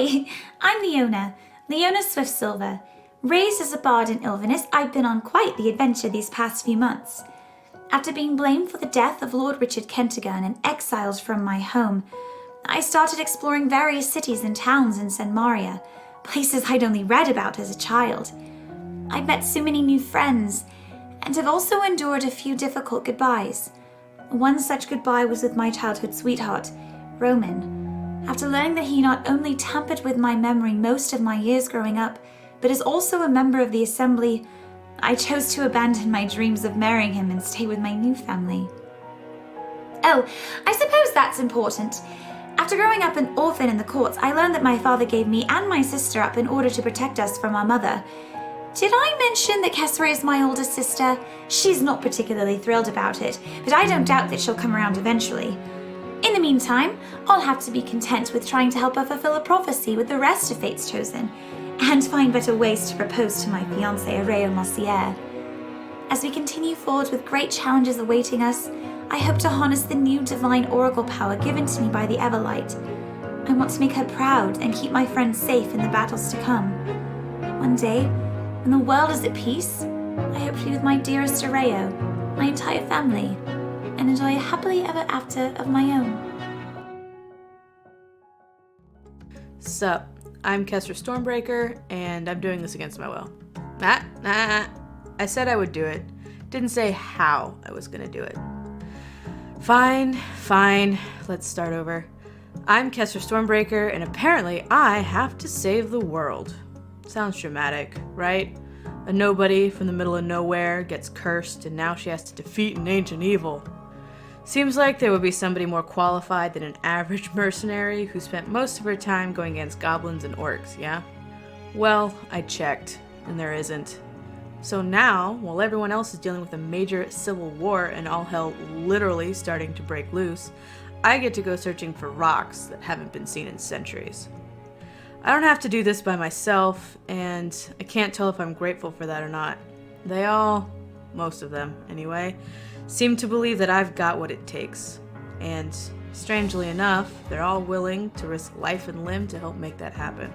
Hi, I'm Leona Swift-Silver. Raised as a bard in Ilvinus, I've been on quite the adventure these past few months. After being blamed for the death of Lord Richard Kentigern and exiled from my home, I started exploring various cities and towns in San Maria, places I'd only read about as a child. I've met so many new friends, and have also endured a few difficult goodbyes. One such goodbye was with my childhood sweetheart, Roman. After learning that he not only tampered with my memory most of my years growing up, but is also a member of the Assembly, I chose to abandon my dreams of marrying him and stay with my new family. Oh, I suppose that's important. After growing up an orphan in the courts, I learned that my father gave me and my sister up in order to protect us from our mother. Did I mention that Kessra is my older sister? She's not particularly thrilled about it, but I don't doubt that she'll come around eventually. In the meantime, I'll have to be content with trying to help her fulfill a prophecy with the rest of Fate's Chosen, and find better ways to propose to my fiancé Areo Mossier. As we continue forward with great challenges awaiting us, I hope to harness the new divine oracle power given to me by the Everlight. I want to make her proud and keep my friends safe in the battles to come. One day, when the world is at peace, I hope to be with my dearest Areo, my entire family, and enjoy a happily ever after of my own. Sup, I'm Kessra Stormbreaker, and I'm doing this against my will. I said I would do it. Didn't say how I was gonna do it. Fine, let's start over. I'm Kessra Stormbreaker, and apparently I have to save the world. Sounds dramatic, right? A nobody from the middle of nowhere gets cursed, and now she has to defeat an ancient evil. Seems like there would be somebody more qualified than an average mercenary who spent most of her time going against goblins and orcs, yeah? Well, I checked, and there isn't. So now, while everyone else is dealing with a major civil war and all hell literally starting to break loose, I get to go searching for rocks that haven't been seen in centuries. I don't have to do this by myself, and I can't tell if I'm grateful for that or not. They all, most of them anyway, seem to believe that I've got what it takes. And, strangely enough, they're all willing to risk life and limb to help make that happen.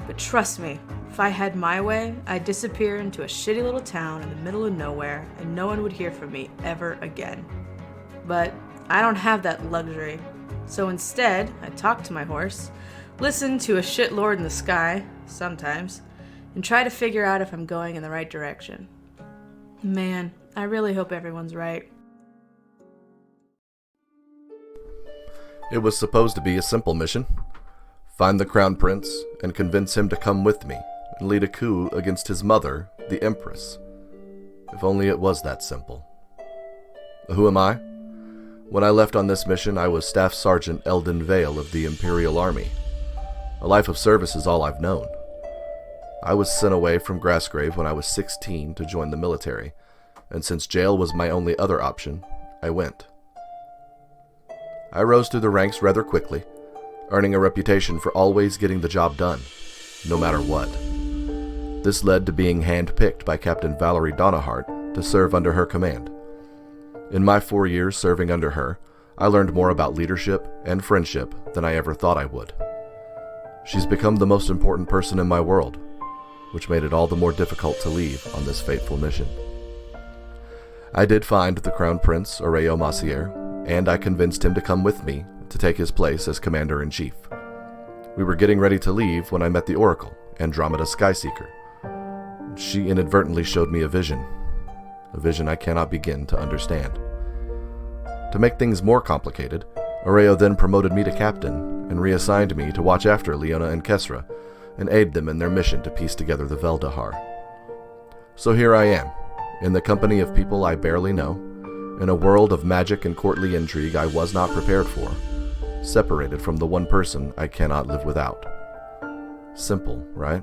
But trust me, if I had my way, I'd disappear into a shitty little town in the middle of nowhere, and no one would hear from me ever again. But I don't have that luxury. So instead, I talk to my horse, listen to a shitlord in the sky, sometimes, and try to figure out if I'm going in the right direction. Man, I really hope everyone's right. It was supposed to be a simple mission. Find the Crown Prince and convince him to come with me and lead a coup against his mother, the Empress. If only it was that simple. Who am I? When I left on this mission, I was Staff Sergeant Eldon Vale of the Imperial Army. A life of service is all I've known. I was sent away from Grassgrave when I was 16 to join the military, and since jail was my only other option, I went. I rose through the ranks rather quickly, earning a reputation for always getting the job done, no matter what. This led to being handpicked by Captain Valerie Donahart to serve under her command. In my 4 years serving under her, I learned more about leadership and friendship than I ever thought I would. She's become the most important person in my world, which made it all the more difficult to leave on this fateful mission. I did find the Crown Prince, Areo Mossier, and I convinced him to come with me to take his place as Commander-in-Chief. We were getting ready to leave when I met the Oracle, Andromeda Skyseeker. She inadvertently showed me a vision I cannot begin to understand. To make things more complicated, Areo then promoted me to Captain and reassigned me to watch after Leona and Kessra and aid them in their mission to piece together the Veldahar. So here I am, in the company of people I barely know, in a world of magic and courtly intrigue I was not prepared for, separated from the one person I cannot live without. Simple, right?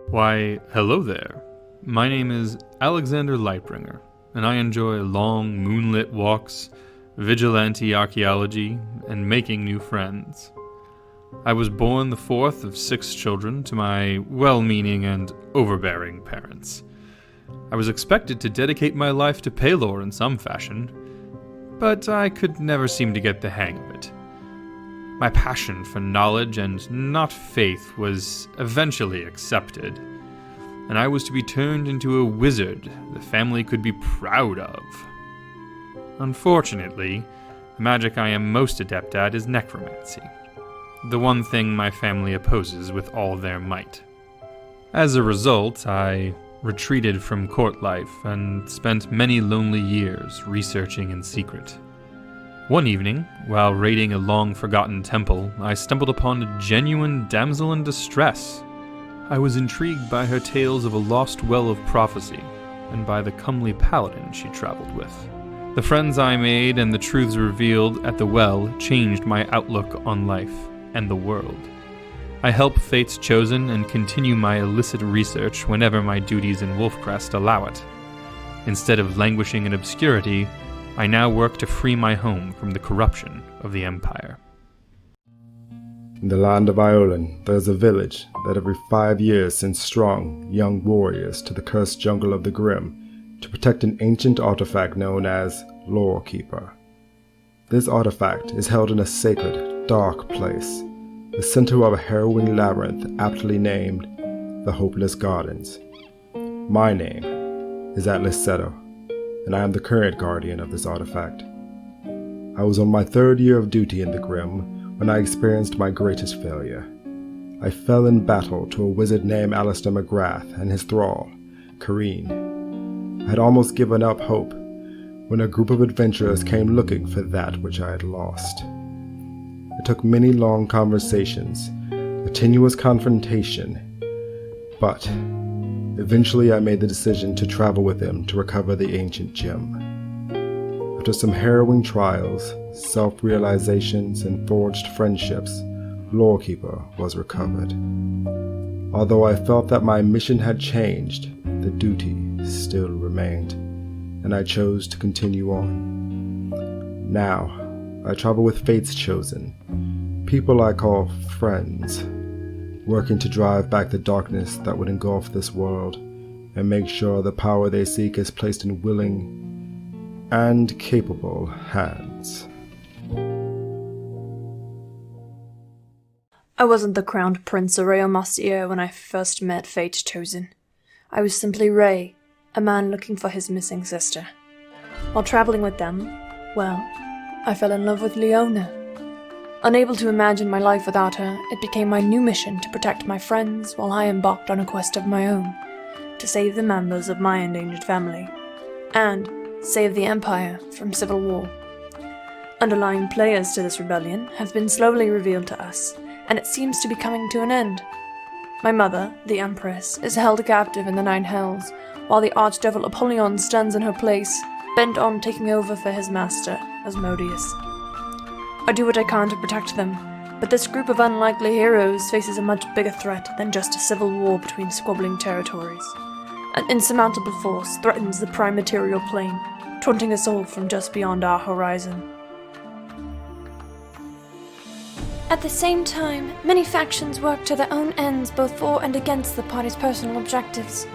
Why, hello there. My name is Alexander Lightbringer, and I enjoy long moonlit walks, vigilante archaeology, and making new friends. I was born the fourth of 6 children to my well-meaning and overbearing parents. I was expected to dedicate my life to Pelor in some fashion, but I could never seem to get the hang of it. My passion for knowledge and not faith was eventually accepted, and I was to be turned into a wizard the family could be proud of. Unfortunately, the magic I am most adept at is necromancy, the one thing my family opposes with all their might. As a result, I retreated from court life and spent many lonely years researching in secret. One evening, while raiding a long-forgotten temple, I stumbled upon a genuine damsel in distress. I was intrigued by her tales of a lost well of prophecy, and by the comely paladin she traveled with. The friends I made and the truths revealed at the well changed my outlook on life and the world. I help Fate's Chosen and continue my illicit research whenever my duties in Wolfcrest allow it. Instead of languishing in obscurity, I now work to free my home from the corruption of the Empire. In the land of Iolan, there is a village that every 5 years sends strong, young warriors to the cursed jungle of the Grim to protect an ancient artifact known as Lore Keeper. This artifact is held in a sacred, dark place, the center of a harrowing labyrinth aptly named the Hopeless Gardens. My name is Atlas Seto, and I am the current guardian of this artifact. I was on my 3rd year of duty in the Grim when I experienced my greatest failure. I fell in battle to a wizard named Alistair McGrath and his thrall, Kareen. I had almost given up hope when a group of adventurers came looking for that which I had lost. It took many long conversations, a tenuous confrontation, but eventually I made the decision to travel with them to recover the ancient gem. After some harrowing trials, self-realizations, and forged friendships, Lorekeeper was recovered. Although I felt that my mission had changed, the duty still remained, and I chose to continue on. Now, I travel with Fate's Chosen, people I call friends, working to drive back the darkness that would engulf this world and make sure the power they seek is placed in willing and capable hands. I wasn't the crowned prince of Rayomastier when I first met Fate's Chosen. I was simply Ray, a man looking for his missing sister. While traveling with them, well, I fell in love with Leona. Unable to imagine my life without her, it became my new mission to protect my friends while I embarked on a quest of my own, to save the members of my endangered family, and save the Empire from civil war. Underlying players to this rebellion have been slowly revealed to us, and it seems to be coming to an end. My mother, the Empress, is held captive in the Nine Hells, while the Archdevil Apollyon stands in her place, bent on taking over for his master, Asmodeus. I do what I can to protect them, but this group of unlikely heroes faces a much bigger threat than just a civil war between squabbling territories. An insurmountable force threatens the prime material plane, taunting us all from just beyond our horizon. At the same time, many factions work to their own ends both for and against the party's personal objectives.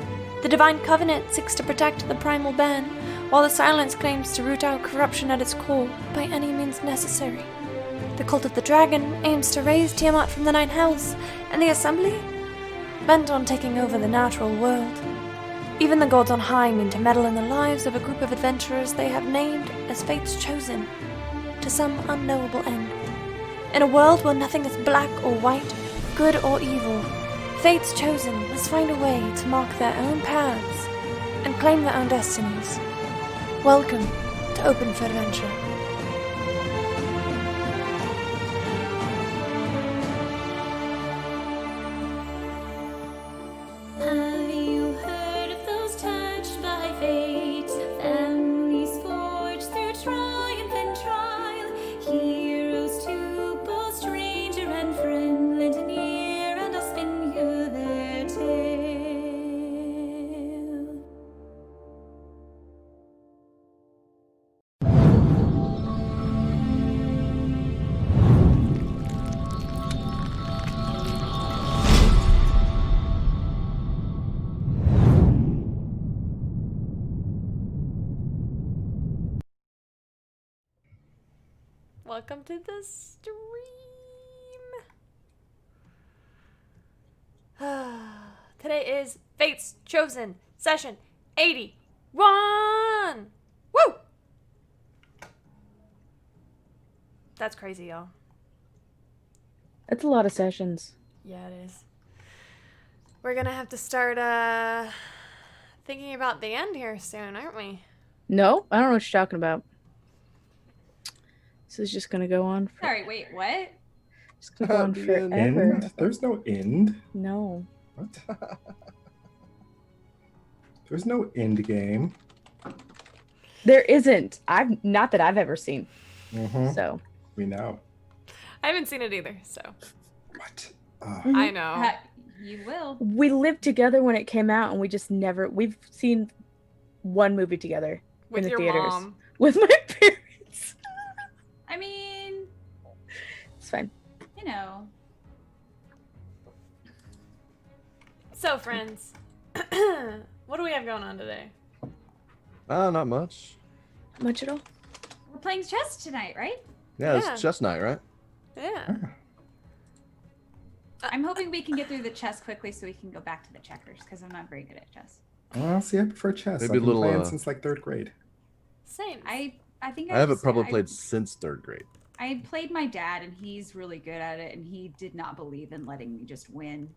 The Divine Covenant seeks to protect the Primal Ban, while the Silence claims to root out corruption at its core by any means necessary. The Cult of the Dragon aims to raise Tiamat from the Nine Hells, and the Assembly? Bent on taking over the natural world. Even the gods on high mean to meddle in the lives of a group of adventurers they have named as Fate's Chosen, to some unknowable end. In a world where nothing is black or white, good or evil, Fate's Chosen must find a way to mark their own paths and claim their own destinies. Welcome to Open for Adventure. Have you heard of those touched by fate? Families forged through triumph and trial. Heroes to both stranger and friend lend an ear, and I'll spin you their tale. Welcome to the stream. Today is Fate's Chosen Session 81! Woo! That's crazy, y'all. That's a lot of sessions. Yeah, it is. We're gonna have to start thinking about the end here soon, aren't we? No, I don't know what you're talking about. This is just gonna go on. Sorry, wait, what? It's gonna go on The forever. End? There's no end. No. What? There's no end game. There isn't. Not that I've ever seen. Mm-hmm. So We know. I haven't seen it either, so What? I know. You will. we lived together when it came out, and we just never. We've seen one movie together With in the your theaters mom. with my parents. I mean, It's fine. you know. So, friends, what do we have going on today? Not much. Much at all. We're playing chess tonight, right? Yeah, Yeah. it's chess night, right? Yeah. I'm hoping we can get through the chess quickly so we can go back to the checkers because I'm not very good at chess. See, I prefer chess. Maybe I've a been little, playing since like 3rd grade. Same. I think I haven't just- probably I- played since 3rd grade. I played my dad, and he's really good at it, and he did not believe in letting me just win.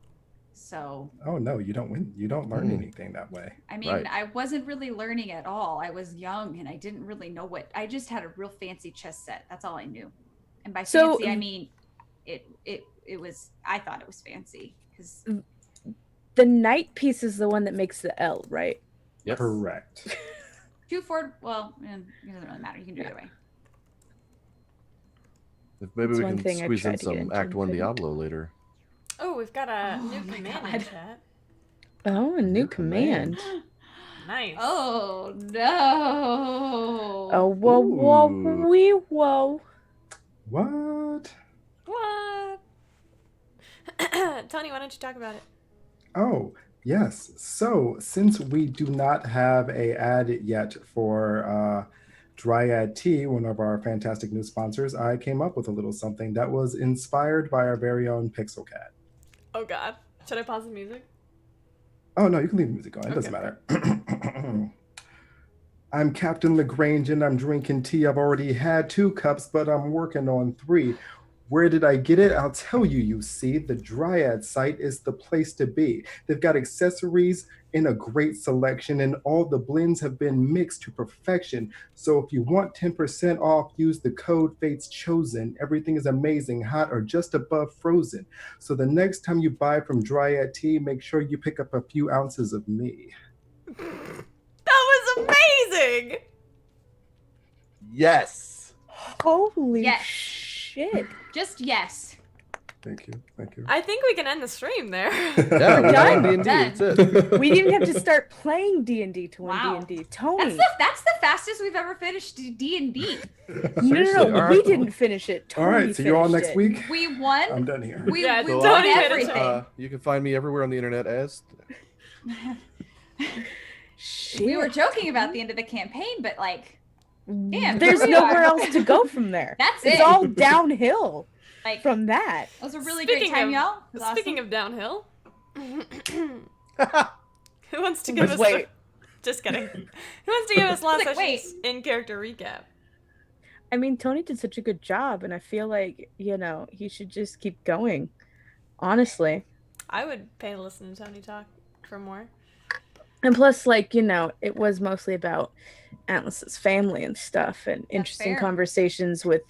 So, Oh no, you don't win. You don't learn Mm. anything that way. I mean, Right. I wasn't really learning at all. I was young, and I didn't really know what. I just had a real fancy chess set. That's all I knew. And by So- fancy, I mean it was. I thought it was fancy because The knight piece is the one that makes the L, right? Yes. Correct. two forward. Well, it doesn't really matter. You can do it either way. If maybe That's we one can thing I squeeze in tried to get some into Act and 1 couldn't. Diablo later. Oh, we've got a new my command in God. chat. Oh, a new New command. command. Nice. Oh no! Oh, whoa, whoa, Ooh. wee, whoa. What? What? Tony, why don't you talk about it? Oh, yes. So, since we do not have a ad yet for Dryad Tea, one of our fantastic new sponsors, I came up with a little something that was inspired by our very own Pixel Cat. Oh God. Should I pause the music? Oh, no, you can leave the music going. It doesn't matter. I'm Captain LaGrange and I'm drinking tea. I've already had 2 cups, but I'm working on 3. Where did I get it? I'll tell you, you see. The Dryad site is the place to be. They've got accessories in a great selection, and all the blends have been mixed to perfection. So if you want 10% off, use the code Fates Chosen. Everything is amazing, hot, or just above frozen. So the next time you buy from Dryad Tea, make sure you pick up a few ounces of me. That was amazing! Yes! Holy Yes. shit. Just yes. Thank you. Thank you. I think we can end the stream there. Yeah, we're done. done. D&D, Done. that's it. We didn't have to start playing D&D to win Wow. D&D. Tony. That's the fastest we've ever finished D&D. No, Seriously, no, all we right. didn't finish it. All Tony right, so you're on finished next it. week? We won. I'm done here. We Yeah, won Tony made it everything. You can find me everywhere on the internet as Shit. We were joking about the end of the campaign, but like, damn, There's here we nowhere are. else to go from there. That's It's it. all downhill Like, from that. it was a really Speaking great time, of- y'all. It was Speaking awesome. of downhill, who wants to give us? Wait. Just kidding. Who wants to give us last Like, wait. session's in character recap? I mean, Tony did such a good job, and I feel like, he should just keep going. Honestly. I would pay to listen to Tony talk for more. And plus, it was mostly about Atlas's family and stuff, and interesting fair. conversations with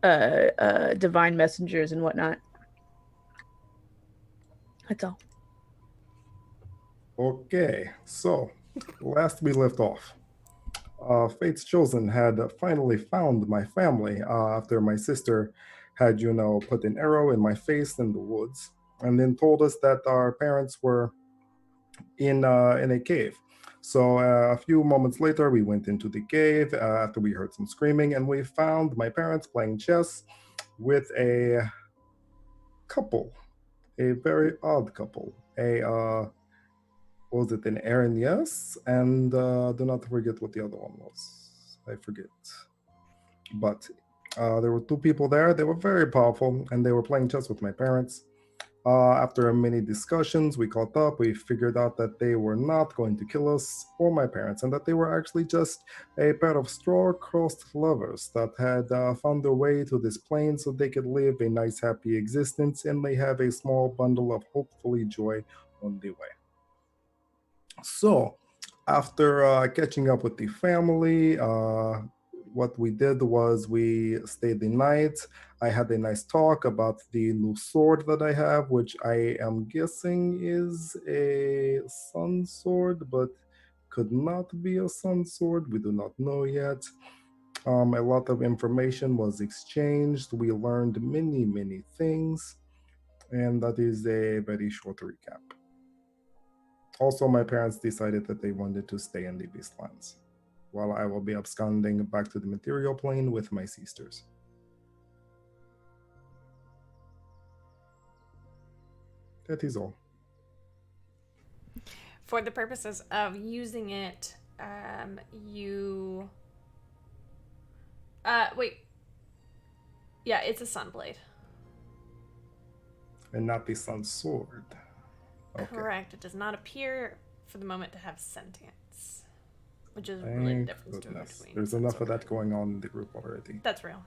divine messengers and whatnot. That's all. Okay, so last we left off, Fates Chosen had finally found my family after my sister had, put an arrow in my face in the woods, and then told us that our parents were in a cave. So a few moments later, we went into the cave after we heard some screaming, and we found my parents playing chess with a couple, a very odd couple, was it an Aaron? Yes, and do not forget what the other one was. I forget. But there were 2 people there. They were very powerful, and they were playing chess with my parents. After many discussions, we caught up. We figured out that they were not going to kill us or my parents, and that they were actually just a pair of star-crossed lovers that had found their way to this plane so they could live a nice, happy existence and may have a small bundle of hopefully joy on the way. So, after catching up with the family, what we did was we stayed the night. I had a nice talk about the new sword that I have, which I am guessing is a sun sword, but could not be a sun sword. We do not know yet. A lot of information was exchanged. We learned many, many things, and that is a very short recap. Also, my parents decided that they wanted to stay in the Beastlands, while I will be absconding back to the material plane with my sisters. That is all. For the purposes of using it, you... wait. Yeah, it's a sunblade. And not the sun sword. Okay. Correct. It does not appear for the moment to have sentience, which is really the Thank difference goodness. between. There's enough of that going on in the group already. That's real.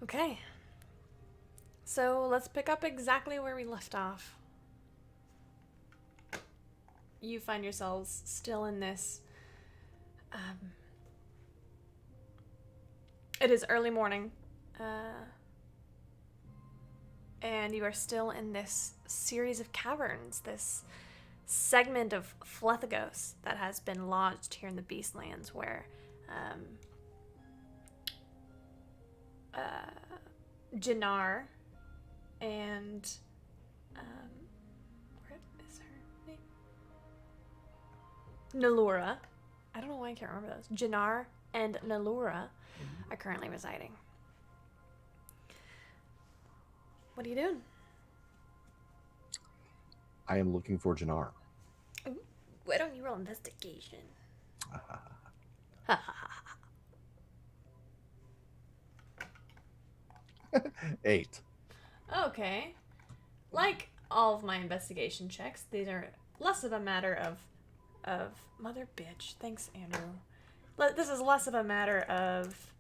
Okay. So let's pick up exactly where we left off. You find yourselves still in this. It is early morning. And you are still in this series of caverns, this segment of Flethagos that has been lodged here in the Beastlands, where Jannar and what is her name? Nalura. I don't know why I can't remember those. Jannar and Nalura are currently residing. What are you doing? I am looking for Jannar. Ooh, why don't you roll investigation? 8. Okay. Like all of my investigation checks, these are less of a matter of mother bitch. Thanks, Andrew. This is less of a matter of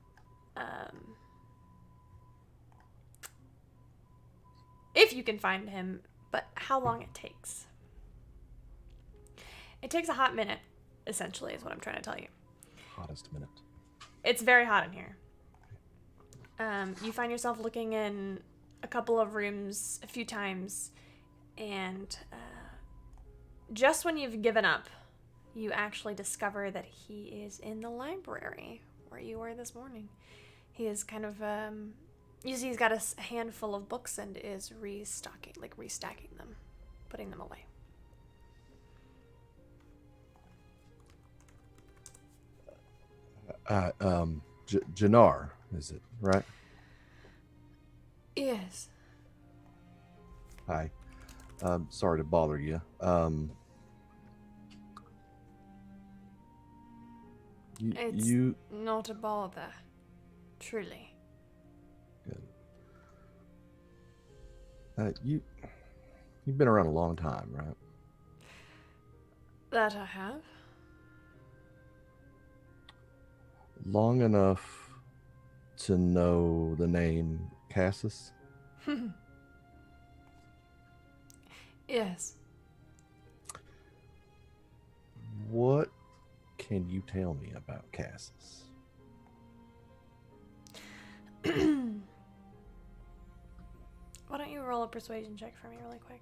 if you can find him, but how long it takes. It takes a hot minute, essentially, is what I'm trying to tell you. Hottest minute. It's very hot in here. You find yourself looking in a couple of rooms a few times, and just when you've given up, you actually discover that he is in the library where you were this morning. He is kind of, you see he's got a handful of books and is restacking them, putting them away. Jannar, is it, right? Yes. Hi. Sorry to bother you. It's you not a bother, truly. you've been around a long time, right? That I have. Long enough to know the name Cassus? Yes. What can you tell me about Cassus? Why don't you roll a persuasion check for me really quick?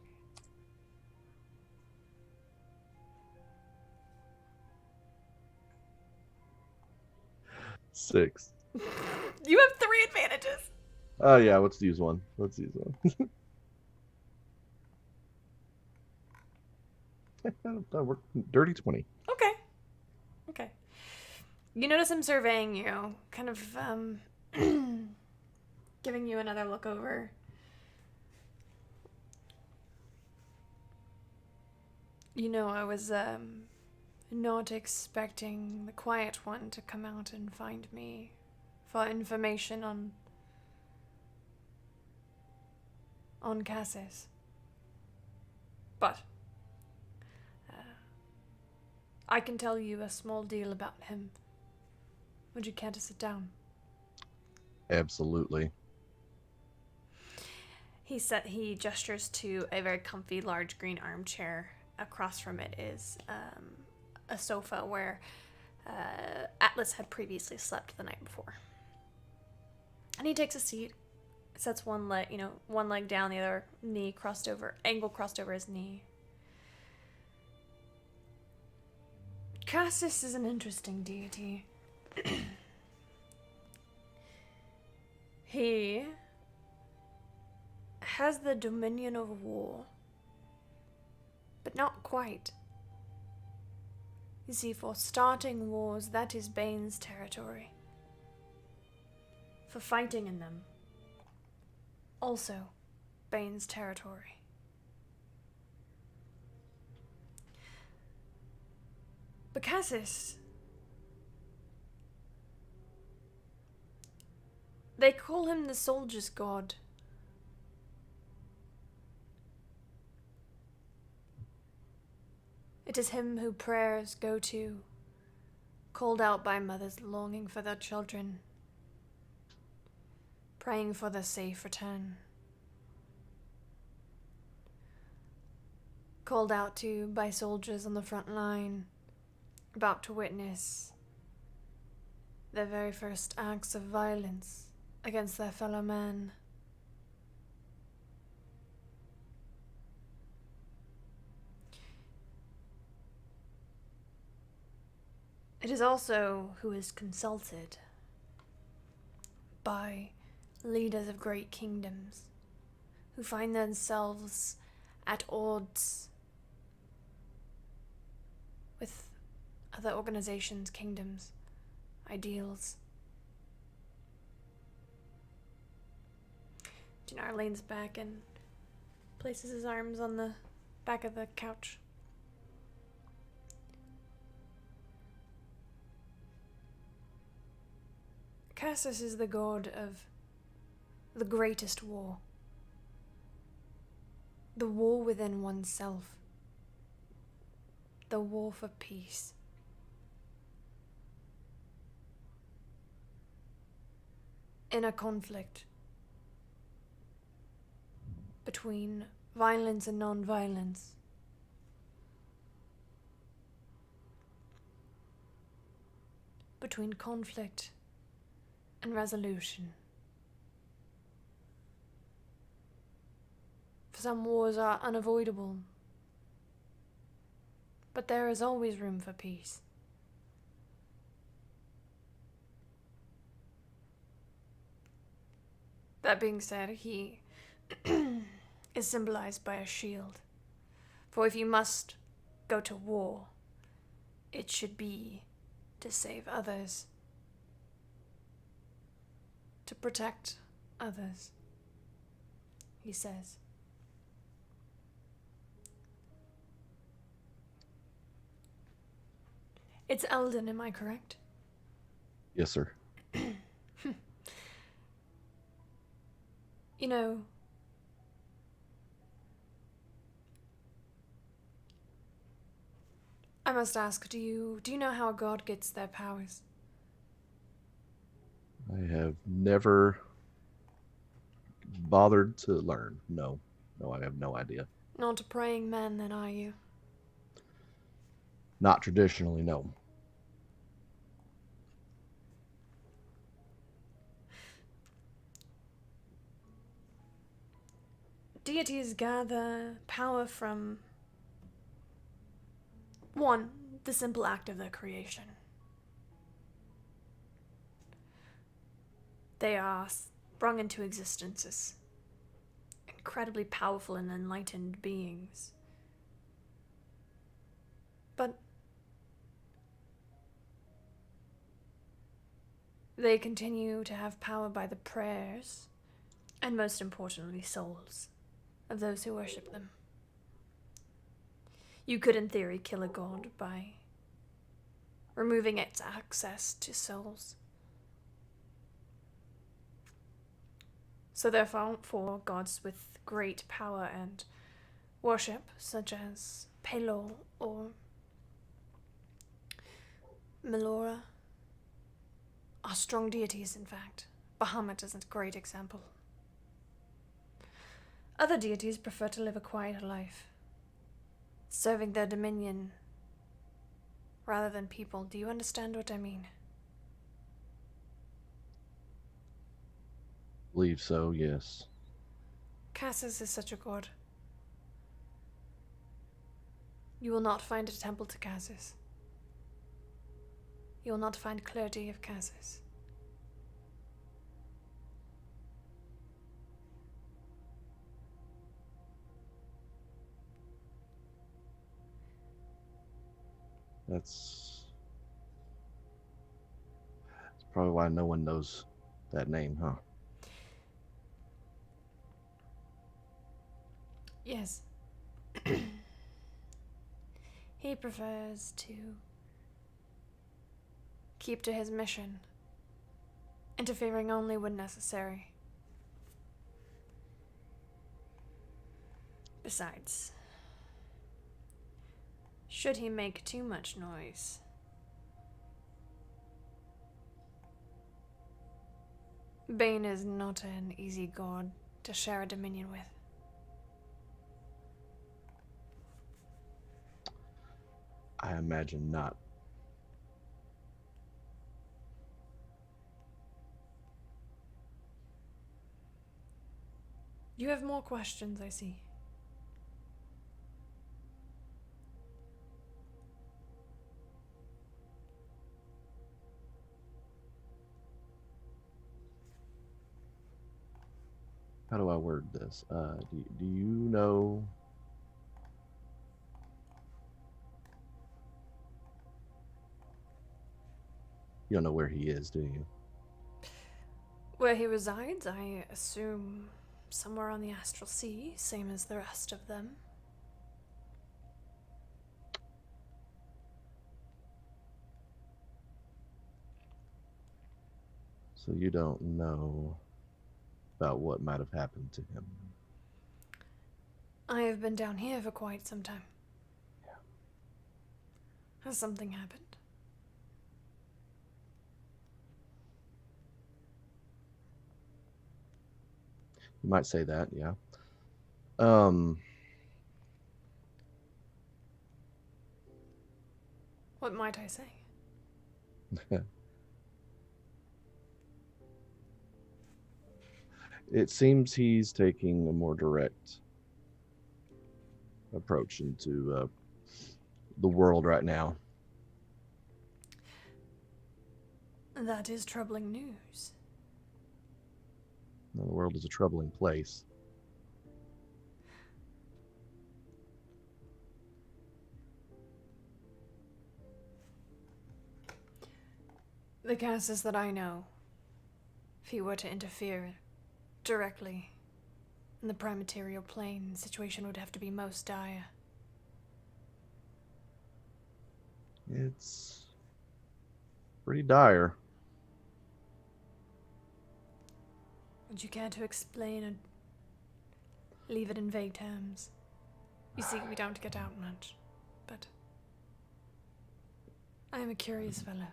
Six. You have 3 advantages. Oh yeah, let's use one. That worked. Dirty 20. Okay. You notice him surveying you, kind of giving you another look over. You know, I was not expecting the Quiet One to come out and find me for information on Cassis. But I can tell you a small deal about him. Would you care to sit down? Absolutely. He gestures to a very comfy, large green armchair. Across from it is a sofa where Atlas had previously slept the night before. And he takes a seat, sets one leg down, the other knee crossed over his knee. Cassis is an interesting deity. He has the dominion over war, but not quite. You see, for starting wars, that is Bane's territory. For fighting in them, also Bane's territory. But Cassis, they call him the soldier's god. It is him who prayers go to, called out by mothers longing for their children, praying for their safe return. Called out to by soldiers on the front line, about to witness their very first acts of violence against their fellow man. It is also who is consulted by leaders of great kingdoms who find themselves at odds with other organizations, kingdoms, ideals. Dinar leans back and places his arms on the back of the couch. Cassis is the god of the greatest war. The war within oneself. The war for peace. In a conflict between violence and non-violence, between conflict and resolution. For some wars are unavoidable, but there is always room for peace. That being said, he is symbolized by a shield. For if you must go to war, it should be to save others, to protect others, he says. It's Eldon, am I correct? Yes, sir. You know, I must ask, do you know how a god gets their powers? I have never bothered to learn. No, I have no idea. Not a praying man, then, are you? Not traditionally, no. Deities gather power from, one, the simple act of their creation. They are sprung into existence as incredibly powerful and enlightened beings. But they continue to have power by the prayers, and most importantly, souls of those who worship them. You could, in theory, kill a god by removing its access to souls. So therefore, gods with great power and worship, such as Pelor or Melora, are strong deities, in fact. Bahamut is a great example. Other deities prefer to live a quieter life, serving their dominion rather than people. Do you understand what I mean? Believe so, yes. Cassis is such a god. You will not find a temple to Cassis. You will not find clergy of Cassis. That's probably why no one knows that name, huh? Yes. He prefers to keep to his mission, interfering only when necessary. Besides, should he make too much noise, Bane is not an easy god to share a dominion with. I imagine not. You have more questions, I see. How do I word this? Do you know? You don't know where he is, do you? Where he resides, I assume somewhere on the Astral Sea, same as the rest of them. So you don't know about what might have happened to him. I have been down here for quite some time. Yeah. Has something happened? You might say that, yeah. What might I say? It seems he's taking a more direct approach into the world right now. That is troubling news. The world is a troubling place. The Cassis that I know, if he were to interfere directly in the primaterial plane, the situation would have to be most dire. It's pretty dire. Would you care to explain and leave it in vague terms? You see, we don't get out much, but I am a curious fellow.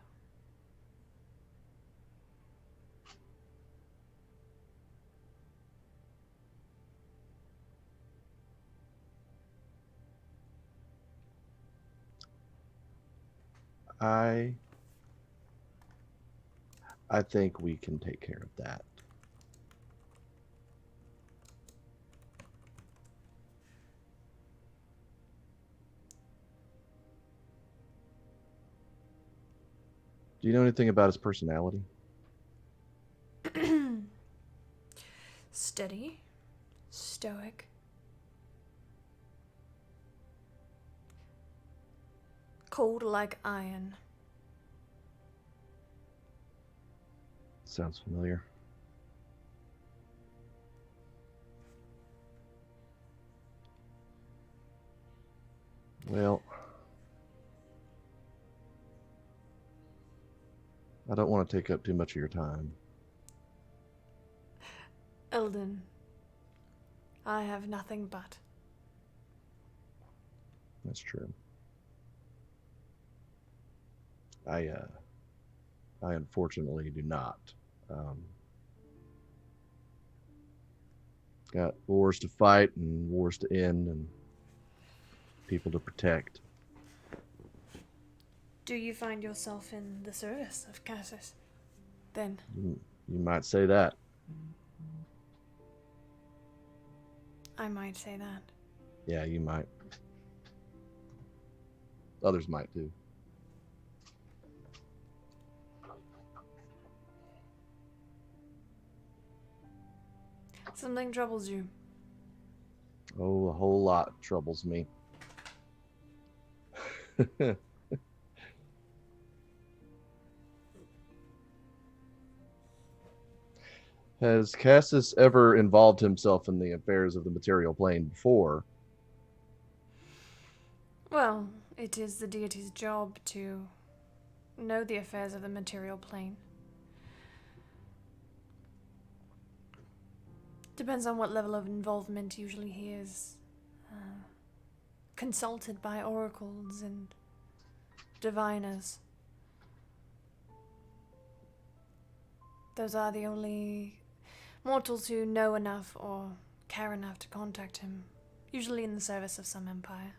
I think we can take care of that. Do you know anything about his personality? Steady, stoic, cold like iron. Sounds familiar. Well, I don't want to take up too much of your time. Ilden, I have nothing but. That's true. I unfortunately do not. Got wars to fight and wars to end and people to protect. Do you find yourself in the service of Cassis? Then You might say that. I might say that. Yeah, you might. Others might too. Something troubles you. Oh, a whole lot troubles me. Has Cassis ever involved himself in the affairs of the material plane before? Well, it is the deity's job to know the affairs of the material plane. Depends on what level of involvement. Usually he is consulted by oracles and diviners. Those are the only mortals who know enough or care enough to contact him, usually in the service of some empire.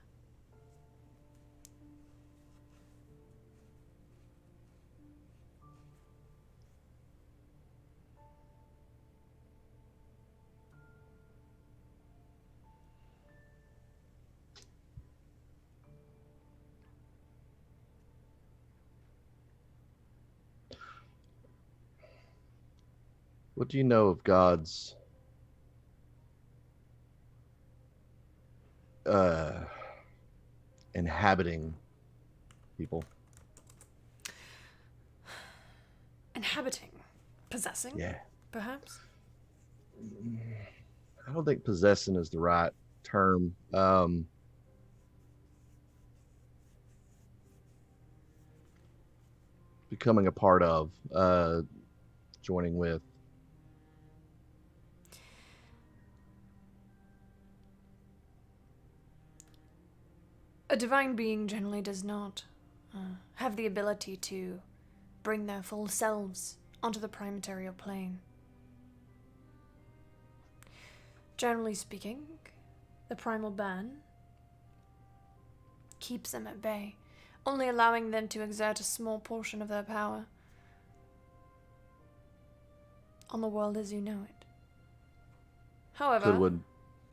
What do you know of God's inhabiting people? Inhabiting. Possessing? Yeah. Perhaps? I don't think possessing is the right term. Becoming a part of, joining with. A divine being generally does not have the ability to bring their full selves onto the prime material plane. Generally speaking, the primal ban keeps them at bay, only allowing them to exert a small portion of their power on the world as you know it. However, Could one,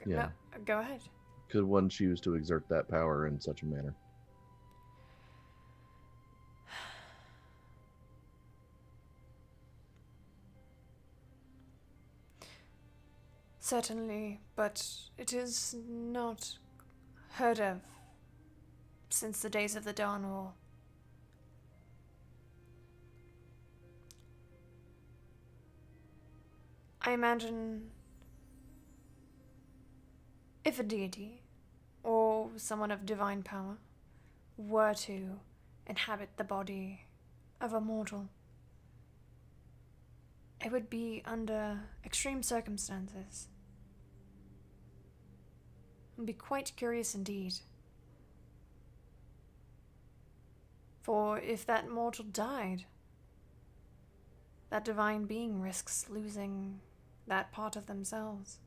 yeah. no, go ahead. Could one choose to exert that power in such a manner? Certainly, but it is not heard of since the days of the Dawn War. I imagine if a deity or someone of divine power were to inhabit the body of a mortal, it would be under extreme circumstances. It would be quite curious indeed. For if that mortal died, that divine being risks losing that part of themselves.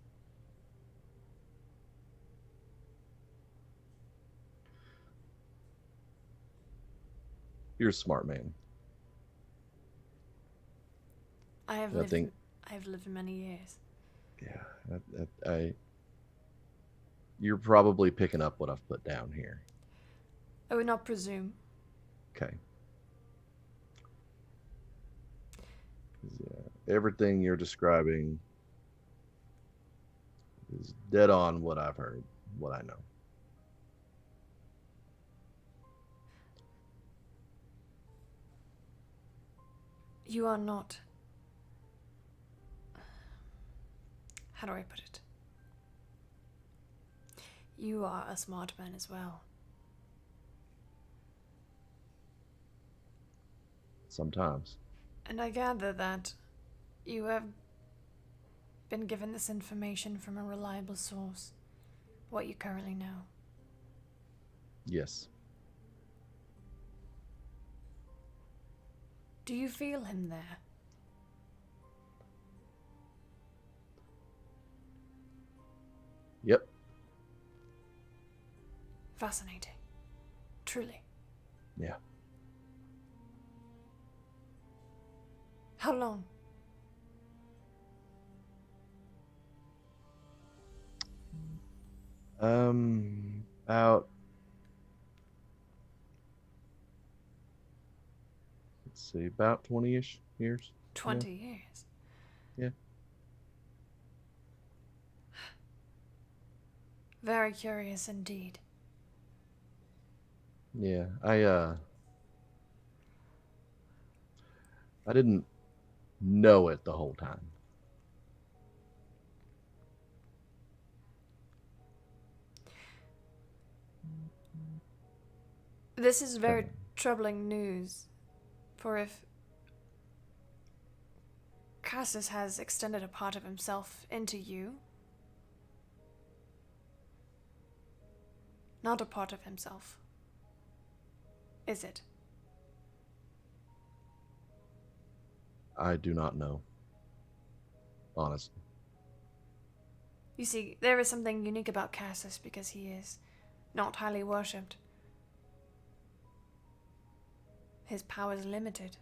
You're a smart man. I have lived many years. Yeah, you're probably picking up what I've put down here. I would not presume. Okay. Yeah, everything you're describing is dead on what I've heard, what I know. You are not... How do I put it? You are a smart man as well. Sometimes. And I gather that you have been given this information from a reliable source? What you currently know? Yes. Do you feel him there? Yep. Fascinating. Truly. Yeah. How long? About, let's see, about 20-ish years. 20 years. Yeah. Very curious indeed. Yeah. I didn't know it the whole time. This is very troubling news, for if Cassus has extended a part of himself into you, not a part of himself, is it? I do not know. Honestly. You see, there is something unique about Cassus because he is not highly worshipped. His power is limited.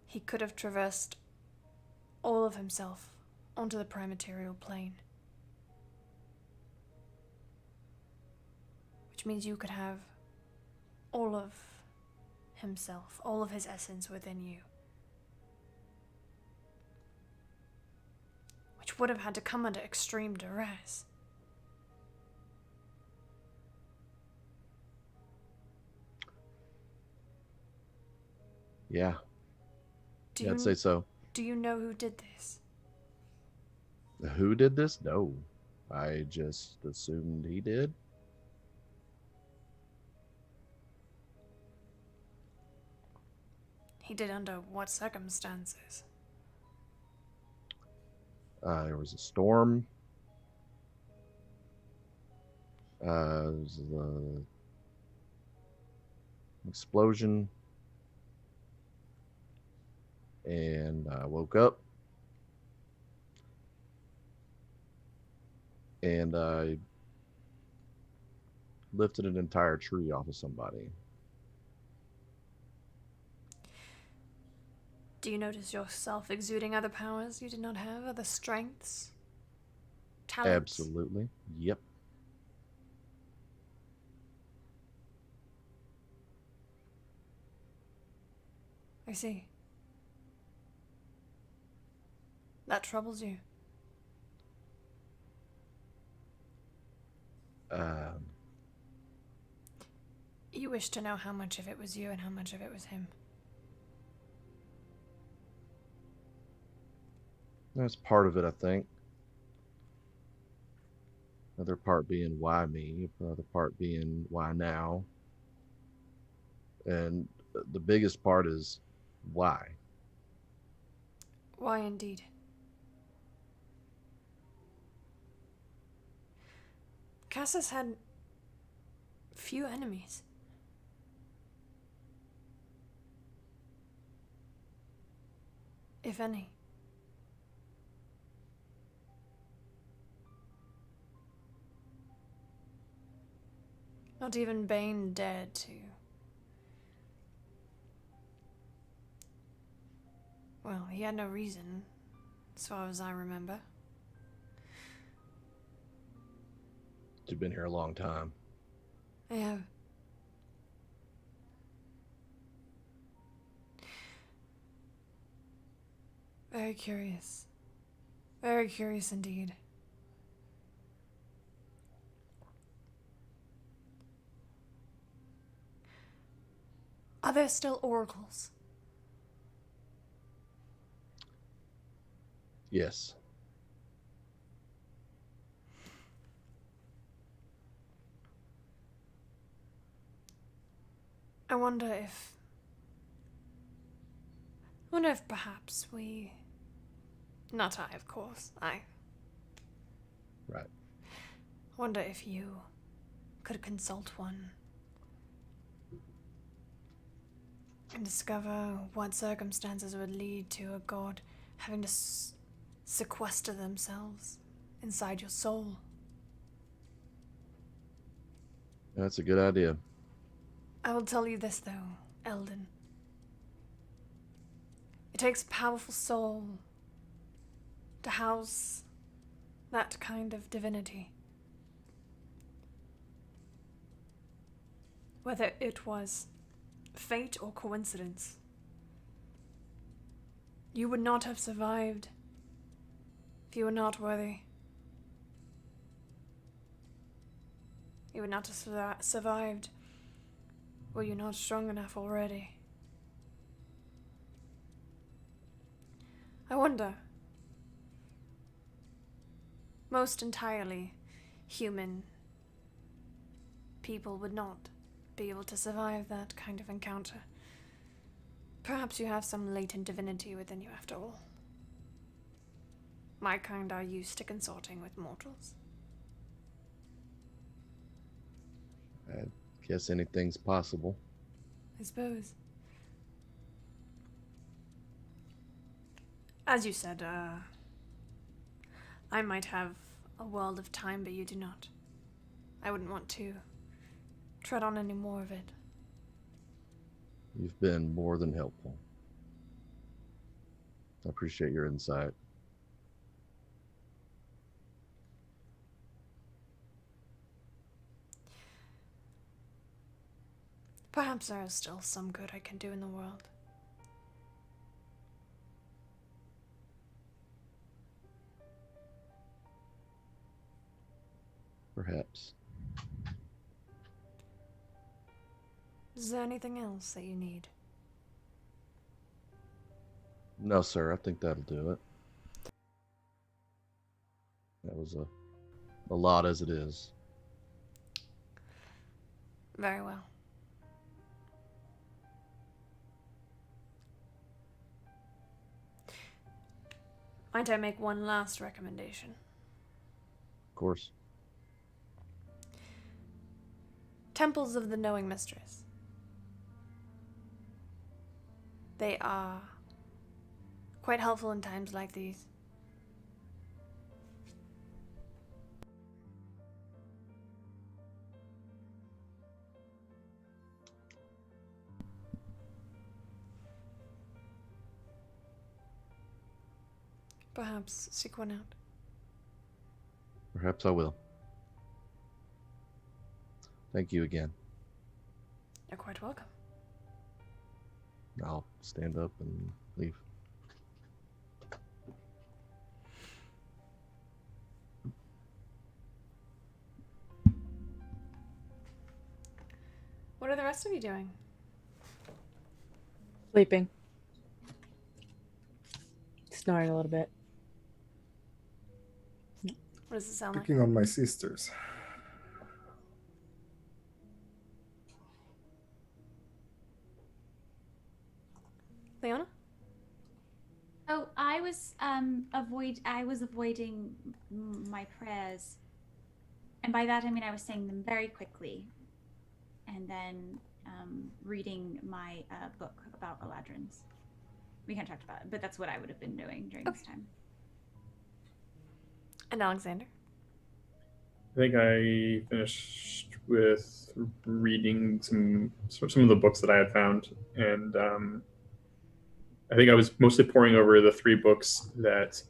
He could have traversed all of himself onto the prime-material plane. Which means you could have all of himself, all of his essence within you. Which would have had to come under extreme duress. Yeah. I'd say so. Do you know who did this? Who did this? No. I just assumed he did. He did under what circumstances? There was a storm. There was an explosion. And I woke up. And I lifted an entire tree off of somebody. Do you notice yourself exuding other powers you did not have, other strengths? Talents? Absolutely. Yep. I see. That troubles you. You wish to know how much of it was you and how much of it was him. That's part of it, I think. Another part being why me, another part being why now. And the biggest part is why. Why indeed? Cassus had few enemies. If any. Not even Bane dared to. Well, he had no reason, as far as I remember. You've been here a long time. I have. Very curious. Very curious indeed. Are there still oracles? Yes. I wonder if perhaps we Not I, of course. I Right. wonder if you could consult one and discover what circumstances would lead to a god having to sequester themselves inside your soul. That's a good idea. I will tell you this, though, Eldon. It takes a powerful soul to house that kind of divinity. Whether it was fate or coincidence, you would not have survived if you were not worthy. You would not have survived were you not strong enough already. I wonder, most entirely human people would not be able to survive that kind of encounter. Perhaps you have some latent divinity within you after all. My kind are used to consorting with mortals. I guess anything's possible. I suppose. As you said, I might have a world of time, but you do not. I wouldn't want to tread on any more of it. You've been more than helpful. I appreciate your insight. Perhaps there is still some good I can do in the world. Perhaps. Is there anything else that you need? No, sir. I think that'll do it. That was a lot as it is. Very well. Might I make one last recommendation? Of course. Temples of the Knowing Mistress. They are quite helpful in times like these. Perhaps seek one out. Perhaps I will. Thank you again. You're quite welcome. I'll stand up and leave. What are the rest of you doing? Sleeping. Snoring a little bit. What does it sound like? Picking on my sisters. Leona? Oh, I was avoiding my prayers. And by that I mean I was saying them very quickly. And then reading my book about Eladrins. We kind of talked about it, but that's what I would have been doing during this time. And Alexander? I think I finished with reading some of the books that I had found, and I think I was mostly poring over the 3 books that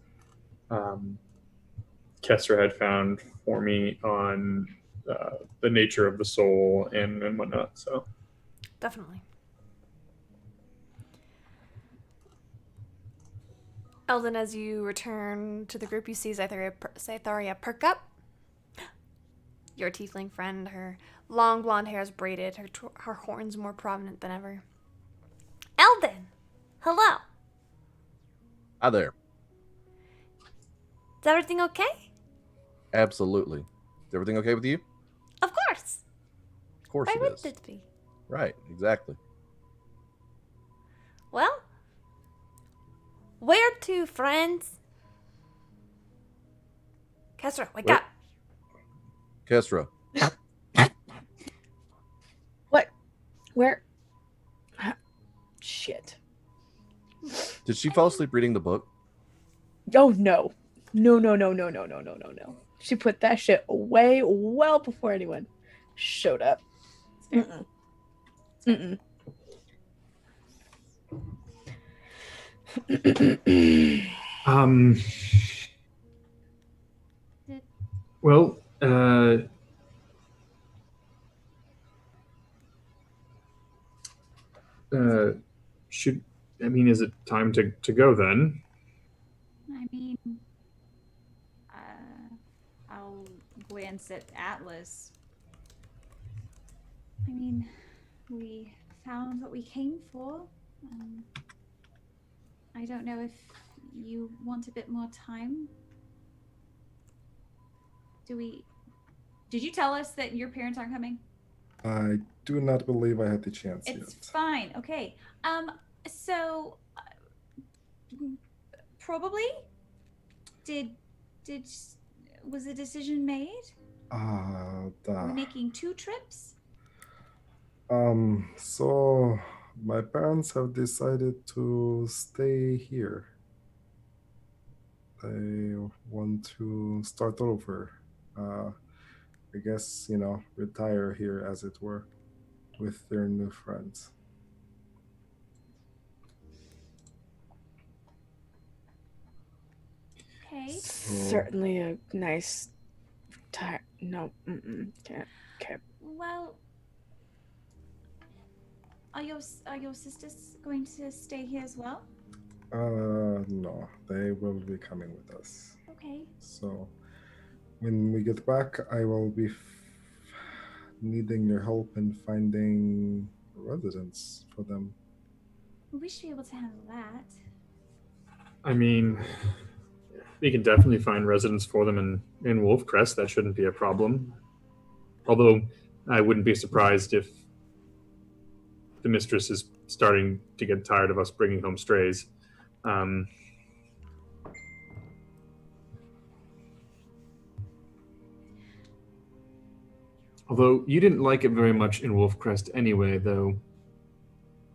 Kester had found for me on the nature of the soul and whatnot. So Definitely. Eldon, as you return to the group, you see Cytheria perk up. Your tiefling friend, her long blonde hair is braided, her horns more prominent than ever. Eldon! Hello! Hi there. Is everything okay? Absolutely. Is everything okay with you? Of course! Of course Why it would is. it be? Right, exactly. Well, where to, friends? Kesra, wake Wait. up. Kesra, What? Where? Shit. did she fall asleep reading the book? Oh no. No. She put that shit away well before anyone showed up. Mm-mm. Mm-mm. Well, is it time to go then? I mean, I'll glance at Atlas. I mean, we found what we came for. I don't know if you want a bit more time. Did you tell us that your parents aren't coming? I do not believe I had the chance It's yet. fine. Okay. So probably was a decision made? We're making 2 trips? So my parents have decided to stay here. They want to start over. I guess, retire here, as it were, with their new friends. Okay. Certainly a nice no, can't. Well, are your sisters going to stay here as well? No, they will be coming with us. Okay. So when we get back, I will be needing your help in finding residence for them. We should be able to handle that. I mean, we can definitely find residence for them in Wolfcrest. That shouldn't be a problem. Although I wouldn't be surprised if the mistress is starting to get tired of us bringing home strays. Although you didn't like it very much in Wolfcrest anyway, though.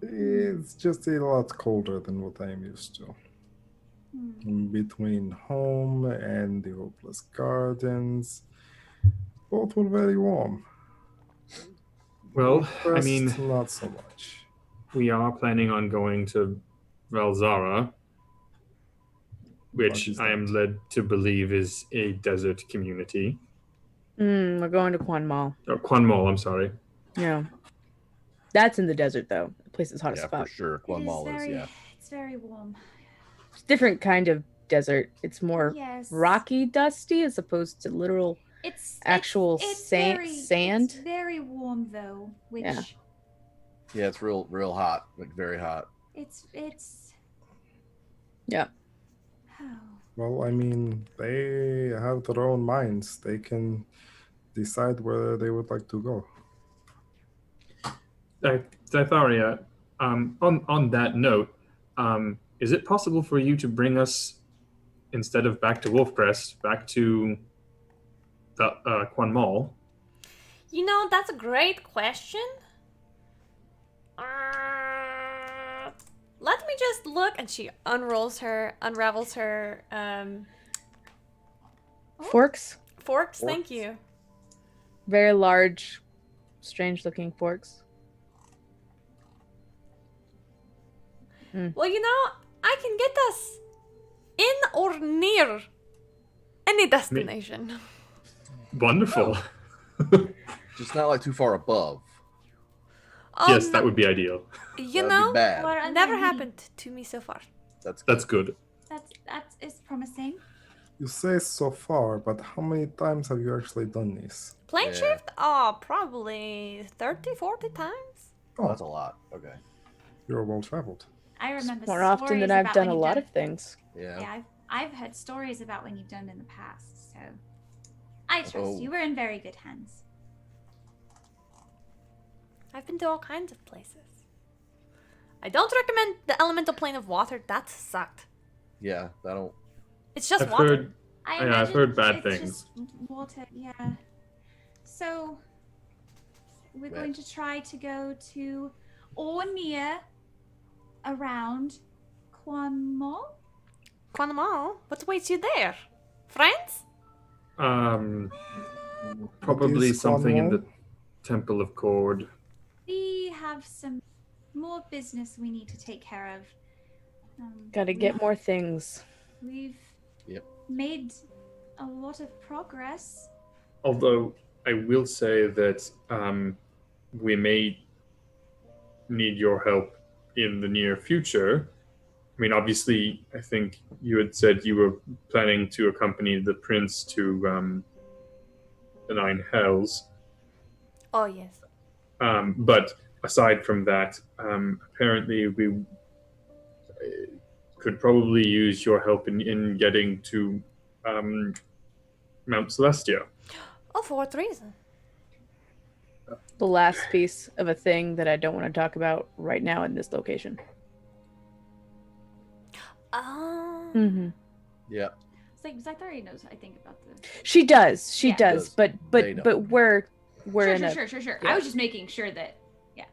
It's just a lot colder than what I'm used to. In between home and the Hopeless Gardens, both were very warm. Well, Wolfcrest, I mean, not so much. we are planning on going to Valzara, which I am led to believe is a desert community. We're going to Quan Mall. Oh, Quan Mall, I'm sorry. Yeah. That's in the desert, though. The place is hot as fuck. for sure. Quan Mall is, yeah. It's very warm. It's a different kind of desert. It's more Yes. rocky, dusty, as opposed to literal actual sand. It's very warm though, which Yeah. Yeah, it's real hot, like very hot. it's Yeah. Well, I mean, they have their own minds. They can decide where they would like to go. Thytharia, on that note, is it possible for you to bring us, instead of back to Wolfcrest, back to the Quan Mall? You know, that's a great question. Let me just look, and she unravels her Forks? forks. Thank you. Very large, strange-looking forks. Well, you know, I can get us in or near any destination. Wonderful. Just not like too far above. Yes, that would be ideal. You That'd know, be bad. Well, never I mean, happened to me so far. That's good. that is promising. You say so far, but how many times have you actually done this? Plane shift? Oh, probably 30, 40 times. Oh, that's a lot. Okay. You're well traveled. I remember More often than stories I've about done when a you've lot done- of things. Yeah. Yeah, I've heard stories about when you've done it in the past, so I trust Oh. you. We're in very good hands. I've been to all kinds of places. I don't recommend the elemental plane of water. That sucked. Yeah, that'll. It's just I've water. heard I Yeah, I've heard bad it's things. just water, yeah. So we're going to try to go to or near around Cornwall. Cornwall? What awaits you there? France? Probably is something in the Cornwall? Temple of Cord. We have some more business we need to take care of. Gotta get more things. We've Yep. made a lot of progress. Although I will say that we may need your help in the near future. I mean, obviously, I think you had said you were planning to accompany the prince to the Nine Hells. Oh, yes. But aside from that, apparently we could probably use your help in getting to Mount Celestia. Oh, for what reason? The last piece of a thing that I don't want to talk about right now in this location. Mm-hmm. Yeah. Zachary knows, I think, about the. She does. She Yeah. does. But They know. but we're Sure, in sure, a sure, sure, sure. yeah. I was just making sure that yeah.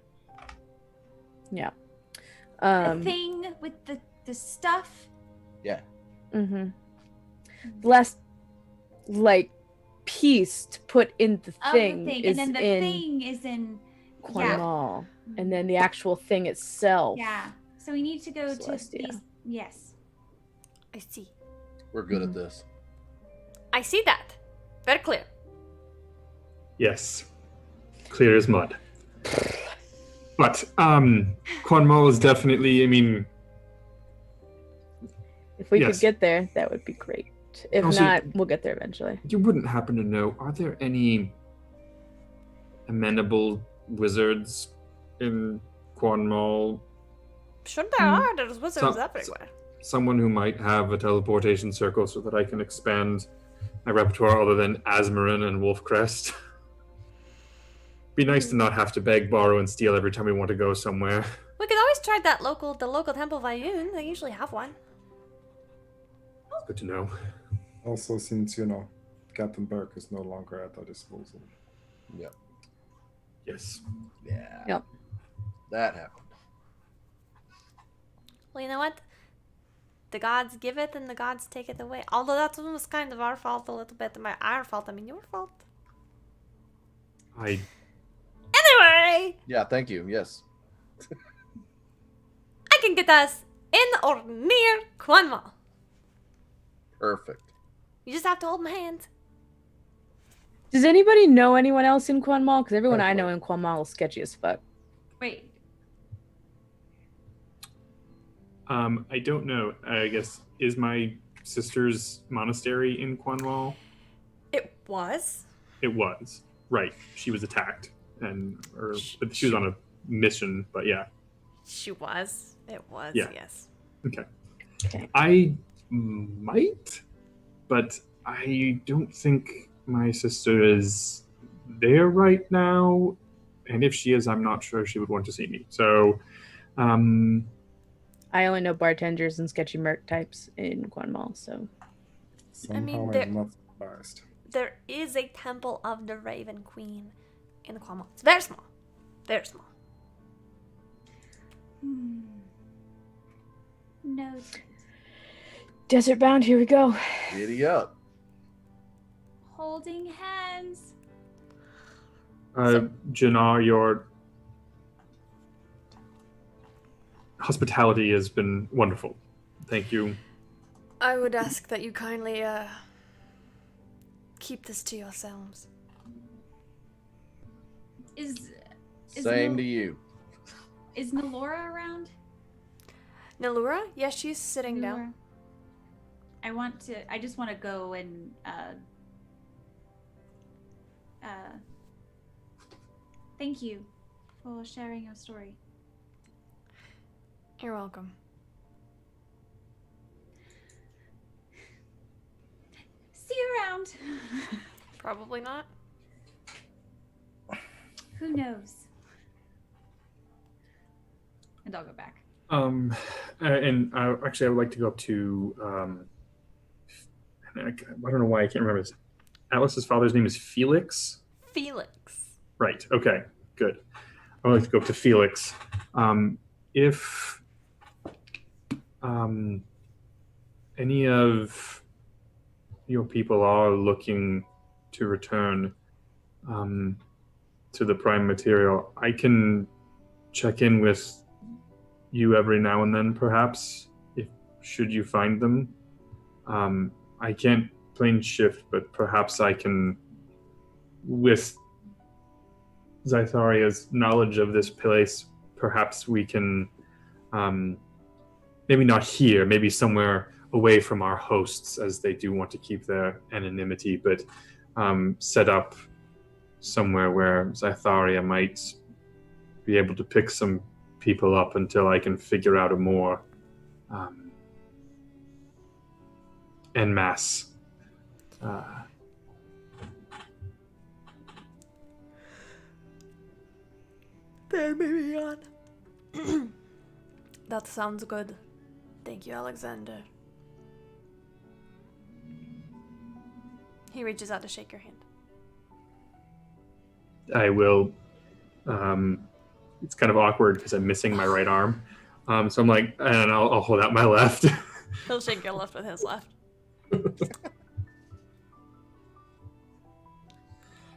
the thing with the stuff. Yeah. Mm-hmm. The last like piece to put in the Of thing the thing, is and then the in thing is in. Cornwall, and then the actual thing itself. Yeah. So we need to go Celestia. to these. Yes. I see. We're good at this. I see that. Very clear. Yes, clear as mud. But Cornwall is definitely. I mean, If we Yes. could get there, that would be great. If Also- not, we'll get there eventually. you wouldn't happen to know, are there any amenable wizards in Cornwall? Sure there are. There's wizards Some- everywhere. Someone who might have a teleportation circle so that I can expand my repertoire other than Asmarin and Wolfcrest. Be nice to not have to beg, borrow, and steal every time we want to go somewhere. We could always try the local Temple of Ioun. They usually have one. It's good to know. Also, since Captain Burke is no longer at our disposal. Yep. Yes. Yeah. Yep. That happened. Well, you know what? The gods give it and the gods take it away. Although that one was kind of our fault a little bit. Our fault, I mean your fault. Anyway, Yeah, thank you. Yes. I can get us in or near Cornwall. Perfect. You just have to hold my hand. Does anybody know anyone else in Cornwall? Because everyone I know Hopefully. in Cornwall is sketchy as fuck. Wait. I don't know. I guess, is my sister's monastery in Cornwall? It was. It was. Right. She was attacked. But she was on a mission, but yeah. She was. It was, Yeah. yes. Okay. Okay. I might, but I don't think my sister is there right now. And if she is, I'm not sure she would want to see me. So, I only know bartenders and sketchy merc types in Cornwall, so Somehow there- I'm not surprised. There is a Temple of the Raven Queen in Cornwall. It's very small. Very small. No. desert bound. Here we go. Giddy up. Holding hands. Jannar, your hospitality has been wonderful. Thank you. I would ask that you kindly keep this to yourselves. Is Same Nil- to you. Is Nalora around? Nalura? Yes, she's sitting down. Nalora. I just want to go and thank you for sharing your story. You're welcome. See you around. Probably not. Who knows? And I'll go back. And actually, I would like to go up to I don't know why I can't remember this. Alice's father's name is Felix. Felix. Right. Okay. Good. I would like to go up to Felix. If any of your people are looking to return to the prime material, I can check in with you every now and then, perhaps, if should you find them. I can't plane shift, but perhaps I can, with Zytharia's knowledge of this place, perhaps we can, maybe not here, maybe somewhere away from our hosts, as they do want to keep their anonymity, but set up somewhere where Zytharia might be able to pick some people up until I can figure out a more en masse. There may be on. That sounds good. Thank you, Alexander. He reaches out to shake your hand. I will. It's kind of awkward because I'm missing my right arm. So I'm like, and I'll hold out my left. He'll shake your left with his left.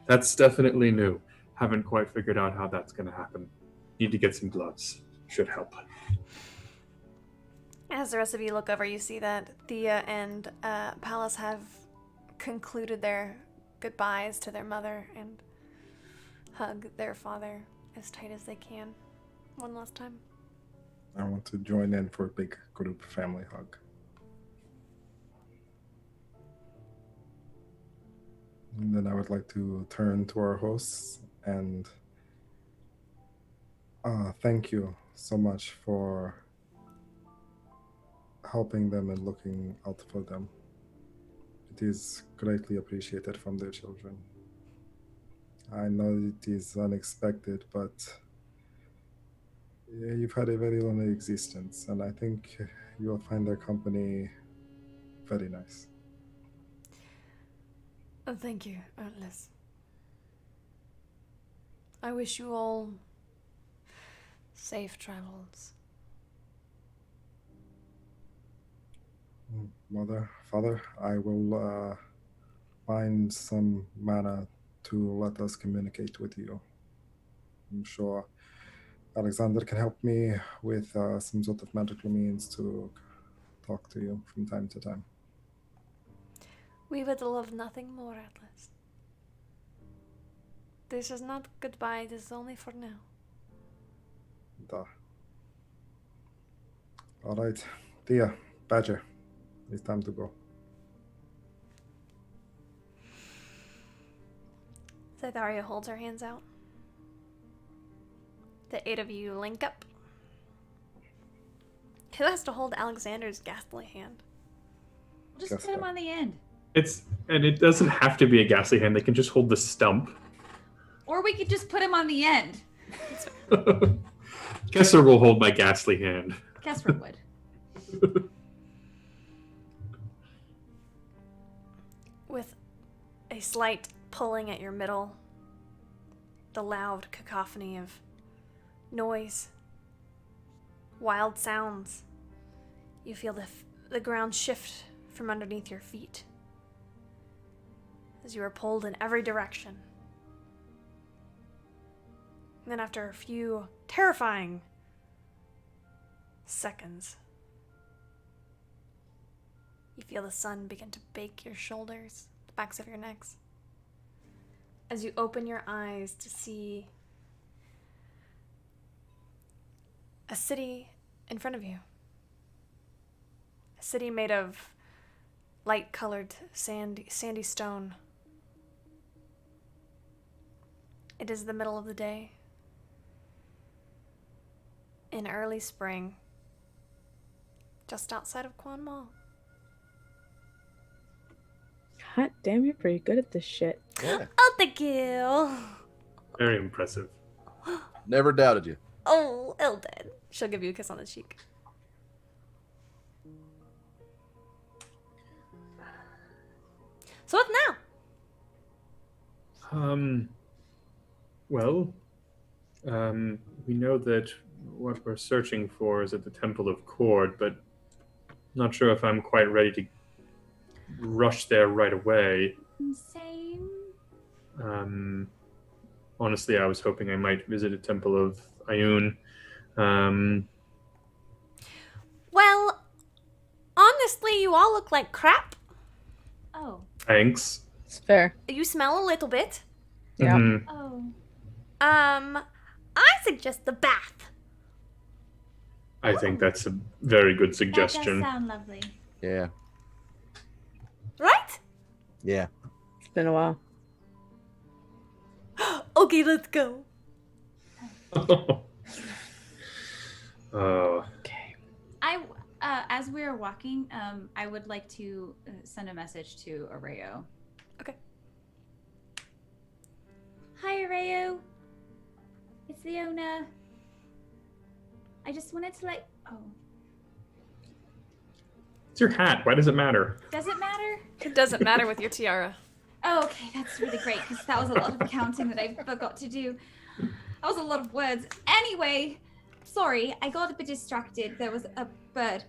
That's definitely new. Haven't quite figured out how that's going to happen. Need to get some gloves. Should help. As the rest of you look over, you see that Thea and Pallas have concluded their goodbyes to their mother and hug their father as tight as they can one last time. I want to join in for a big group family hug. And then I would like to turn to our hosts and thank you so much for helping them and looking out for them. It is greatly appreciated from their children. I know it is unexpected, but you've had a very lonely existence, and I think you'll find their company very nice. Oh, thank you, Atlas. I wish you all safe travels. Mother, Father, I will find some manner to let us communicate with you. I'm sure Alexander can help me with some sort of magical means to talk to you from time to time. We would love nothing more, Atlas. This is not goodbye, this is only for now. Duh. All right, Thea, Badger, it's time to go. Cytharia holds her hands out. The 8 of you link up. Who has to hold Alexander's ghastly hand? Just put him on the end. And it doesn't have to be a ghastly hand. They can just hold the stump. Or we could just put him on the end. Kessler will hold my ghastly hand. Kessler would. With a slight pulling at your middle, the loud cacophony of noise, wild sounds, you feel the ground shift from underneath your feet as you are pulled in every direction. And then after a few terrifying seconds, you feel the sun begin to bake your shoulders, the backs of your necks, as you open your eyes to see a city in front of you. A city made of light-colored sandy stone. It is the middle of the day, in early spring, just outside of Quan Mall. Hot damn, you're pretty good at this shit. Yeah. Oh, thank you. Very impressive. Never doubted you. Oh, Eldon. She'll give you a kiss on the cheek. So what now? Well, we know that what we're searching for is at the Temple of Cord, but not sure if I'm quite ready to rush there right away. Same. Honestly, I was hoping I might visit a Temple of Ioun. Well, honestly, you all look like crap. Oh. Thanks. It's fair. You smell a little bit. Yeah. Mhm. Oh. I suggest the bath. I think that's a very good That suggestion. does sound lovely. Yeah. Right? Yeah. It's been a while. Okay, let's go. As we are walking, I would like to send a message to Areo. Okay. Hi, Areo. It's Leona. I just wanted to Oh, It's your hat. Why does it matter? does it matter? It doesn't matter with your tiara. Oh, okay, that's really great because that was a lot of counting that I forgot to do. That was a lot of words. Anyway, sorry, I got a bit distracted. There was a bird.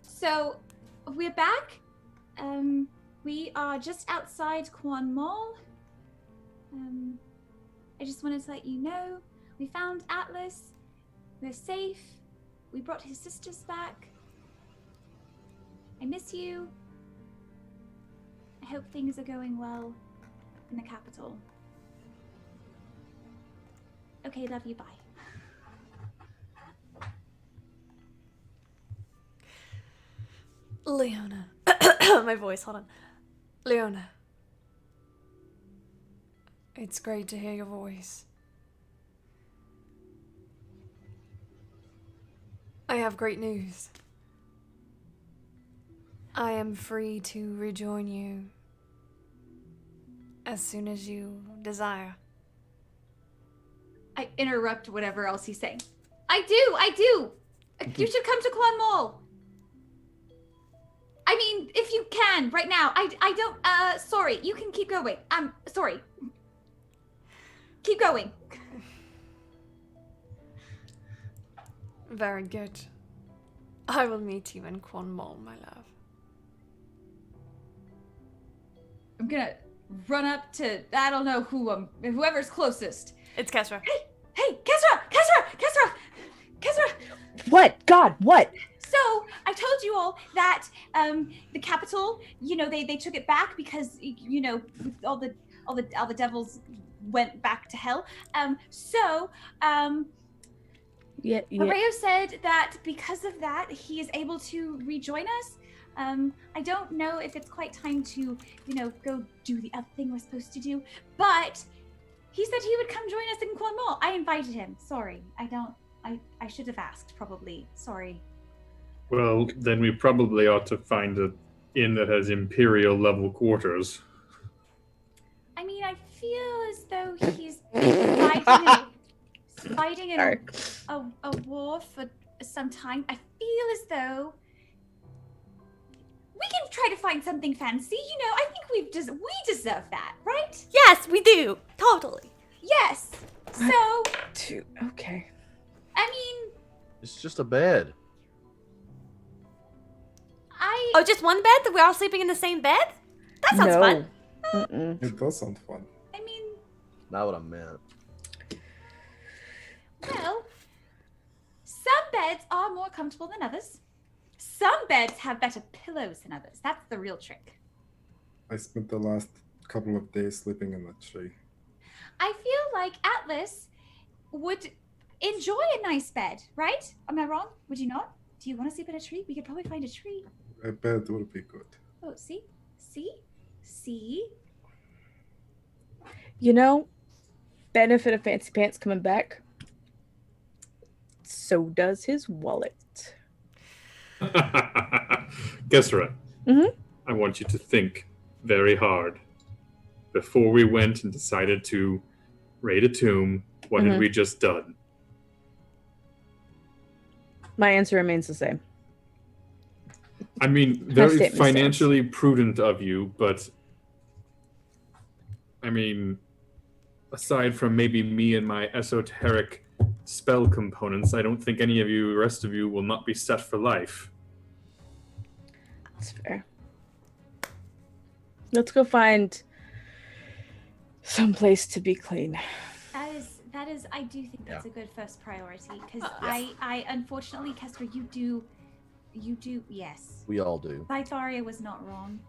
So we're back. We are just outside Quan Mall. I just wanted to let you know we found Atlas. We're safe. We brought his sisters back. I miss you. I hope things are going well in the capital. Okay, love you, bye. Leona. My voice, hold on. Leona. It's great to hear your voice. I have great news. I am free to rejoin you as soon as you desire. I interrupt whatever else he's saying. I do! You should come to Quan Mall! I mean, if you can, right now. I don't, sorry, you can keep going. Sorry. Keep going. Very good. I will meet you in Quan Mall, my love. I'm gonna run up to, I don't know whoever's closest. It's Kesra. Hey, Kesra! What? God, what? So, I told you all that the capital, they took it back because, all the devils went back to hell. Yeah. Areo said that because of that, he is able to rejoin us. I don't know if it's quite time to, go do the other thing we're supposed to do, but he said he would come join us in Quan Mall. I invited him. Sorry. I should have asked, probably. Sorry. Well, then we probably ought to find an inn that has Imperial level quarters. I mean, I feel as though he's fighting in a war for some time. I feel as though we can try to find something fancy. I think we deserve that, right? Yes, we do. Totally. Yes. So, Okay. I mean, It's just a bed. Oh, just one bed? That we're all sleeping in the same bed? That sounds fun. Mm-mm. It does sound fun. I mean, Not what I meant. well, some beds are more comfortable than others. Some beds have better pillows than others. That's the real trick. I spent the last couple of days sleeping in a tree. I feel like Atlas would enjoy a nice bed, right? Am I wrong? Would you not? Do you want to sleep in a tree? We could probably find a tree. A bed would be good. Oh, see? Benefit of Fancy Pants coming back. So does his wallet. Gesra, Mhm. I want you to think very hard. Before we went and decided to raid a tomb, what had Mhm. we just done? My answer remains the same. I mean, My very statement financially prudent of you, but I mean, aside from maybe me and my esoteric spell components, I don't think any of you, the rest of you, will not be set for life. That's fair. Let's go find some place to be clean. That is, I do think that's a good first priority, because I unfortunately, Kestra, you do, yes. We all do. Thytharia was not wrong.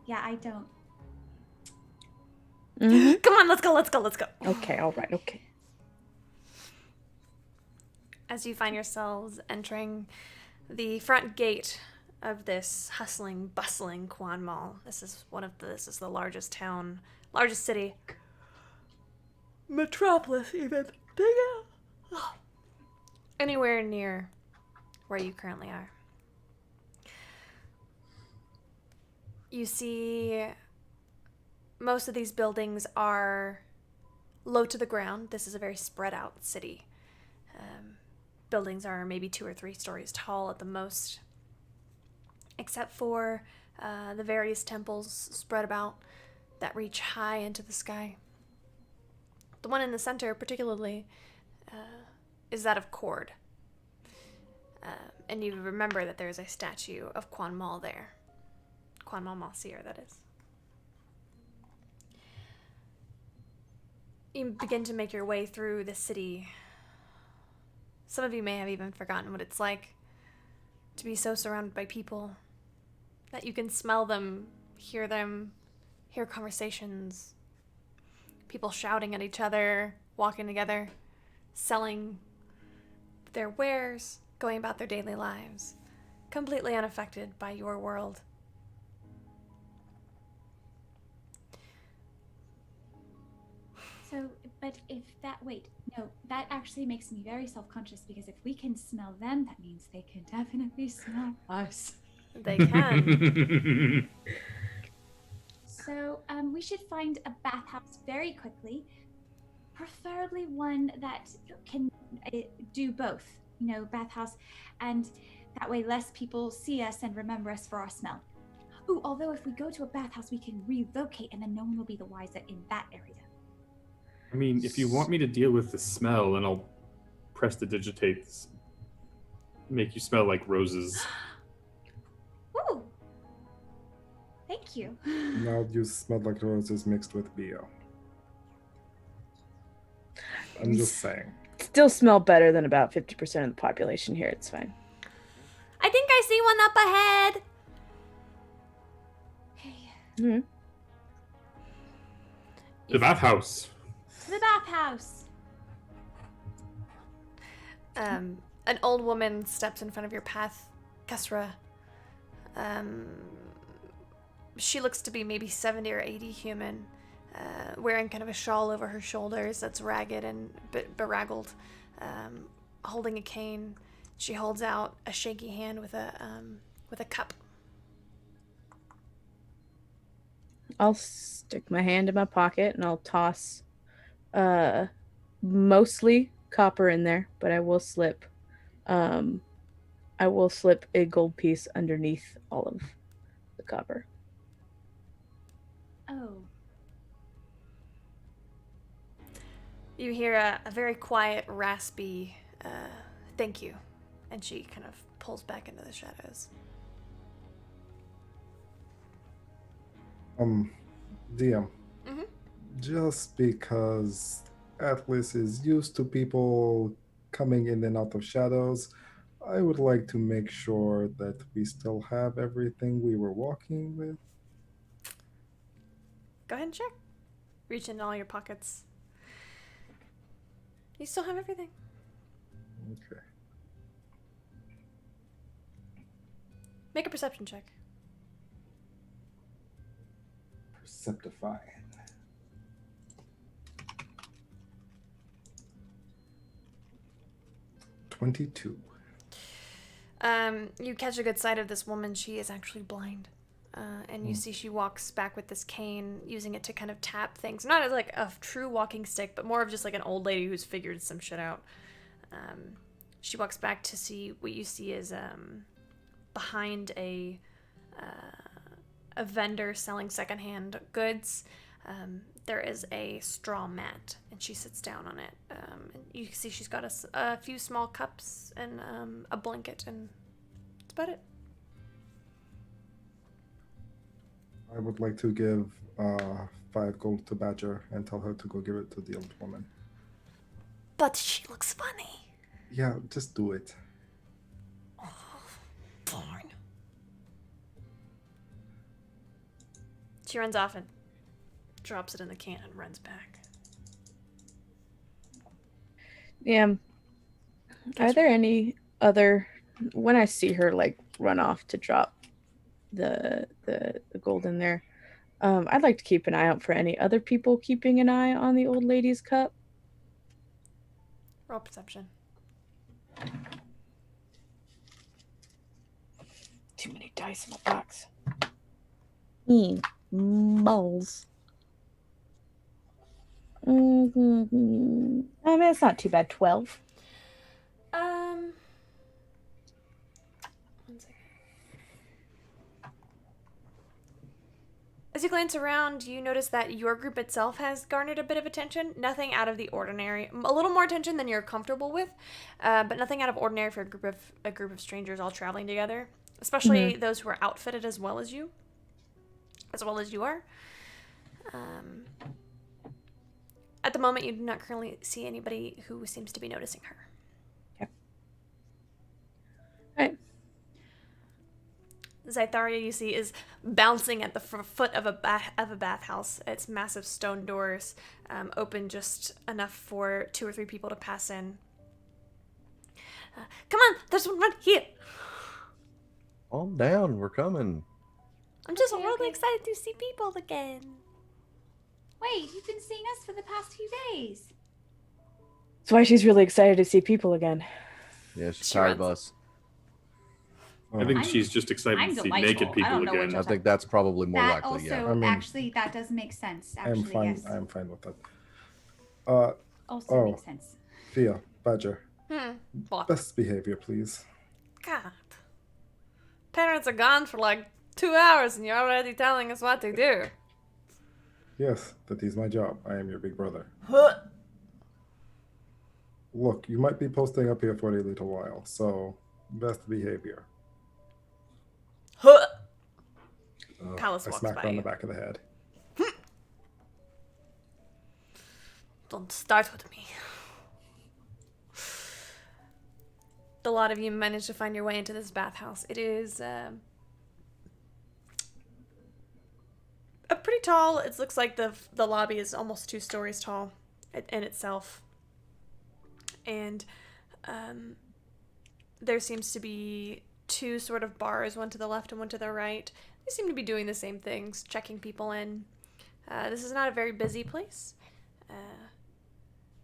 Yeah, I don't. Come on, let's go. Okay, all right, okay. As you find yourselves entering the front gate of this hustling, bustling Quan Mall. This is the largest town, largest city. Metropolis, even. Bigger. Anywhere near where you currently are. You see most of these buildings are low to the ground. This is a very spread out city. Buildings are maybe 2 or 3 stories tall at the most, except for the various temples spread about that reach high into the sky. The one in the center particularly is that of Cord. And you remember that there's a statue of Quan Mal there. Quan Mal Malseer, that is. You begin to make your way through the city. Some of you may have even forgotten what it's like to be so surrounded by people that you can smell them, hear conversations, people shouting at each other, walking together, selling their wares, going about their daily lives, completely unaffected by your world. So, but if that, that actually makes me very self-conscious, because if we can smell them, that means they can definitely smell us. They can. So, we should find a bathhouse very quickly, preferably one that can do both, bathhouse, and that way less people see us and remember us for our smell. Ooh, although if we go to a bathhouse, we can relocate and then no one will be the wiser in that area. I mean, if you want me to deal with the smell, then I'll prestidigitate, make you smell like roses. Ooh! Thank you. Now you smell like roses mixed with BO. I'm just saying. Still smell better than about 50% of the population here. It's fine. I think I see one up ahead. Okay. Mm-hmm. The bathhouse. To the bathhouse. An old woman steps in front of your path, Kesra. She looks to be maybe 70 or 80 human, wearing kind of a shawl over her shoulders that's ragged and beraggled, holding a cane. She holds out a shaky hand with a cup. I'll stick my hand in my pocket and I'll toss mostly copper in there, but I will slip a gold piece underneath all of the copper. Oh. You hear a very quiet, raspy thank you, and she kind of pulls back into the shadows. DM. Mm-hmm. Just because Atlas is used to people coming in and out of shadows, I would like to make sure that we still have everything we were walking with. Go ahead and check. Reach into all your pockets. You still have everything. Okay. Make a perception check. Perceptifying. $22. You catch a good sight of this woman. She is actually blind. And you see she walks back with this cane, using it to kind of tap things. Not as like a true walking stick, but more of just like an old lady who's figured some shit out. She walks back to see what you see is behind a vendor selling secondhand goods. there is a straw mat, and she sits down on it. And you can see she's got a few small cups and a blanket, and that's about it. I would like to give 5 gold to Badger and tell her to go give it to the old woman. But she looks funny. Yeah, just do it. Fine. She runs off and drops it in the can and runs back. Yeah. Are there any other, when I see her like run off to drop the gold in there, I'd like to keep an eye out for any other people keeping an eye on the old lady's cup. Roll perception. Too many dice in my box. Balls. I mean, it's not too bad. 12. One second. As you glance around, you notice that your group itself has garnered a bit of attention. Nothing out of the ordinary. A little more attention than you're comfortable with, but nothing out of ordinary for a group of strangers all traveling together. Especially those who are outfitted as well as you are. At the moment, you do not currently see anybody who seems to be noticing her. Okay. All right. Zytharia, you see, is bouncing at the foot of a bathhouse. Its massive stone doors open just enough for 2 or 3 people to pass in. Come on, there's one right here. Calm down, we're coming. I'm just really excited to see people again. Wait, you've been seeing us for the past few days. That's why she's really excited to see people again. Yeah, she's tired of us. I think she's just excited I'm to see delightful. naked I people don't know what again. I think that's probably more That likely, also, yeah. I mean- actually, that does make sense. Actually, I'm fine. yes. I'm fine with that. Also makes sense. Thea, Badger, What? best behavior, please. God. Parents are gone for like 2 hours and you're already telling us what to do. Yes, that is my job. I am your big brother. Look, you might be posting up here for a little while, so best behavior. Palace I walks smacked by her on you. the back of the head. Don't start with me. A lot of you managed to find your way into this bathhouse. It is a pretty tall. It looks like the lobby is almost 2 stories tall in itself, and there seems to be 2 sort of bars, one to the left and one to the right. They seem to be doing the same things, checking people in. This is not a very busy place.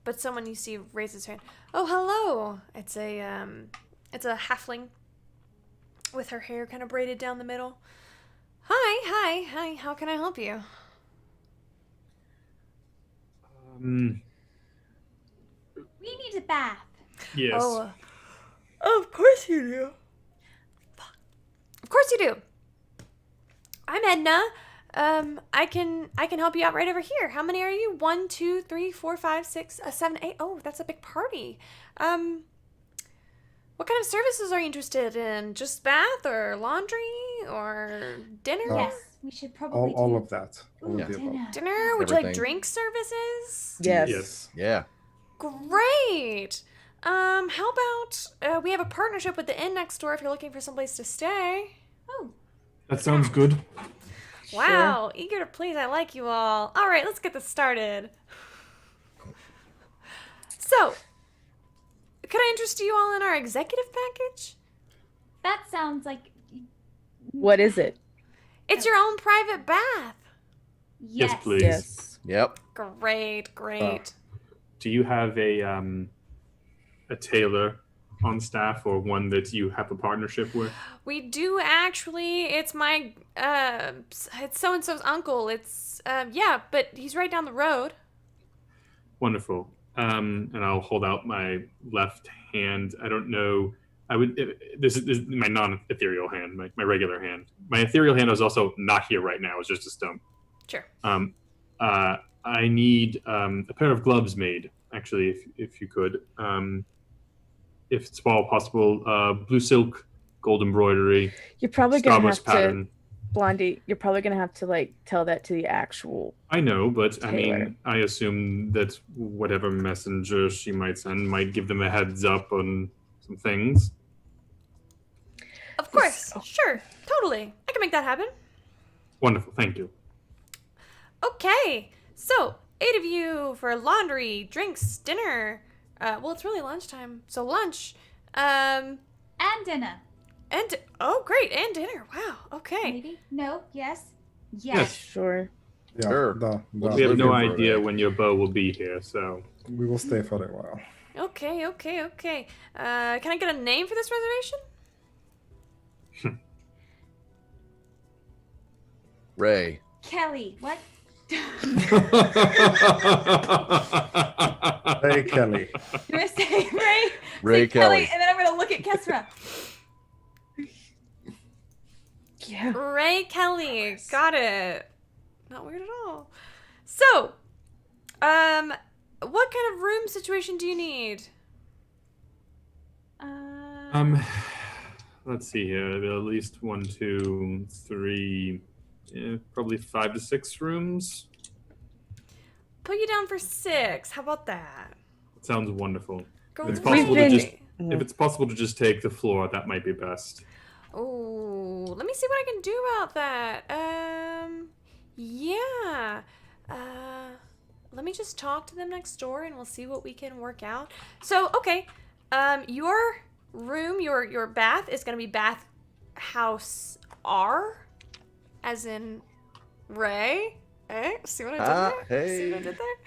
But someone you see raises her hand. Oh, hello! It's a halfling with her hair kind of braided down the middle. Hi. How can I help you? We need a bath. Yes. Oh, of course you do. Of course you do. I'm Edna. I can help you out right over here. How many are you? 1, 2, 3, 4, 5, 6, 7, 8. Oh, that's a big party. What kind of services are you interested in? Just bath or laundry or dinner? Yes, we should probably All do of that. All Yeah. of the above. dinner. Dinner? Would you like Everything. drink services? Yes. Yes. Yeah. Great. How about we have a partnership with the inn next door if you're looking for someplace to stay. Oh, That sounds good. Wow, eager to please. I like you all. All right, let's get this started. So, could I interest you all in our executive package? that sounds like What is it? It's your own private bath. yes. Yes, please. Yes. Yep. Great. Do you have a tailor on staff or one that you have a partnership with? We do actually. It's my it's so and so's uncle. It's yeah, but he's right down the road. Wonderful. And I'll hold out my left hand. I don't know. This is my non-ethereal hand, my regular hand. My ethereal hand is also not here right now. It's just a stone. Sure. I need a pair of gloves made, actually, if you could. If it's all possible, blue silk, gold embroidery, You're probably gonna Starburst have pattern. to, Blondie. You're probably gonna have to like tell that to the actual. I know, but I Tailor. mean, I assume that whatever messenger she might send might give them a heads up on some things. Of course. Sure. Totally. I can make that happen. Wonderful, thank you. Okay. So, 8 of you for laundry, drinks, dinner. Well, it's really lunchtime. So lunch. And dinner. And oh, great. And dinner. Wow. Okay. Maybe? No? Yes? Yes. Sure. Yeah, Sure. We have no idea when your bow will be here, so. We will stay for a while. Okay. Can I get a name for this reservation? Ray. Kelly. What? Hey, Kelly. Do I say Ray? Ray Say Kelly. and then I'm gonna look at Kesra. Yeah. Ray Kelly. Got it. Not weird at all. So, what kind of room situation do you need? Let's see here. At least 1, 2, 3, probably 5 to 6 rooms. Put you down for 6. How about that? It sounds wonderful. Go If it's with possible to me. just, if it's possible to just take the floor, that might be best. Oh, let me see what I can do about that. Yeah. Let me just talk to them next door and we'll see what we can work out. So, okay. Your room, your bath is gonna be bath house R, as in Ray. Eh? See what I did there? Hey. See what I did there?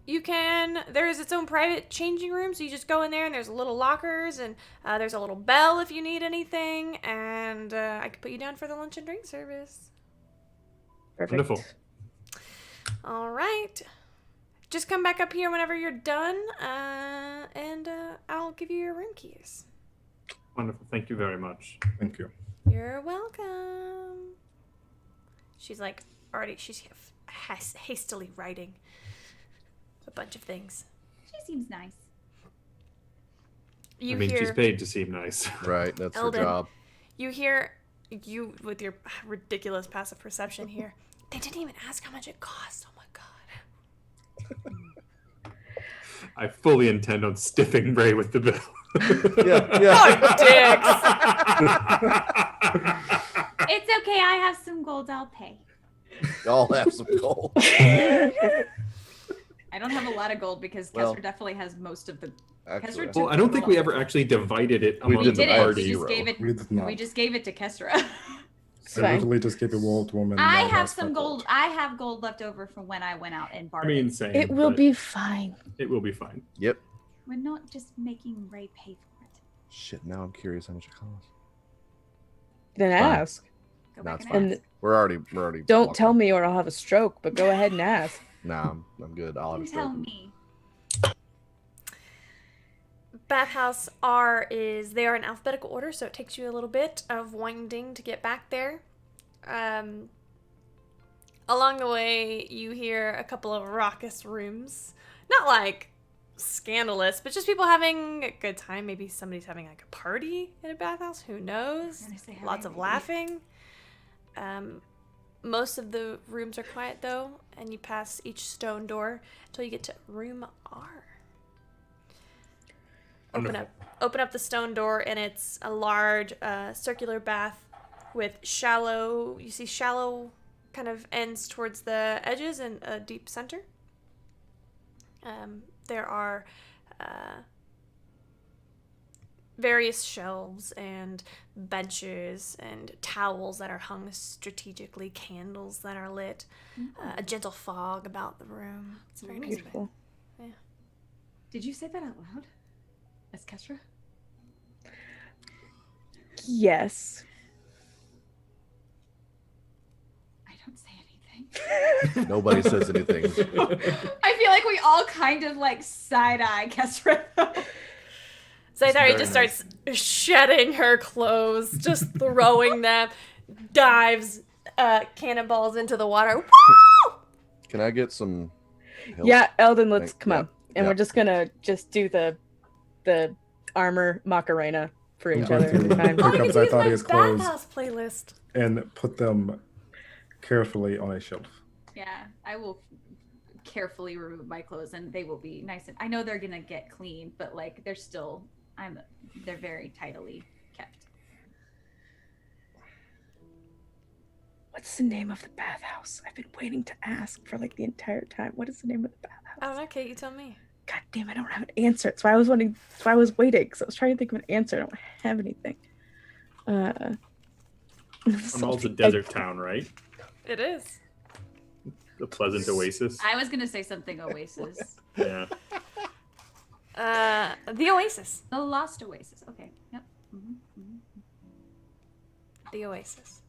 You can, there is its own private changing room, so you just go in there and there's little lockers and there's a little bell if you need anything, and I can put you down for the lunch and drink service. Perfect. Wonderful. All right. Just come back up here whenever you're done, and I'll give you your room keys. Wonderful. Thank you very much. Thank you. You're welcome. She's like, already, she's hastily writing a bunch of things. She seems nice. You I mean, hear she's paid to seem nice. Right, that's Eldon. her job. You hear, you with your ridiculous passive perception here. They didn't even ask how much it cost. Oh my god. I fully intend on stiffing Ray with the bill. It's okay. I have some gold. I'll pay. Y'all have some gold. I don't have a lot of gold because Well, Kesra definitely has most of the. actually, Kesra Well, took I don't think we all ever of it. actually divided it We among We the did it. party. We just gave it. We did not. We just gave it to Kesra. It's I fine. literally just gave a world woman. I one have last some my gold. I have gold left over from when I went out and I bartered. mean, same. It will but be fine. It will be fine. Yep. We're not just making Ray pay for it. Shit, now I'm curious how much it costs. Then Fine. ask. Go No, back it's and fine. ask. We're already. Don't walking. tell me or I'll have a stroke, but go ahead and ask. Nah, I'm good. I'll have a You tell stroke. me. Bathhouse R is, they are in alphabetical order, so it takes you a little bit of winding to get back there. Along the way, you hear a couple of raucous rooms. Not like scandalous, but just people having a good time. Maybe somebody's having like a party in a bathhouse. Who knows? gonna say Lots of having a laughing. Most of the rooms are quiet though, and you pass each stone door until you get to room R. Open up the stone door, and it's a large circular bath with shallow kind of ends towards the edges and a deep center. There are various shelves and benches and towels that are hung strategically, candles that are lit, a gentle fog about the room. It's a very nice Beautiful. place. Did you say that out loud? As Kesra? Yes. I don't say anything. Nobody says anything. I feel like we all kind of like side eye Kesra. Zaithari very just nice. starts shedding her clothes, just throwing them, dives cannonballs into the water. Can I get some help? Yeah, Eldon, let's come Yeah, on. And yeah. we're just gonna do the armor Macarena for each Yeah. other every time. Pick Oh, up you can use my Zytharia's clothes bathhouse playlist. and put them carefully on a shelf. Yeah, I will carefully remove my clothes, and they will be nice. And I know they're gonna get clean, but like they're still, they're very tidily kept. What's the name of the bathhouse? I've been waiting to ask for like the entire time. What is the name of the bathhouse? I don't know, Kate, you tell me. God damn, I don't have an answer. That's why I was wondering. That's why I was waiting. Because I was trying to think of an answer. I don't have anything. Amal's a desert town, right? It is. A pleasant oasis. I was gonna say something Oasis. Yeah. The Oasis. The Lost Oasis. Okay. Yep. The Oasis.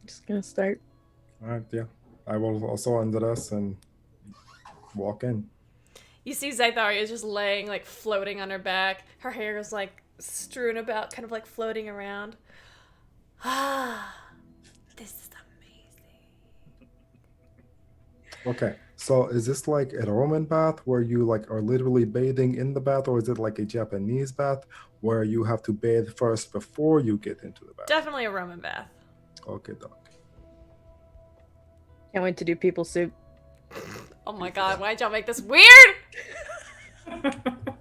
Just gonna start. All right, yeah. I will also undress us and walk in. You see Zytharia is just laying, like, floating on her back. Her hair is, like, strewn about, kind of, like, floating around. Ah, this is amazing. Okay, so is this like a Roman bath where you like are literally bathing in the bath, or is it like a Japanese bath where you have to bathe first before you get into the bath? Definitely a Roman bath. Okay, doc. Can't wait to do people soup. Oh my god, why'd y'all make this weird?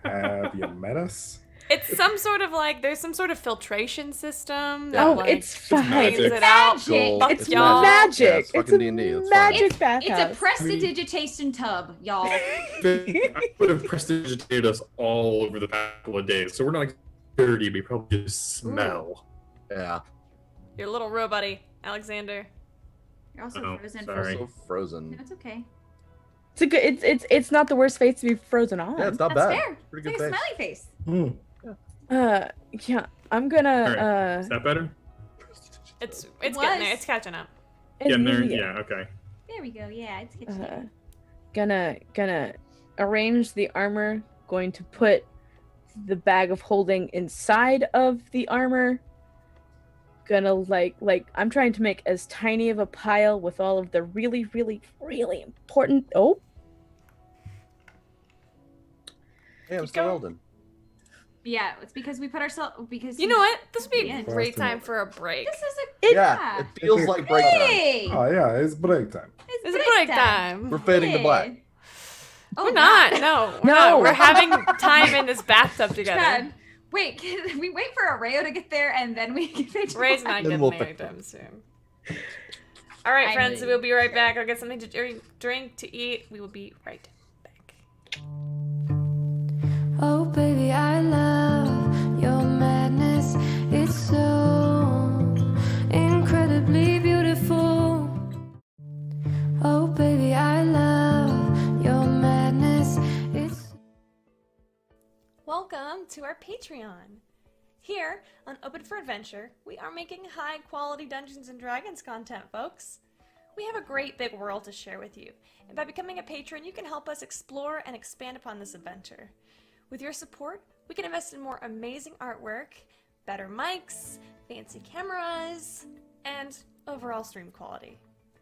Have you met us? It's some sort of, like, there's some sort of filtration system. Yeah. That, Oh, like, it's fine. cleans It's it out. magic. Fuck It's y'all. magic. Yeah, it's It's fucking a D&D, it's fine. magic bathhouse. It's a prestidigitation tub, y'all. I would have prestidigitated us all over the past couple of days, so we're not like dirty. We probably just smell. Yeah. Your little robot-y, Alexander. You're also Oh, frozen. sorry. Also frozen. No, it's okay. It's a good. It's not the worst face to be frozen on. Yeah, it's not That's bad. fair. Pretty It's good like a face. smiley face. Yeah. I'm gonna. All right. Is that better? It's was. getting there. It's catching up. Getting there? Yeah, okay. There we go. Yeah, it's good. Gonna arrange the armor. Going to put the bag of holding inside of the armor. Gonna like I'm trying to make as tiny of a pile with all of the really, really, really important. Oh, Hey, I'm still Eldon. Yeah, it's because we put ourselves because You know what? This would be Yeah. a great time for a break. This is a Yeah, it feels like break time. Hey! Oh yeah, it's break time. It's break time. We're fading to black. Oh, We're not. God. No. We're No. not. We're having time in this bathtub together. Chad, wait, can we wait for Areo to get there and then we can fade to Ray's black? not Then getting we'll there fix anytime soon. All right, I friends. mean, We'll be right back. I'll get something to drink to eat. We will be right back. Oh, baby, I love your madness. It's so incredibly beautiful. Oh, baby, I love your madness. It's Welcome to our Patreon. Here on Open for Adventure, we are making high-quality Dungeons & Dragons content, folks. We have a great big world to share with you, and by becoming a patron, you can help us explore and expand upon this adventure. With your support, we can invest in more amazing artwork, better mics, fancy cameras, and overall stream quality.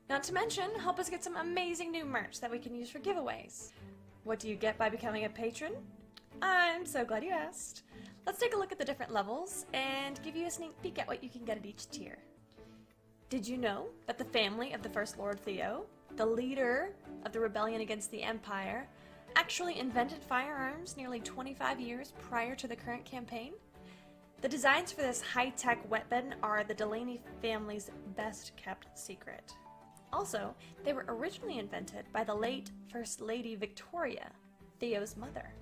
Not to mention, help us get some amazing new merch that we can use for giveaways. What do you get by becoming a patron? I'm so glad you asked. Let's take a look at the different levels and give you a sneak peek at what you can get at each tier. Did you know that the family of the First Lord Theo, the leader of the rebellion against the Empire, actually invented firearms nearly 25 years prior to the current campaign? The designs for this high-tech weapon are the Delaney family's best-kept secret. Also, they were originally invented by the late First Lady Victoria, Theo's mother.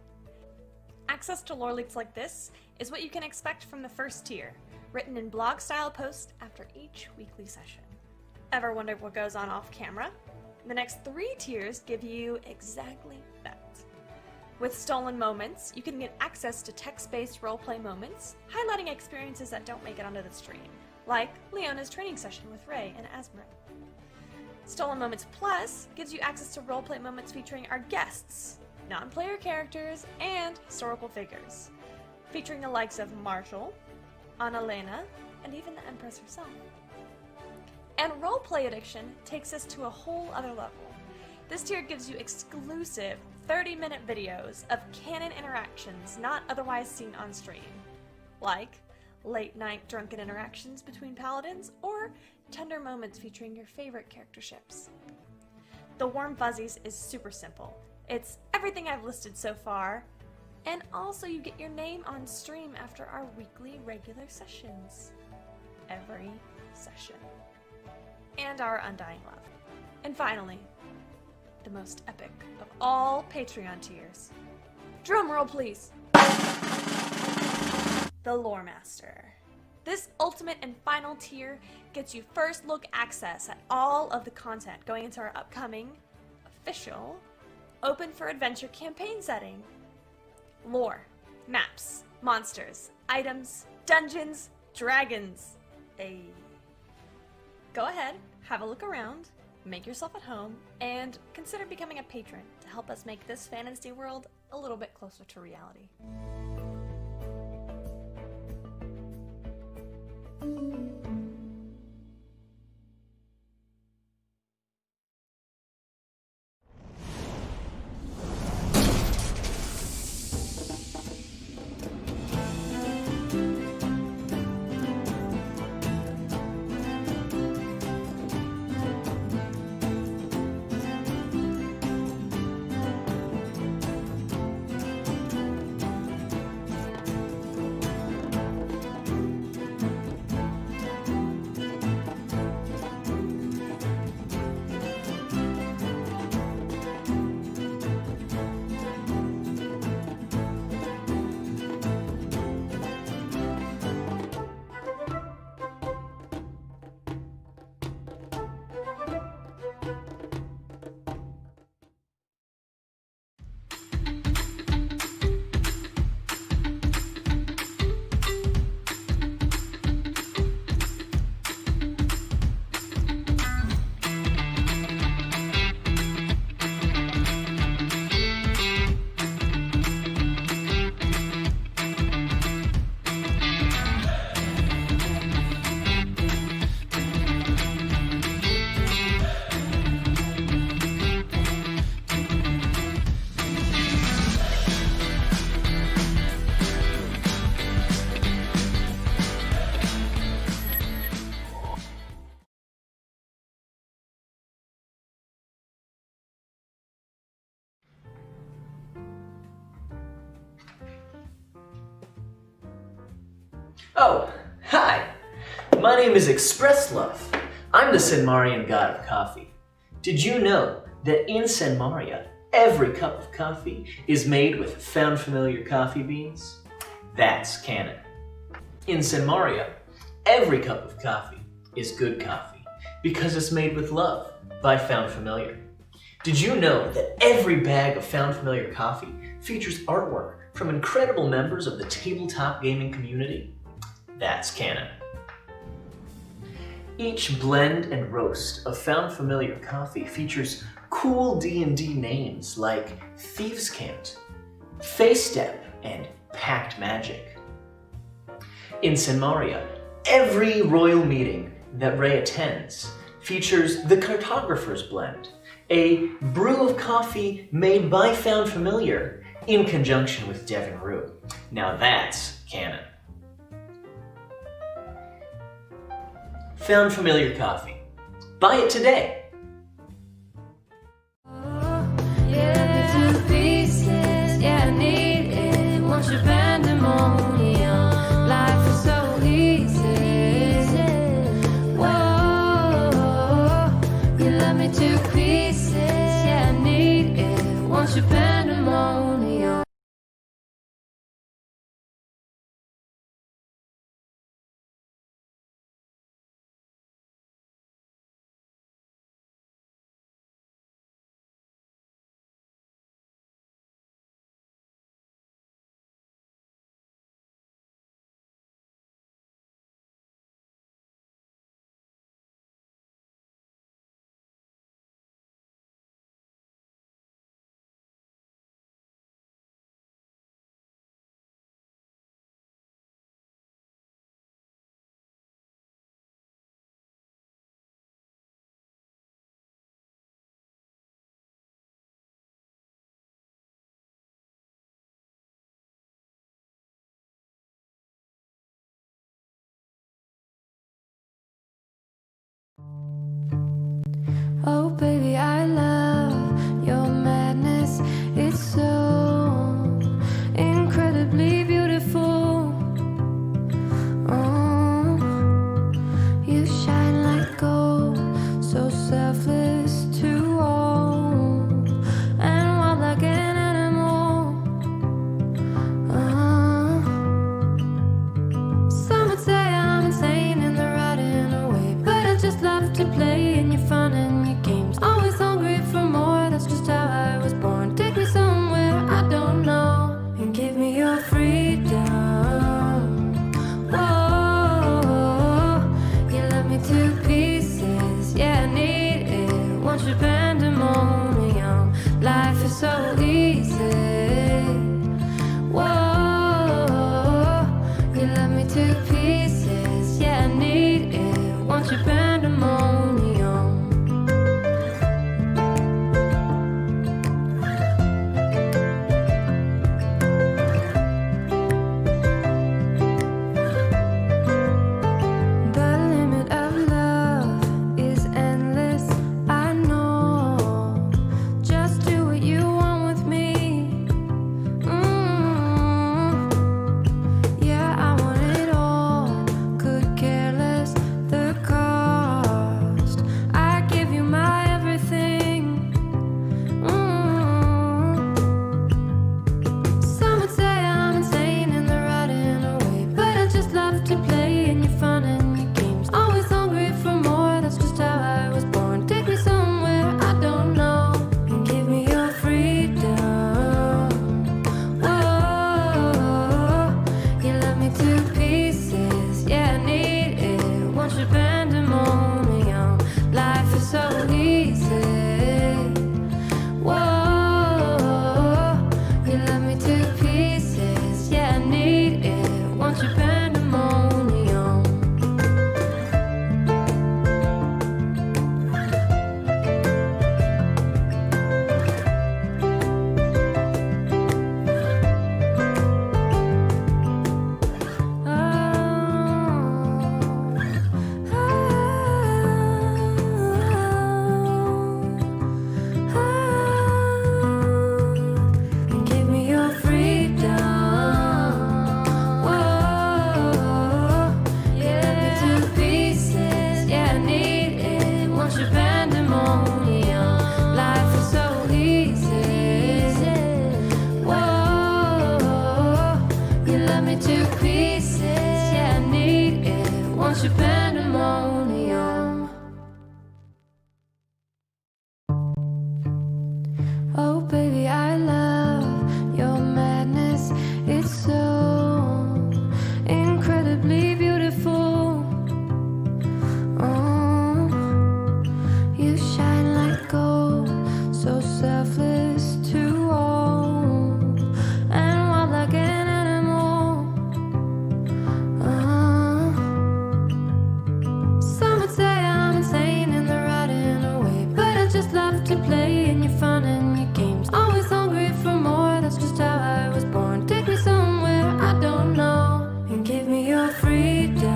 Access to lore leaks like this is what you can expect from the first tier, written in blog-style posts after each weekly session. Ever wondered what goes on off-camera? The next 3 tiers give you exactly that. With Stolen Moments, you can get access to text-based roleplay moments, highlighting experiences that don't make it onto the stream, like Leona's training session with Ray and Asmarin. Stolen Moments Plus gives you access to roleplay moments featuring our guests, non-player characters, and historical figures, featuring the likes of Marshall, Annalena, and even the Empress herself. And Roleplay Addiction takes us to a whole other level. This tier gives you exclusive 30-minute videos of canon interactions not otherwise seen on stream, like late-night drunken interactions between paladins or tender moments featuring your favorite character ships. The Warm Fuzzies is super simple. It's everything I've listed so far, and also you get your name on stream after our weekly regular sessions. Every session. And our undying love. And finally, the most epic of all Patreon tiers. Drum roll, please. The Lore Master. This ultimate and final tier gets you first look access at all of the content going into our upcoming, official, open for adventure campaign setting. Lore, maps, monsters, items, dungeons, dragons. Go ahead, have a look around, make yourself at home, and consider becoming a patron to help us make this fantasy world a little bit closer to reality. Oh, hi! My name is Express Love. I'm the Senmarian god of coffee. Did you know that in Senmaria, every cup of coffee is made with found familiar coffee beans? That's canon. In Senmaria, every cup of coffee is good coffee because it's made with love by Found Familiar. Did you know that every bag of Found Familiar coffee features artwork from incredible members of the tabletop gaming community? That's canon. Each blend and roast of Found Familiar coffee features cool D&D names like Thieves' Cant, Face Step, and Pact Magic. In Senmaria, every royal meeting that Ray attends features the Cartographer's Blend, a brew of coffee made by Found Familiar in conjunction with Devin Rue. Now that's canon. Found Familiar coffee. Buy it today. want your pandemonium. Life is so easy. Whoa, you love me to pieces. Yeah, I need it. Want your pandemonium. The limit of love is endless. I know. Just do what you want with me. Yeah, I want it all. Could care less the cost. I give you my everything. Some would say I'm insane in the right and the way, but I just love to play in your fun and your games. Always hungry for more, that's just how I was born. Take me somewhere I don't know and give me your freedom. Whoa, you love me to pieces. Yeah, I need it. Want your pandemonium. Life is so easy. Whoa, you love me to pieces. Yeah, I need it. Want your pandemonium. And give me your freedom. Whoa, yeah, to pieces. Yeah, I need it. Want your pandemonium. Life is so easy. Whoa, you love me to pieces. Yeah, I need it. Want your pandemonium. Oh, baby, I love your madness. It's so incredibly beautiful. Oh, you shine like gold, so selfless to all, and wild like an animal. Some would say I'm insane in the right and the way, but I just love to play in your fun and your games. Always hungry for more, that's just how I was born. Take me somewhere I don't know and give me your freedom.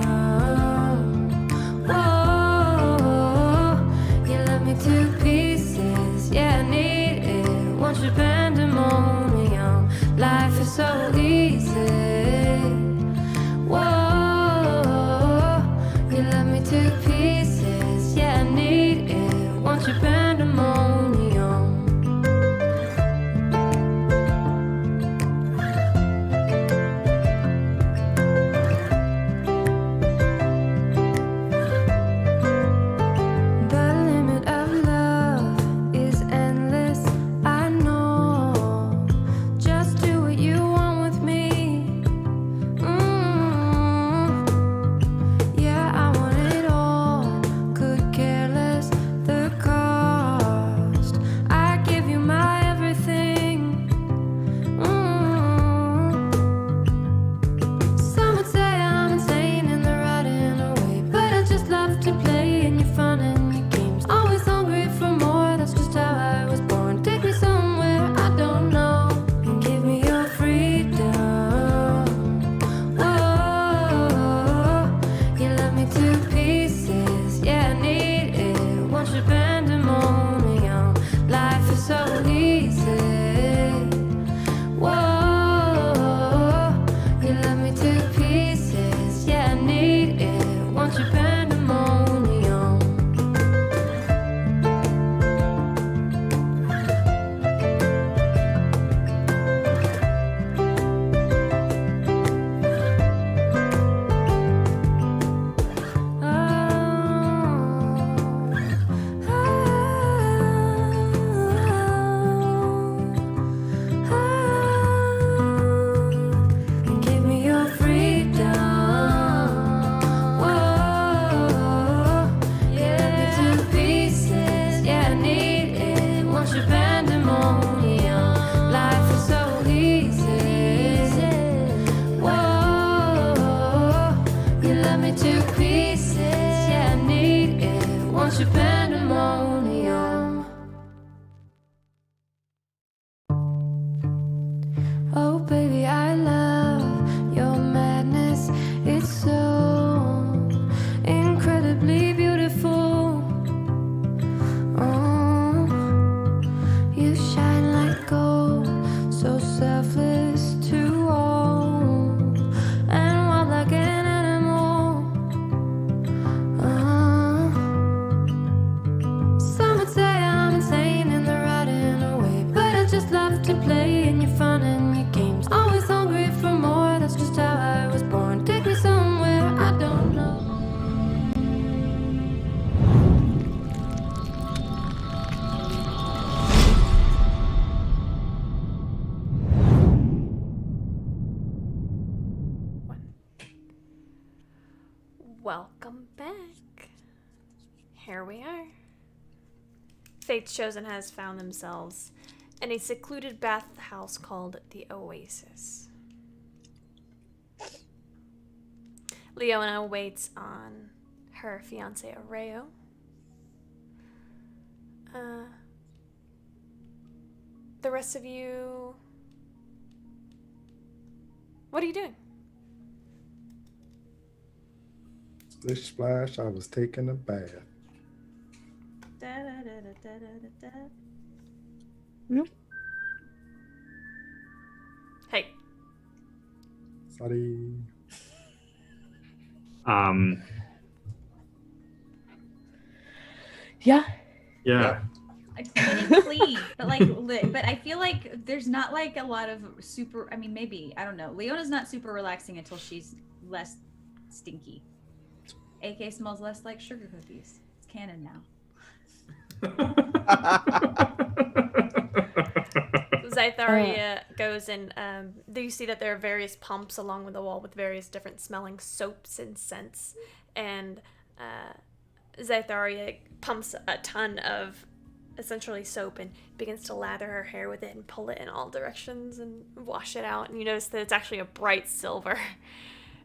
Whoa, you love me to pieces. Yeah, I need it. Want your pandemonium. Life is so easy. Whoa, you love me to pieces. Yeah, I need it. Want your pandemonium. The limit of love is endless. I know. Just do what you want with Here we are. Fate's Chosen has found themselves in a secluded bathhouse called the Oasis. Leona waits on her fiancé Areo. The rest of you... What are you doing? Splish splash, I was taking a bath. Hey. Sorry. Yeah. Yeah. It's getting clean, but but I feel like there's not like a lot of super. I mean, maybe I don't know. Leona's not super relaxing until she's less stinky. AK smells less like sugar cookies. It's canon now. Zytharia goes and you see that there are various pumps along with the wall with various different smelling soaps and scents, and Zytharia pumps a ton of essentially soap and begins to lather her hair with it and pull it in all directions and wash it out, and you notice that it's actually a bright silver.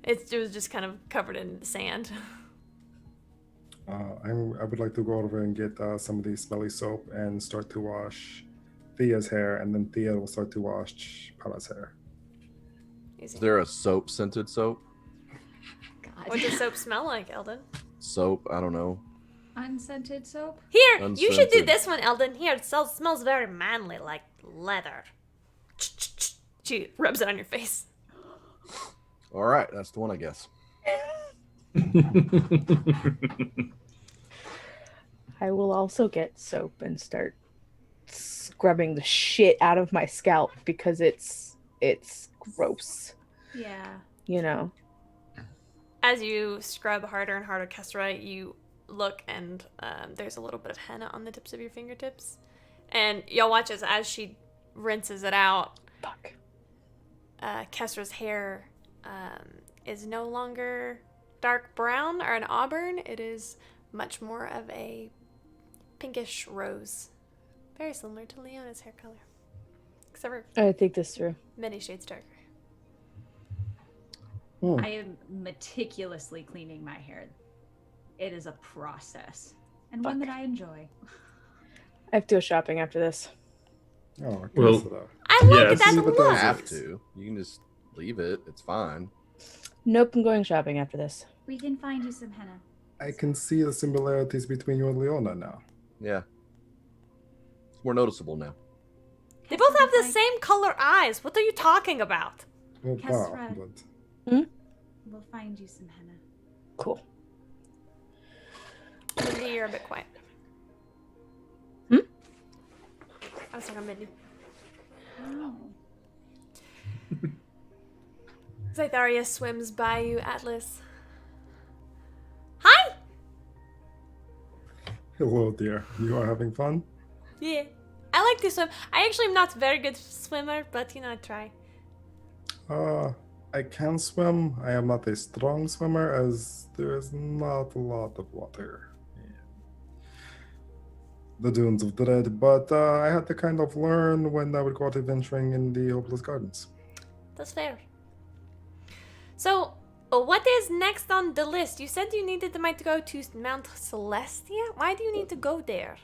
It was just kind of covered in sand. I would like to go over and get some of the smelly soap and start to wash Thea's hair, and then Thea will start to wash Paula's hair. Is there a soap scented soap? God. What does soap smell like, Eldon? Soap, I don't know. Unscented soap? Here, you should do Unscented. this one, Eldon. Here, it smells very manly, like leather. She rubs it on your face. All right, that's the one, I guess. I will also get soap and start scrubbing the shit out of my scalp because it's gross. Yeah. You know. As you scrub harder and harder, Kesra, you look and there's a little bit of henna on the tips of your fingertips. And y'all watch as she rinses it out. Fuck. Kesra's hair is no longer dark brown or an auburn. It is much more of a pinkish rose. Very similar to Leona's hair color. Except for I think this through. many shades darker. I am meticulously cleaning my hair. It is a process, and one that I enjoy. I have to go shopping after this. Oh, Well, I like yes. that You look. don't have to. You can just leave it. It's fine. Nope, I'm going shopping after this. We can find you some henna. I can see the similarities between you and Leona now. Yeah. It's more noticeable now. They both have the same color eyes. What are you talking about? Oh, Kesra. wow, but We'll find you some henna. Cool. Mindy, you're a bit quiet. Hmm? I was talking Mindy. Oh. Zytharia swims by you, Atlas. Hi! hello, dear. You are having fun? Yeah. I like to swim. I actually am not a very good swimmer, but I try. I can swim. I am not a strong swimmer, as there is not a lot of water in the Dunes of Dread, but I had to kind of learn when I would go out adventuring in the Hopeless Gardens. That's fair. So, what is next on the list? You said you needed to go to Mount Celestia? Why do you need to go there?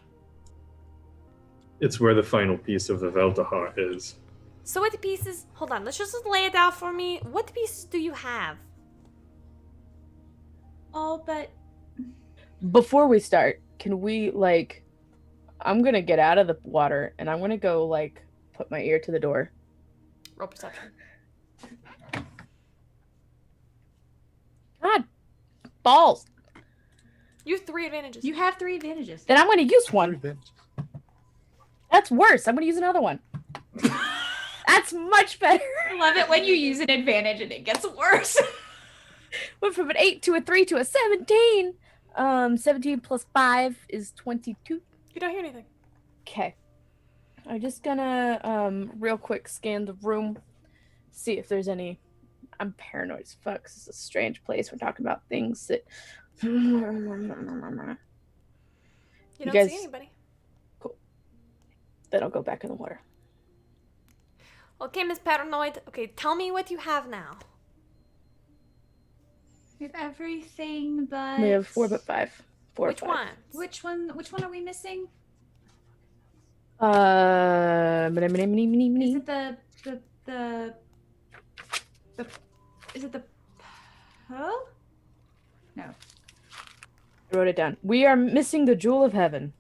It's where the final piece of the Veldaha is. So what pieces... Hold on, let's just lay it out for me. What pieces do you have? Oh, but Before we start, can we, I'm gonna get out of the water and I'm gonna go, put my ear to the door. Roll perception. God, balls. You have 3 advantages. you have 3 advantages. Then I'm gonna use one. That's worse. I'm gonna use another one. That's much better. I love it when you use an advantage and it gets worse. Went from an 8 to a 3 to a 17. 17 plus 5 is 22. You don't hear anything. Okay. I'm just gonna real quick scan the room, see if there's any. I'm paranoid as fuck. This is a strange place. We're talking about things that. You don't guys- see anybody. Then I'll go back in the water. Okay, Miss Paranoid. Okay, tell me what you have now. We have everything but. We have 4 but 5. 4 Which or 5. one? Which one? Which one are we missing? Is Is it the is it the pearl? No. I wrote it down. We are missing the Jewel of Heaven.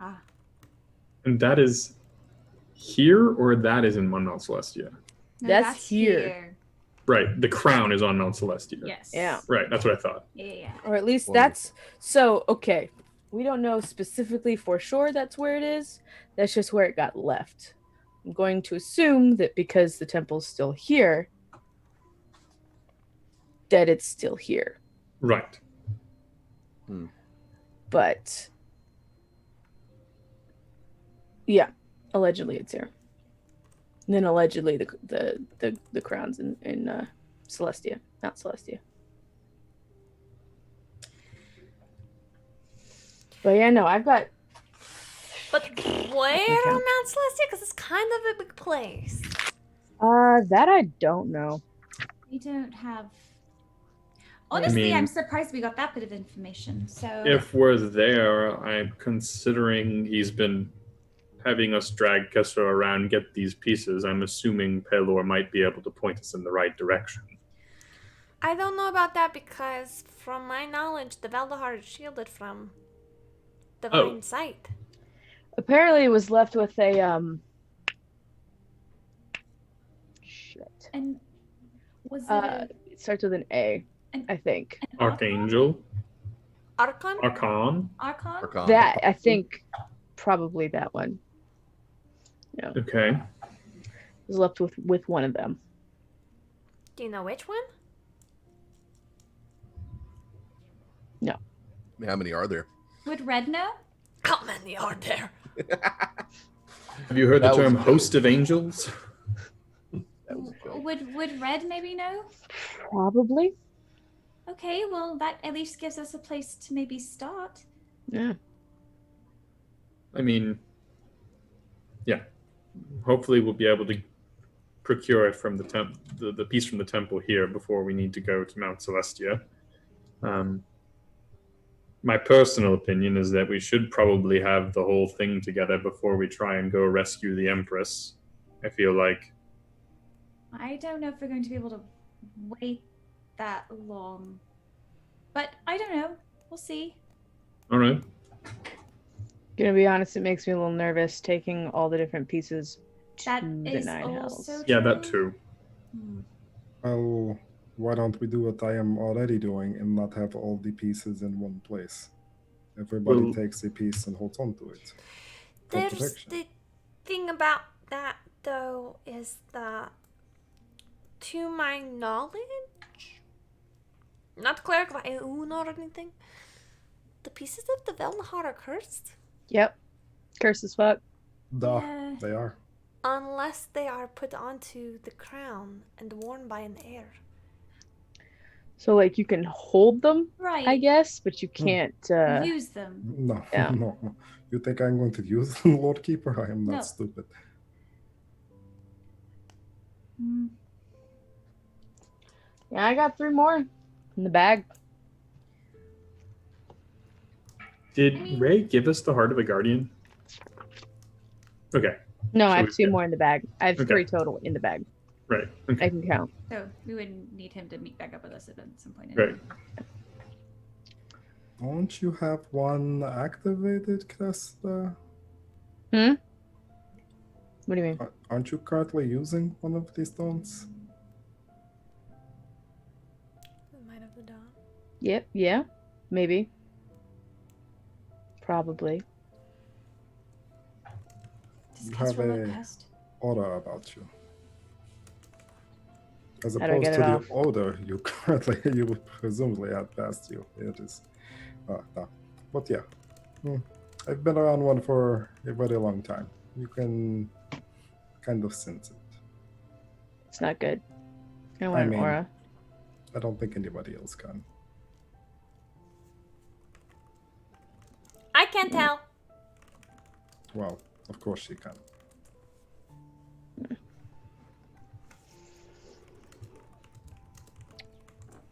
Ah. And that is here, or that is in Mount Celestia? No, That's here. Right. The crown is on Mount Celestia. Yes. Yeah. Right. That's what I thought. Yeah. Or at least Wonderful. that's so okay. We don't know specifically for sure that's where it is. That's just where it got left. I'm going to assume that because the temple's still here, that it's still here. Right. But yeah, allegedly it's here. And then allegedly the crown's in Celestia, not Celestia. But yeah, no, I've got. But where on Mount Celestia? Because it's kind of a big place. That I don't know. We don't have. Honestly, mean- I'm surprised we got that bit of information. So. If we're there, I'm considering he's been having us drag Kessler around, get these pieces. I'm assuming Pelor might be able to point us in the right direction. I don't know about that because, from my knowledge, the Valdahar is shielded from divine sight. Apparently, it was left with a Shit. And was It starts with an A, I think. Archangel, Archon? Archon. Archon? That I think probably that one. Yeah. Okay. It was left with one of them. Do you know which one? No. How many are there? Would Red know? How many are there? Have you heard the That was term good. host of angels? That was a joke. Would Red maybe know? Probably. Okay, well that at least gives us a place to maybe start. Yeah. I mean, yeah. Hopefully, we'll be able to procure it from the piece from the temple here before we need to go to Mount Celestia. My personal opinion is that we should probably have the whole thing together before we try and go rescue the Empress. I feel like. I don't know if we're going to be able to wait that long. But I don't know. We'll see. All right. Gonna be honest, it makes me a little nervous taking all the different pieces That to the is Nine Hells. also Yeah, true. that too. Well, why don't we do what I am already doing and not have all the pieces in one place? Everybody Well- takes a piece and holds on to it. For There's protection. the thing about that, though, is that, to my knowledge, not to clarify Uno or anything, the pieces of the Valdahar are cursed Yep. Curse as fuck. Duh, Yeah. they are. unless they are put onto the crown and worn by an heir. So like you can hold them, Right. I guess, but you can't Use them. No, Yeah. no. You think I'm going to use Lord Keeper? I am not No. stupid. Mm. Yeah, I got 3 more in the bag. Did Ray give us the Heart of a Guardian? Okay. No, So I have we- 2 more in the bag. I have Okay. 3 total in the bag. Right. Okay. I can count. So we would need him to meet back up with us at some point. Right. Don't you have one activated, Cresta? Hmm? What do you mean? Aren't you currently using one of these stones? The Might of the Dawn. Yep, yeah. Maybe. Probably. Does You have Kessler look a pest? aura about you. As How do I opposed get to it the off? odor you currently, you would presumably have past you. It is. No. But yeah. I've been around one for a very long time. You can kind of sense it. It's not good. I I want an mean- aura. I don't think anybody else can. I can't tell. Well, of course she can.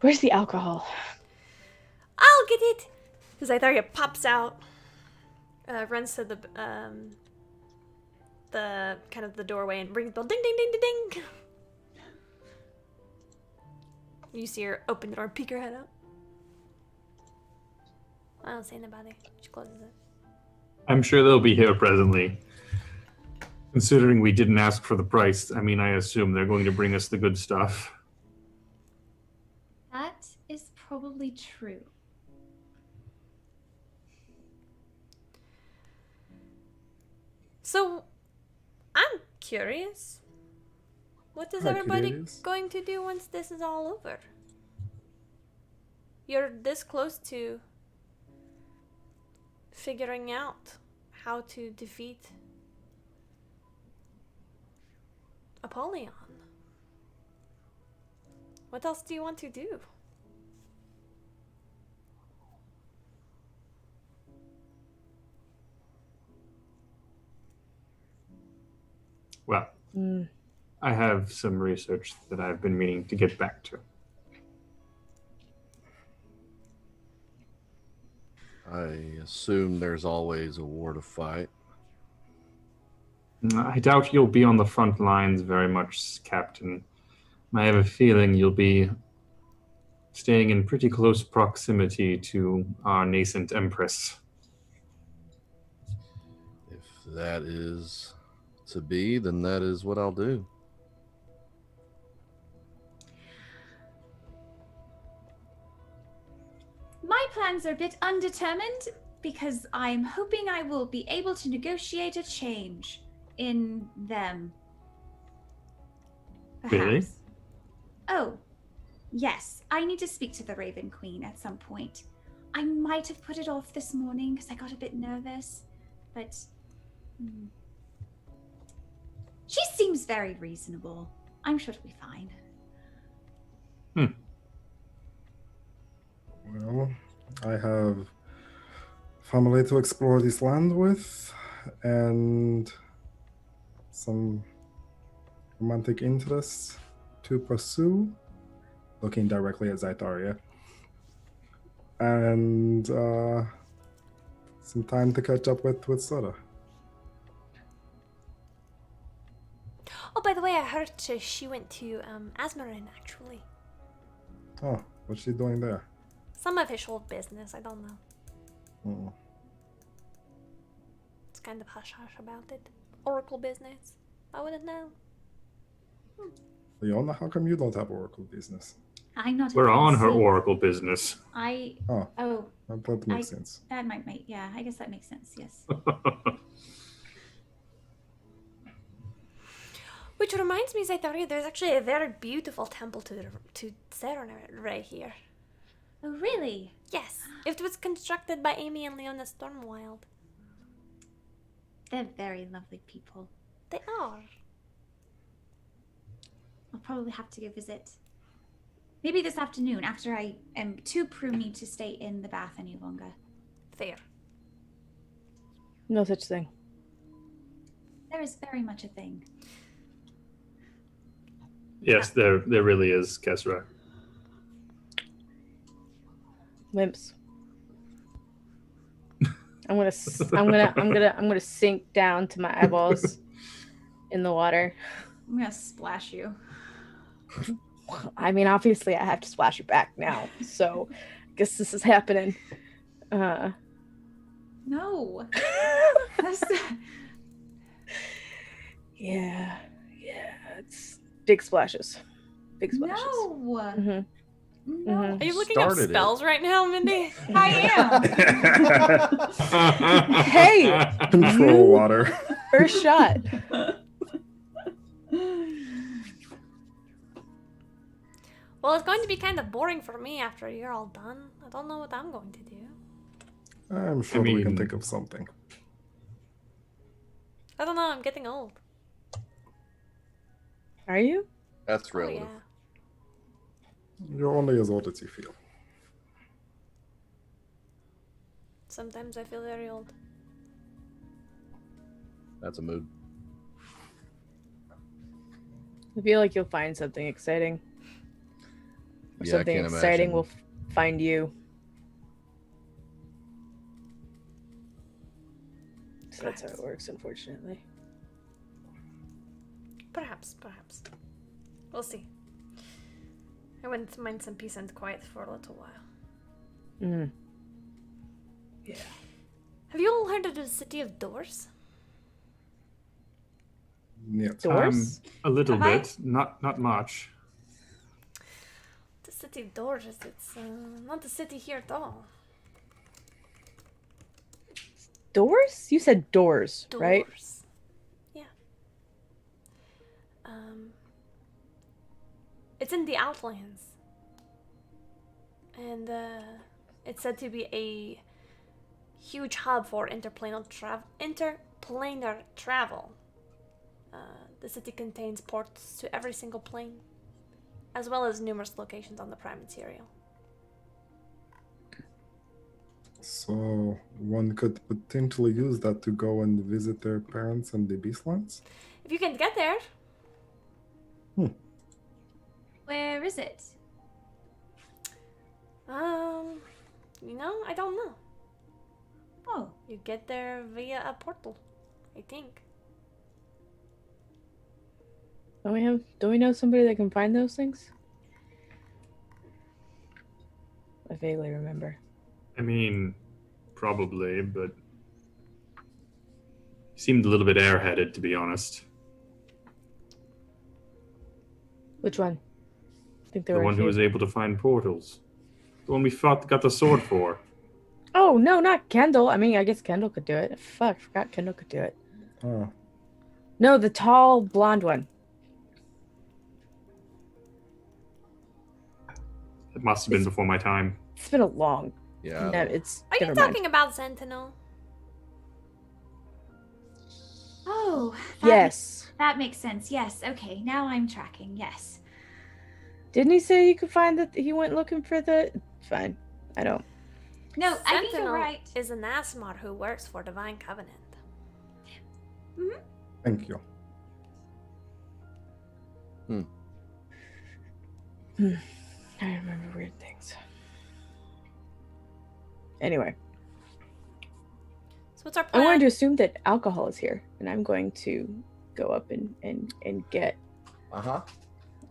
Where's the alcohol? I'll get it. Zytharia pops out, runs to the kind of the doorway and rings the bell. Ding, ding, ding, ding, ding. You see her open the door, peek her head out. I don't see anybody. She closes it. I'm sure they'll be here presently. Considering we didn't ask for the price, I mean, I assume they're going to bring us the good stuff. That is probably true. So, I'm curious. What is Hi, everybody curious. going to do once this is all over? You're this close to figuring out how to defeat Apollyon. What else do you want to do? Well, I have some research that I've been meaning to get back to. I assume there's always a war to fight. I doubt you'll be on the front lines very much, Captain. I have a feeling you'll be staying in pretty close proximity to our nascent Empress. If that is to be, then that is what I'll do. My plans are a bit undetermined because I'm hoping I will be able to negotiate a change in them. Perhaps. Really? Oh, yes. I need to speak to the Raven Queen at some point. I might have put it off this morning because I got a bit nervous, but she seems very reasonable. I'm sure it'll be fine. Well, I have family to explore this land with, and some romantic interests to pursue, looking directly at Zytharia, and some time to catch up with Soda. Oh, by the way, I heard she went to Asmarin, actually. Oh, what's she doing there? Some official business, I don't know. Mm. It's kind of hush-hush about it. Oracle business. I wouldn't know. Leona, how come you don't have Oracle business? I'm not. We're on her see- Oracle business. Oh. That makes sense. That might make. Yeah, I guess that makes sense. Yes. Which reminds me, Zytharia, there's actually a very beautiful temple to Saturn right here. Oh, really? Yes. It was constructed by Amy and Leona Stormwild. They're very lovely people. They are. I'll probably have to go visit. Maybe this afternoon, after I am too pruny to stay in the bath any longer. Fair. No such thing. There is very much a thing. Yes, there really is, Kesra. Wimps. I'm gonna sink down to my eyeballs in the water. I'm gonna splash you. I mean, obviously, I have to splash you back now, so I guess this is happening. No. That's... Yeah, it's big splashes. Big splashes. No. Mhm. No. Are you looking up spells right now, Mindy? I am. Hey! Control water. First shot. Well, it's going to be kind of boring for me after you're all done. I don't know what I'm going to do. I'm sure we can think of something. I don't know, I'm getting old. Are you? That's Oh, relative. yeah. You're only as old as you feel. Sometimes I feel very old. That's a mood. I feel like you'll find something exciting. Or Yeah, I something can't exciting imagine. will find you. So that's how it works, unfortunately. Perhaps. We'll see. I wouldn't mind some peace and quiet for a little while. Mm. Yeah. Have you all heard of the City of Doors? Yeah. Doors? A little Have I? bit, not much. The City of Doors, it's not the city here at all. Doors? You said doors, right? Doors. Yeah. It's in the Outlands. And it's said to be a huge hub for interplanar travel. The city contains ports to every single plane, as well as numerous locations on the Prime Material. So one could potentially use that to go and visit their parents in the Beastlands? If you can get there. Where is it? I don't know. Oh. You get there via a portal, I think. Don't we know somebody that can find those things? I vaguely remember. I mean, probably, but he seemed a little bit airheaded, to be honest. Which one? I think there The were a one who few. was able to find portals. The one we got the sword for. Oh, no, not Kendall. I mean, I guess Kendall could do it. Fuck, I forgot Kendall could do it. Oh. No, the tall blonde one. It must have been before my time. It's been a long. Yeah. No, it's. Are you never mind. talking about Sentinel? Oh. Yes. That makes sense. Yes. Okay. Now I'm tracking. Yes. Didn't he say he could find that he went looking for the? Fine. I don't. No, I think Sentinel you're right. is an Asmar who works for Divine Covenant. Thank you. I remember weird things. Anyway, So what's our I'm plan? going to assume that alcohol is here, and I'm going to go up and get a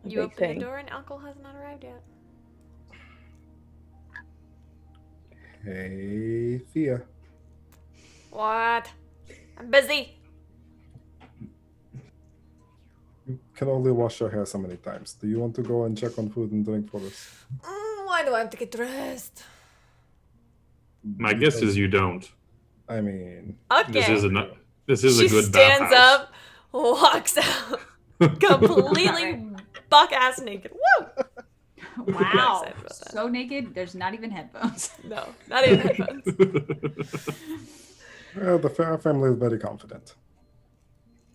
You big open thing. the door and alcohol has not arrived yet. Hey, Thea. What? I'm busy. You can only wash your hair so many times. Do you want to go and check on food and drink for us? Why do I have to get dressed? My guess is you don't. I mean... Okay. This is She a good stands bathhouse. up, walks out, completely buck ass naked. Woo! Wow. excited about that. So naked, there's not even headphones. No, not even headphones. The family is very confident.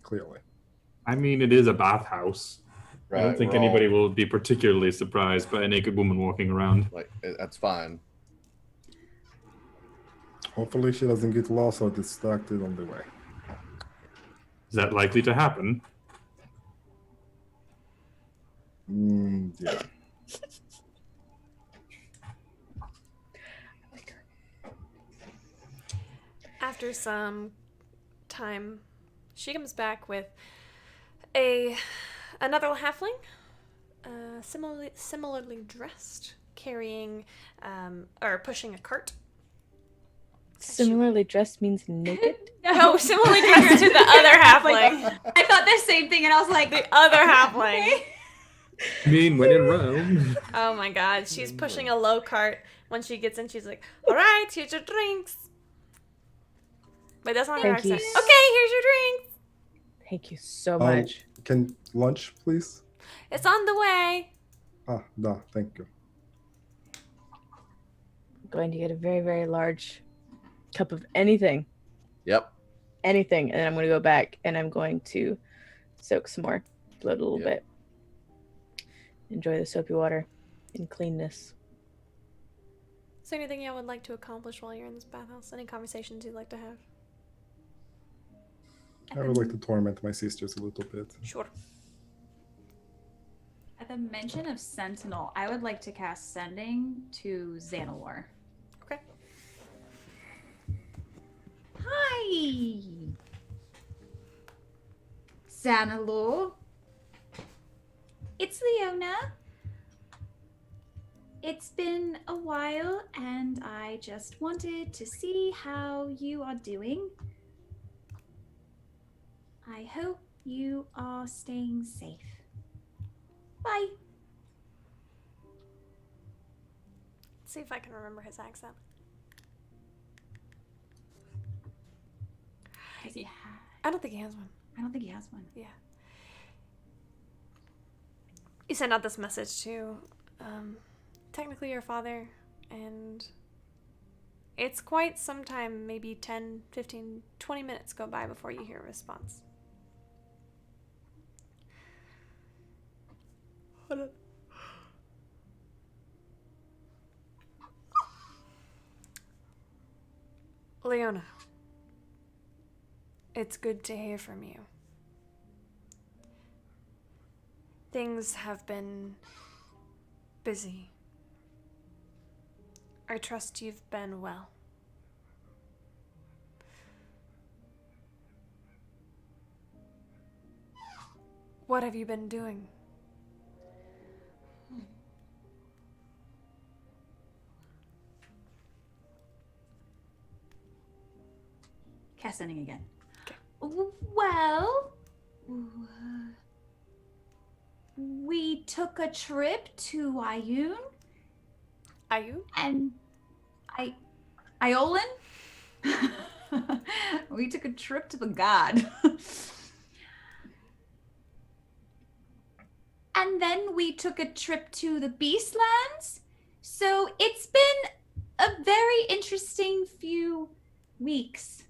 Clearly. I mean, it is a bathhouse. I don't Right, think we're anybody will be particularly surprised by a naked woman walking around. Like, that's fine. Hopefully she doesn't get lost or distracted on the way. Is that likely to happen? Yeah. After some time, she comes back with another halfling, similarly dressed, carrying or pushing a cart. Similarly dressed means naked? No, similarly dressed to the other halfling. I thought the same thing, and I was like, The other halfling. I mean, when in Rome. Oh my god, she's pushing a low cart. When she gets in, she's like, "Alright, here's your drinks." But that's not her Thank you. accent. Okay, here's your drinks. Thank you so much. Can lunch, please? It's on the way. Thank you. I'm going to get a very, very large cup of anything. Yep. Anything. And then I'm going to go back and I'm going to soak some more. Float a little bit. Enjoy the soapy water and cleanness. Is there anything you would like to accomplish while you're in this bathhouse? Any conversations you'd like to have? I would like to torment my sisters a little bit. Sure. At the mention of Sentinel, I would like to cast Sending to Xanalor. Okay. Hi! Xanalor. It's Leona. It's been a while, and I just wanted to see how you are doing. I hope you are staying safe. Bye. Let's see if I can remember his accent. I don't think he has one. I don't think he has one. Yeah. You send out this message to, technically your father, and it's quite some time, maybe 10, 15, 20 minutes go by before you hear a response. Hold on. Leona, it's good to hear from you. Things have been busy. I trust you've been well. What have you been doing? Cast Sending again. Well, we took a trip to Ioun. Ioun? And Iolan? We took a trip to the god. And then we took a trip to the Beastlands. So it's been a very interesting few weeks.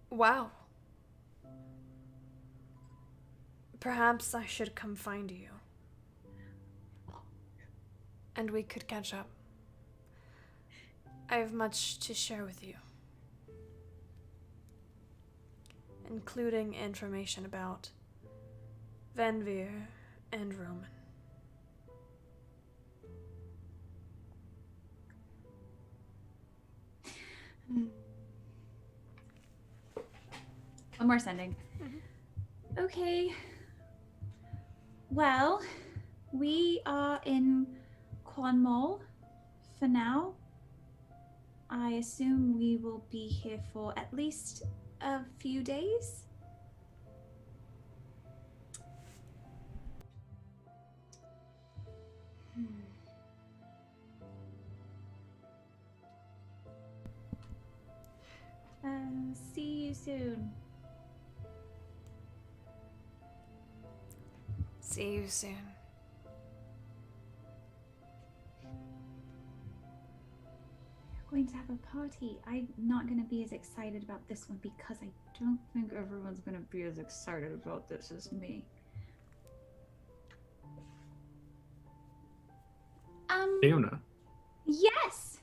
Wow. Perhaps I should come find you. And we could catch up. I have much to share with you, including information about Vanvir and Roman. One more Sending. Okay. Well, we are in Cornwall for now. I assume we will be here for at least a few days. See you soon. See you soon. We're going to have a party. I'm not going to be as excited about this one because I don't think everyone's going to be as excited about this as me. Leona. Yes.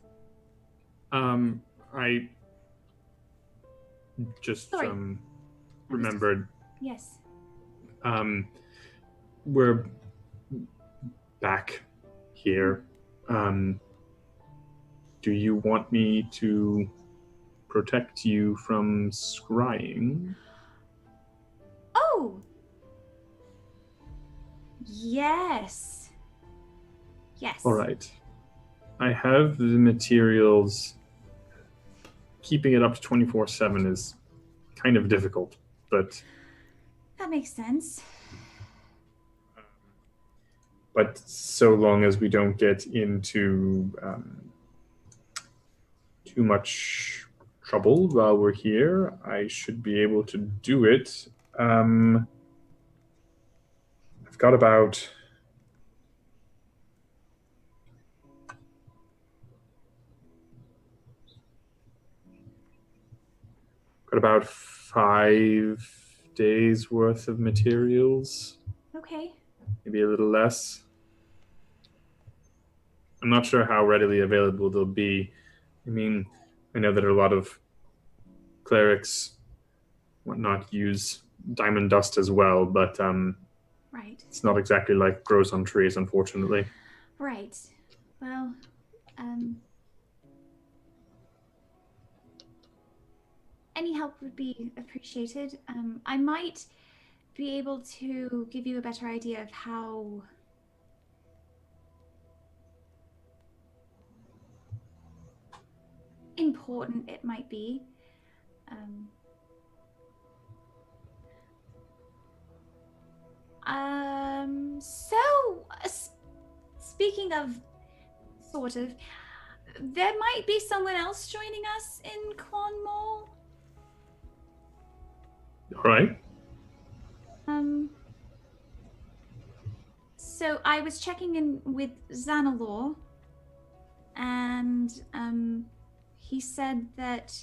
I just Sorry. remembered. Yes. We're back here. Do you want me to protect you from scrying? Oh. Yes. Yes. All right. I have the materials. Keeping it up to 24/7 is kind of difficult, but That makes sense. so long as we don't get into too much trouble while we're here, I should be able to do it. I've got about about 5 days worth of materials, Okay. maybe a little less. I'm not sure how readily available they'll be. I mean, I know that a lot of clerics, whatnot, use diamond dust as well, but Right. it's not exactly like grows on trees, unfortunately. Right. Well, any help would be appreciated. I might be able to give you a better idea of how important it might be. Speaking of, sort of, there might be someone else joining us in Cornwall. All right. So I was checking in with Xanalor, and he said that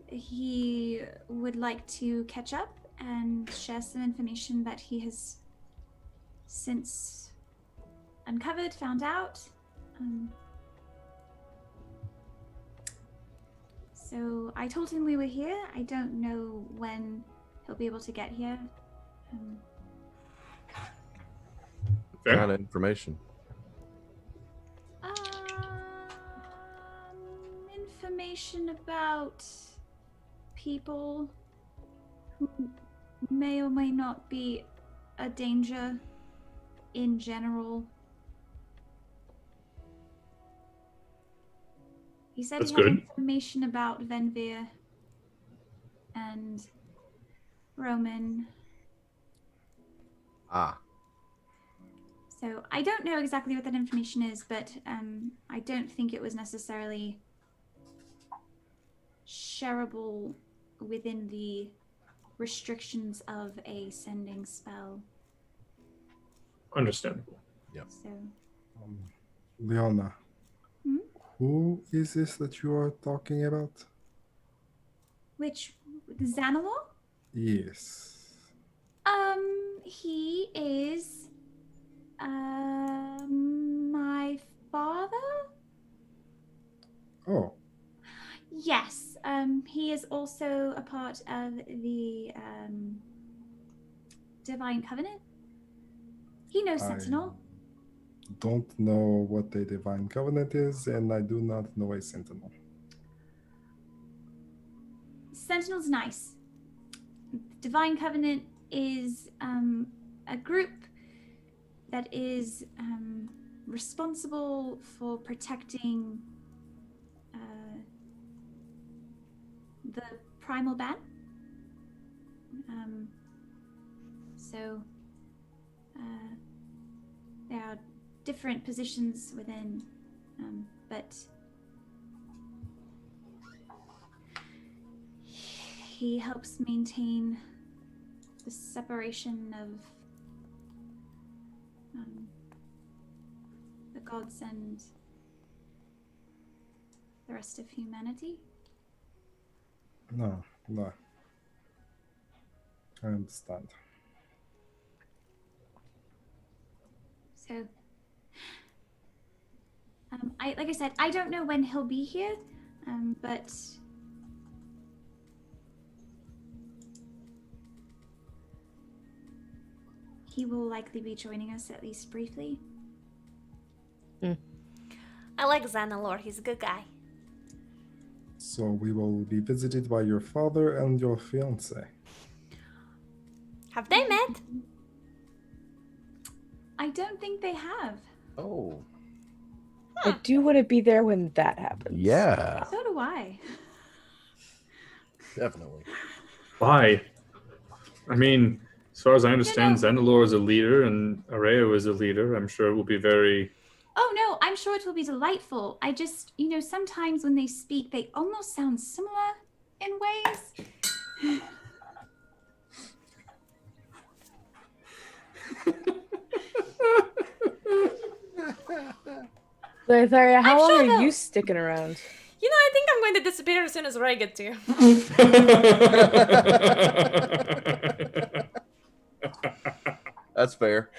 he would like to catch up and share some information that he has since uncovered, found out. So I told him we were here. I don't know when he'll be able to get here. What kind of information? Information about people who may or may not be a danger in general. He said That's he had good. information about Venvir and Roman. Ah. So I don't know exactly what that information is, but I don't think it was necessarily shareable within the restrictions of a sending spell. Understandable. Yep. So, Leona, Hmm? who is this that you are talking about? which Xanalor? Yes. He is my father? Oh, Yes. He is also a part of the Divine Covenant. He knows Sentinel. don't know what a divine covenant is, and I do not know a sentinel. Sentinel's nice. Divine Covenant is a group that is responsible for protecting the Primal Ban. So there are different positions within, but he helps maintain the separation of the gods and the rest of humanity. No. I understand. So, like I said, I don't know when he'll be here, but he will likely be joining us at least briefly. I like Xanalor. He's a good guy. So we will be visited by your father and your fiance. Have they met? I don't think they have. Oh. I do want to be there when that happens. Yeah. So do I. Definitely. Why? I mean, as far as I understand, Xanalor is a leader and Areo is a leader. I'm sure it will be very... Oh no, I'm sure it will be delightful. I just, sometimes when they speak, they almost sound similar in ways. Lytharia, how I'm long sure are they'll- you sticking around? I think I'm going going to disappear as soon as Ray gets here. That's fair.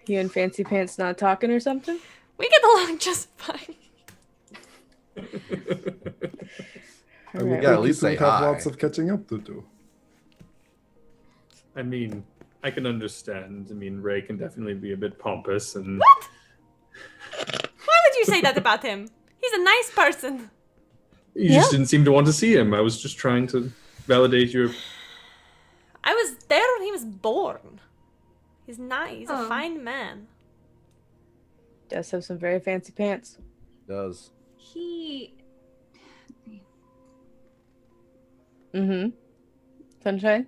You and Fancy Pants not talking or something? We get along just fine. I would Alright, think at least you say two have hi. lots of catching up to do. I mean, I can understand. I mean, Ray can definitely be a bit pompous and. What? Why would you say that about him? He's a nice person. You just didn't seem to want to see him. I was just trying to validate your. I was there when he was born. He's nice. He's a Oh. fine man. Does have some very fancy pants. Does. He. Mm-hmm. Sunshine?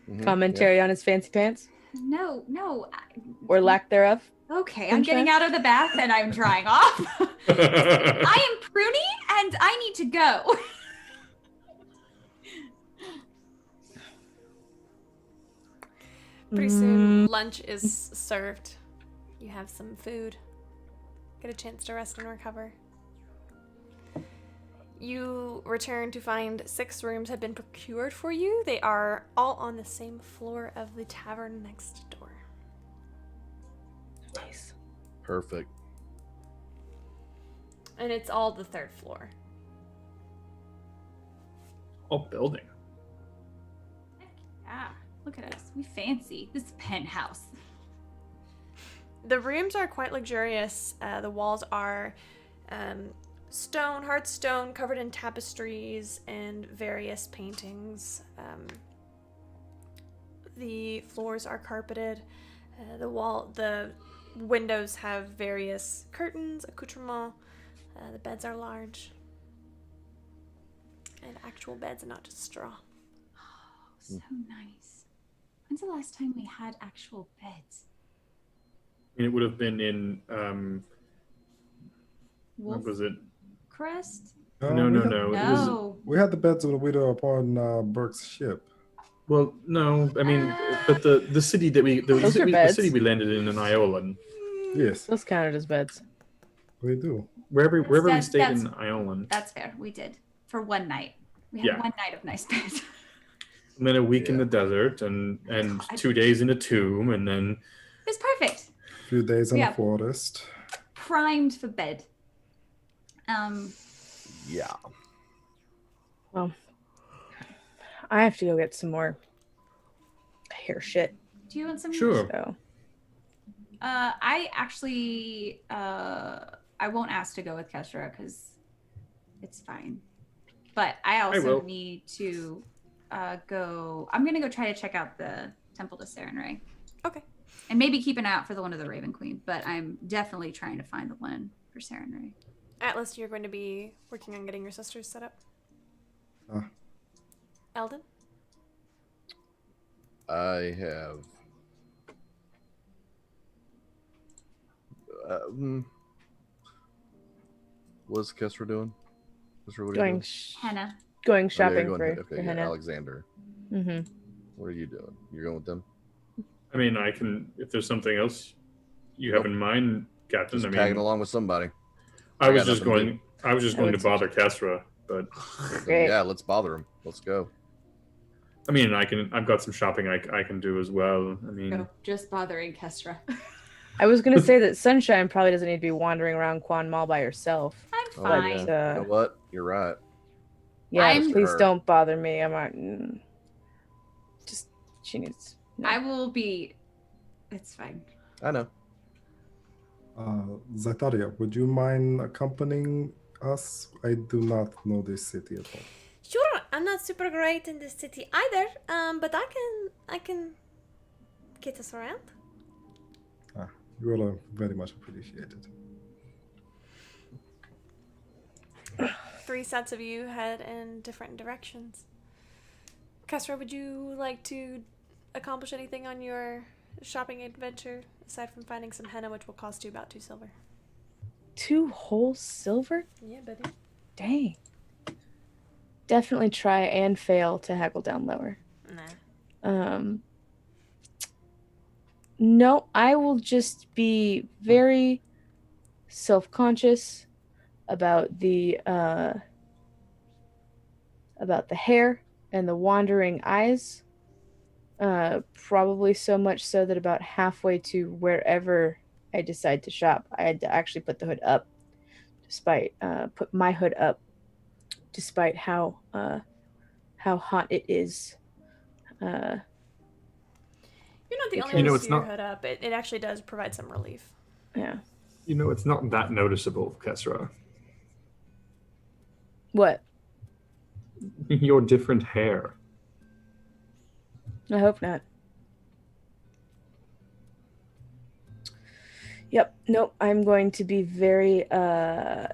Mhm, Commentary on his fancy pants? No. Or lack thereof? Okay, I'm getting out of the bath and I'm drying off. I am pruny and I need to go. Pretty soon, lunch is served. You have some food. Get a chance to rest and recover. You return to find 6 rooms have been procured for you. They are all on the same floor of the tavern next door. Nice. Perfect. And it's all the 3rd floor. Oh, building. Yeah, look at us. We fancy. This penthouse. The rooms are quite luxurious. The walls are stone, hard stone, covered in tapestries and various paintings. The floors are carpeted. The windows have various curtains, accoutrements. The beds are large. And actual beds and not just straw. So nice. When's the last time we had actual beds? I mean, it would have been in. What Wolf was it? Crest? No. we It had- was, No. We had the beds of the widow upon Burke's ship. well, no. I mean, but the city that Those are the beds. city we landed in Iolan, Yes, Those counted as beds. we do. wherever we That's- stayed that's- in Iolan, That's fair. We did. For one night. We had Yeah. one night of nice beds. and then a week in Yeah. the desert, and 2 days in a tomb, and then It was perfect. A few days in Yeah. the forest. Primed for bed. Yeah. Well, I have to go get some more hair shit. Do you want some? sure. So I actually, I won't ask to go with Kestra because it's fine. But I also will. need to go. I'm gonna go try to check out the Temple to Sarenrae. Okay. And maybe keep an eye out for the one of the Raven Queen. But I'm definitely trying to find the one for Sarenrae. Atlas, you're going to be working on getting your sisters set up. Eldon? I have. What's Kestra doing? Kestra, what are you going doing? Henna. going Oh, yeah, shopping you're for okay, yeah, henna. Alexander. Mm-hmm. What are you doing? You're going with them? I mean, I can if there's something else you have in mind, Captain. Just I mean, tagging along with somebody. I I was got just nothing to going. I was just going to bother Kestra, but Great. Yeah, let's bother him. Let's go. I mean, I've got some shopping I can do as well. I mean, No, just bothering Kestra. I was gonna say that Sunshine probably doesn't need to be wandering around Quan Mall by herself. I'm Oh, fine. yeah. You know what? You're right. Yeah, I'm- please Her. don't bother me. I'm not. Just she needs. No. I will be. It's fine. I know. Zataria, would you mind accompanying us? I do not know this city at all. Sure, I'm not super great in this city either, but I can get us around. You all are very much appreciated. 3 sets of you head in different directions. Kestra, would you like to accomplish anything on your shopping adventure aside from finding some henna, which will cost you about 2 silver? 2 whole silver? Yeah, buddy. Dang. Definitely try and fail to haggle down lower. Nah. No, I will just be very self-conscious about the hair and the wandering eyes. Probably so much so that about halfway to wherever I decide to shop, I had to actually put the hood up, put my hood up, despite how hot it is. You're not the only Because- one to it's see your not- hood up. It actually does provide some relief. Yeah. It's not that noticeable, Kesra. What? Your different hair. I hope not. Yep. Nope. I'm going to be very on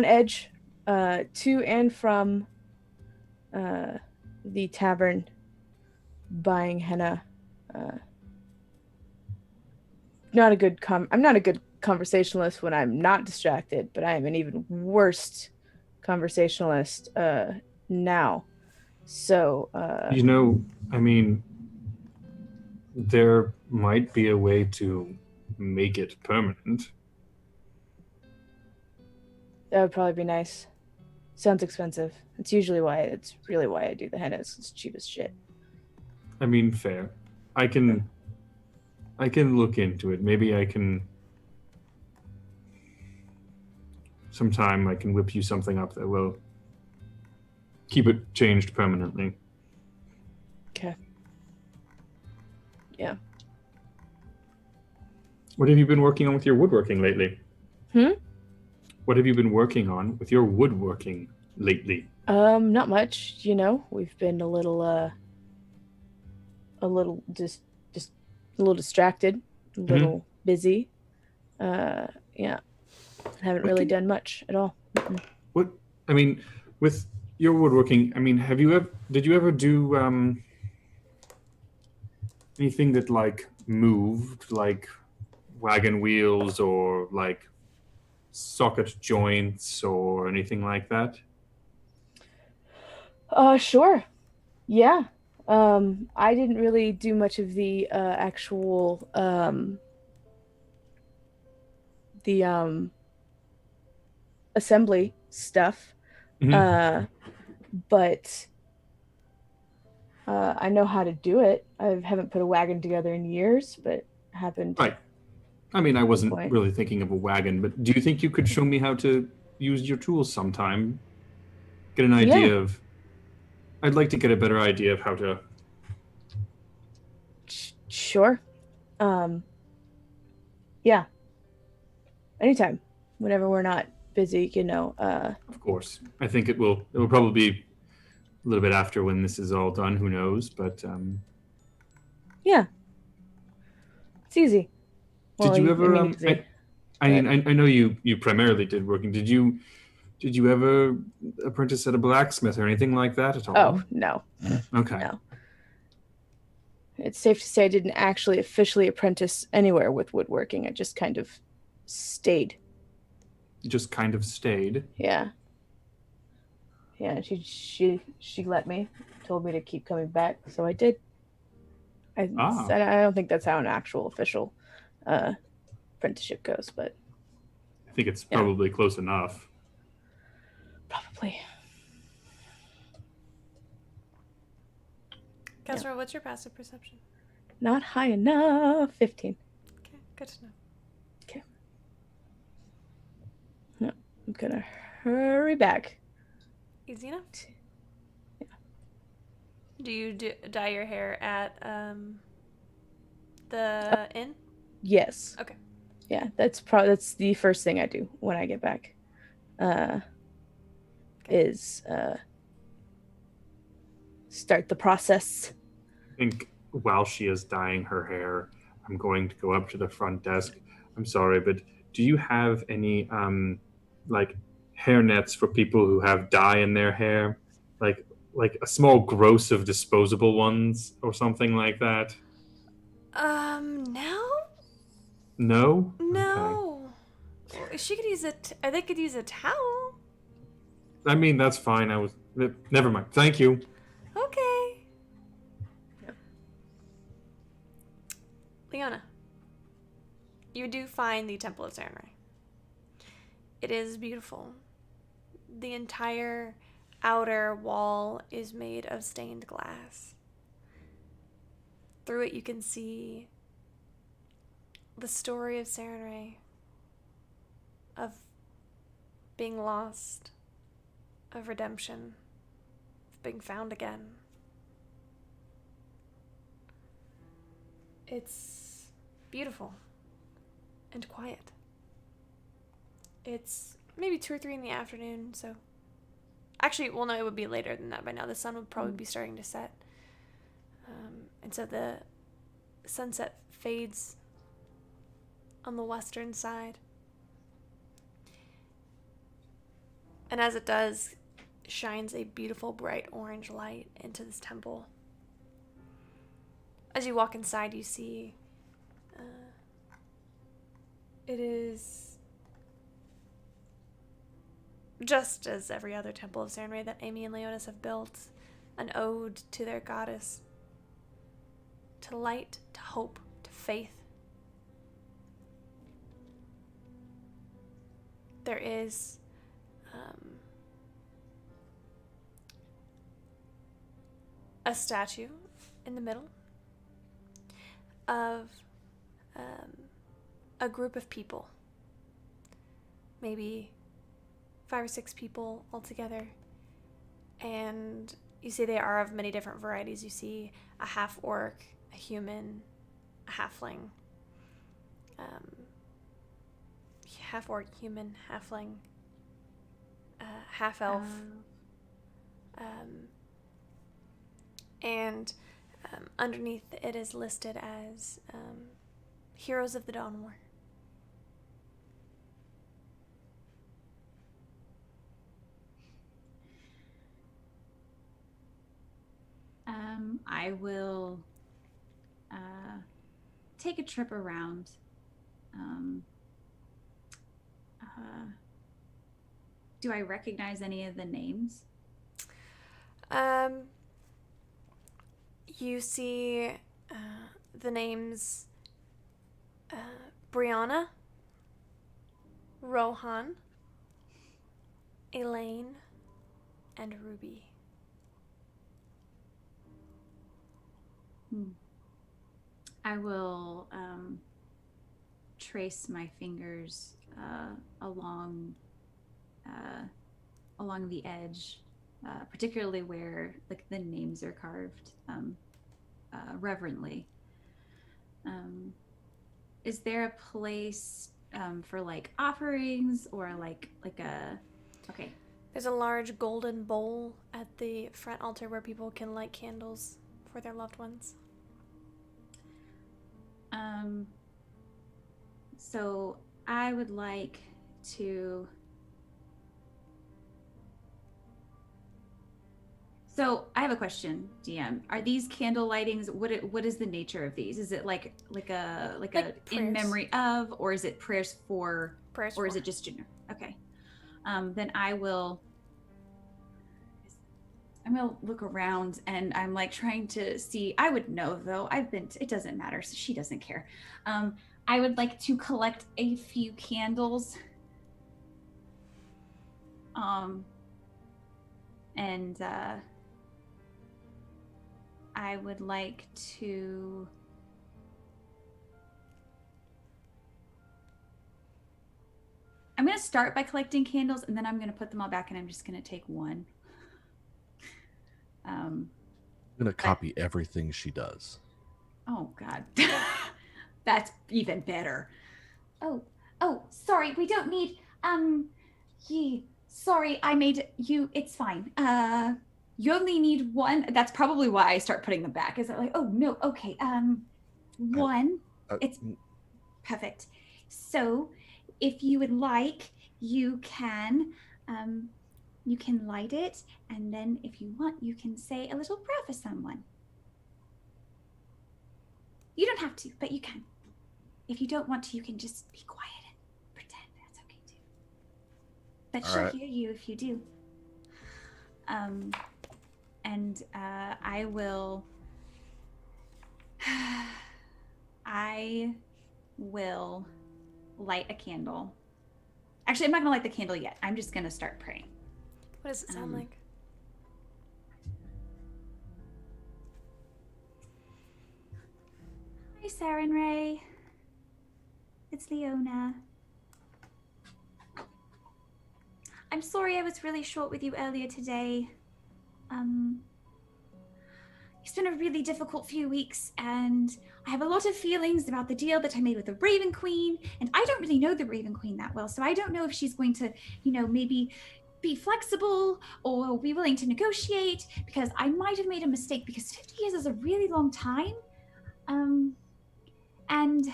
edge to and from the tavern buying henna. I'm not a good conversationalist when I'm not distracted, but I am an even worse conversationalist now. So there might be a way to make it permanent. that would probably be nice. Sounds expensive. It's really why I do the henna. It's cheap as shit. Fair. I can look into it. Maybe I can sometime I can whip you something up that will keep it changed permanently. Okay. Yeah. What have you been working on with your woodworking lately? What have you been working on with your woodworking lately? Not much, We've been a little just a little distracted, a little busy. Yeah. Haven't really done much at all. What with your woodworking, did you ever do anything that like moved, like wagon wheels or like socket joints or anything like that? Sure. Yeah. I didn't really do much of the actual assembly stuff. But I know how to do it. I haven't put a wagon together in years, but happened. Right. I wasn't point. really thinking of a wagon, but do you think you could show me how to use your tools sometime? Get an idea of. I'd like to get a better idea of how to. Sure. Yeah. Anytime. Whenever we're not busy, Of course. I think it will probably be a little bit after when this is all done, who knows, but yeah. It's easy. Did you ever easy. I know you primarily did working. Did you ever apprentice at a blacksmith or anything like that at all? Oh, no. Okay. No. It's safe to say I didn't actually officially apprentice anywhere with woodworking. I just kind of stayed. Just kind of stayed. Yeah. Yeah, she let me, told me to keep coming back, so I did. I don't think that's how an actual official apprenticeship goes, but I think it's probably close enough. Probably. Kesra, what's your passive perception? Not high enough. 15. Okay, good to know. Okay. No, I'm gonna hurry back. Easy enough. Yeah. Do you dye your hair at the inn? Yes. Okay. Yeah, that's the first thing I do when I get back. Is start the process. I think while she is dyeing her hair, I'm going to go up to the front desk. I'm sorry, but do you have any like hair nets for people who have dye in their hair? Like a small gross of disposable ones or something like that? No? No? No. Okay. She could use they could use a towel. That's fine. Never mind. Thank you. Okay. Leona, you do find the Temple of Sarenrae. It is beautiful. The entire outer wall is made of stained glass. Through it, you can see the story of Sarenrae, of being lost, of redemption, of being found again. It's beautiful and quiet. It's maybe 2 or 3 in the afternoon, so... Actually, well, no, it would be later than that by now. The sun would probably be starting to set. And so the sunset fades on the western side. And as it does, shines a beautiful bright orange light into this temple. As you walk inside, you see it is just as every other temple of Sarenrae that Amy and Leonis have built, an ode to their goddess, to light, to hope, to faith. There is a statue in the middle of a group of people, maybe 5 or 6 people altogether, and you see they are of many different varieties. You see a half-orc, a human, a halfling, half-orc, human, halfling, half-elf, and underneath it is listed as Heroes of the Dawn War. I will take a trip around. Do I recognize any of the names? You see the names Brianna, Rohan, Elaine, and Ruby. I will trace my fingers along the edge, particularly where like the names are carved reverently. Is there a place for like offerings or like a? Okay. There's a large golden bowl at the front altar where people can light candles for their loved ones. So I would like to. So I have a question, DM. Are these candle lightings? What is the nature of these? Is it like a in memory of, or is it prayers for, or is it just general? Okay. Then I'm gonna look around and I'm like trying to see. I would know though. It doesn't matter. So she doesn't care. I would like to collect a few candles. And I would like to I'm going to start by collecting candles and then I'm going to put them all back and I'm just going to take one. I'm going to copy everything she does. Oh, God. That's even better. Oh, sorry. We don't need, sorry, I made you, it's fine. You only need one. That's probably why I start putting them back. Is it like, oh, no, okay. One. It's perfect. So if you would like, you can light it. And then if you want, you can say a little prayer for someone. You don't have to, but you can. If you don't want to, you can just be quiet and pretend. That's okay too. But she'll hear you if you do. And I will light a candle Actually, I'm not gonna light the candle yet. I'm just gonna start praying. What does it sound like? Hi, Sarah and Ray. It's Leona. I'm sorry I was really short with you earlier today. It's been a really difficult few weeks, and I have a lot of feelings about the deal that I made with the Raven Queen, and I don't really know the Raven Queen that well, so I don't know if she's going to, maybe be flexible or be willing to negotiate, because I might have made a mistake, because 50 years is a really long time. And,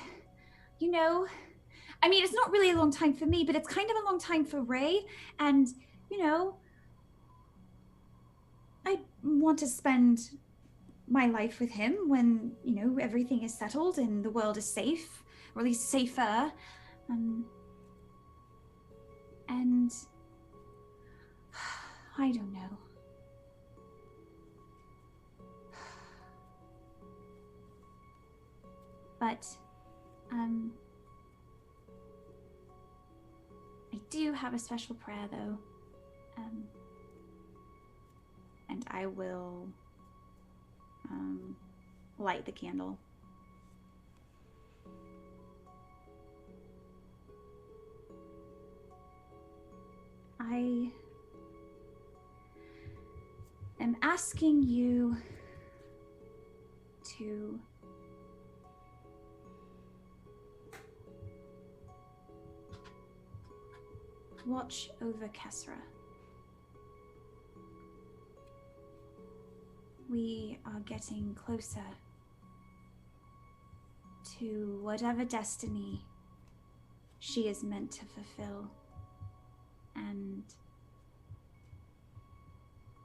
it's not really a long time for me, but it's kind of a long time for Ray, and, I want to spend my life with him when, everything is settled and the world is safe, or at least safer. And I don't know. But, I do have a special prayer, though. And I will light the candle. I am asking you to watch over Kesra. We are getting closer to whatever destiny she is meant to fulfill. And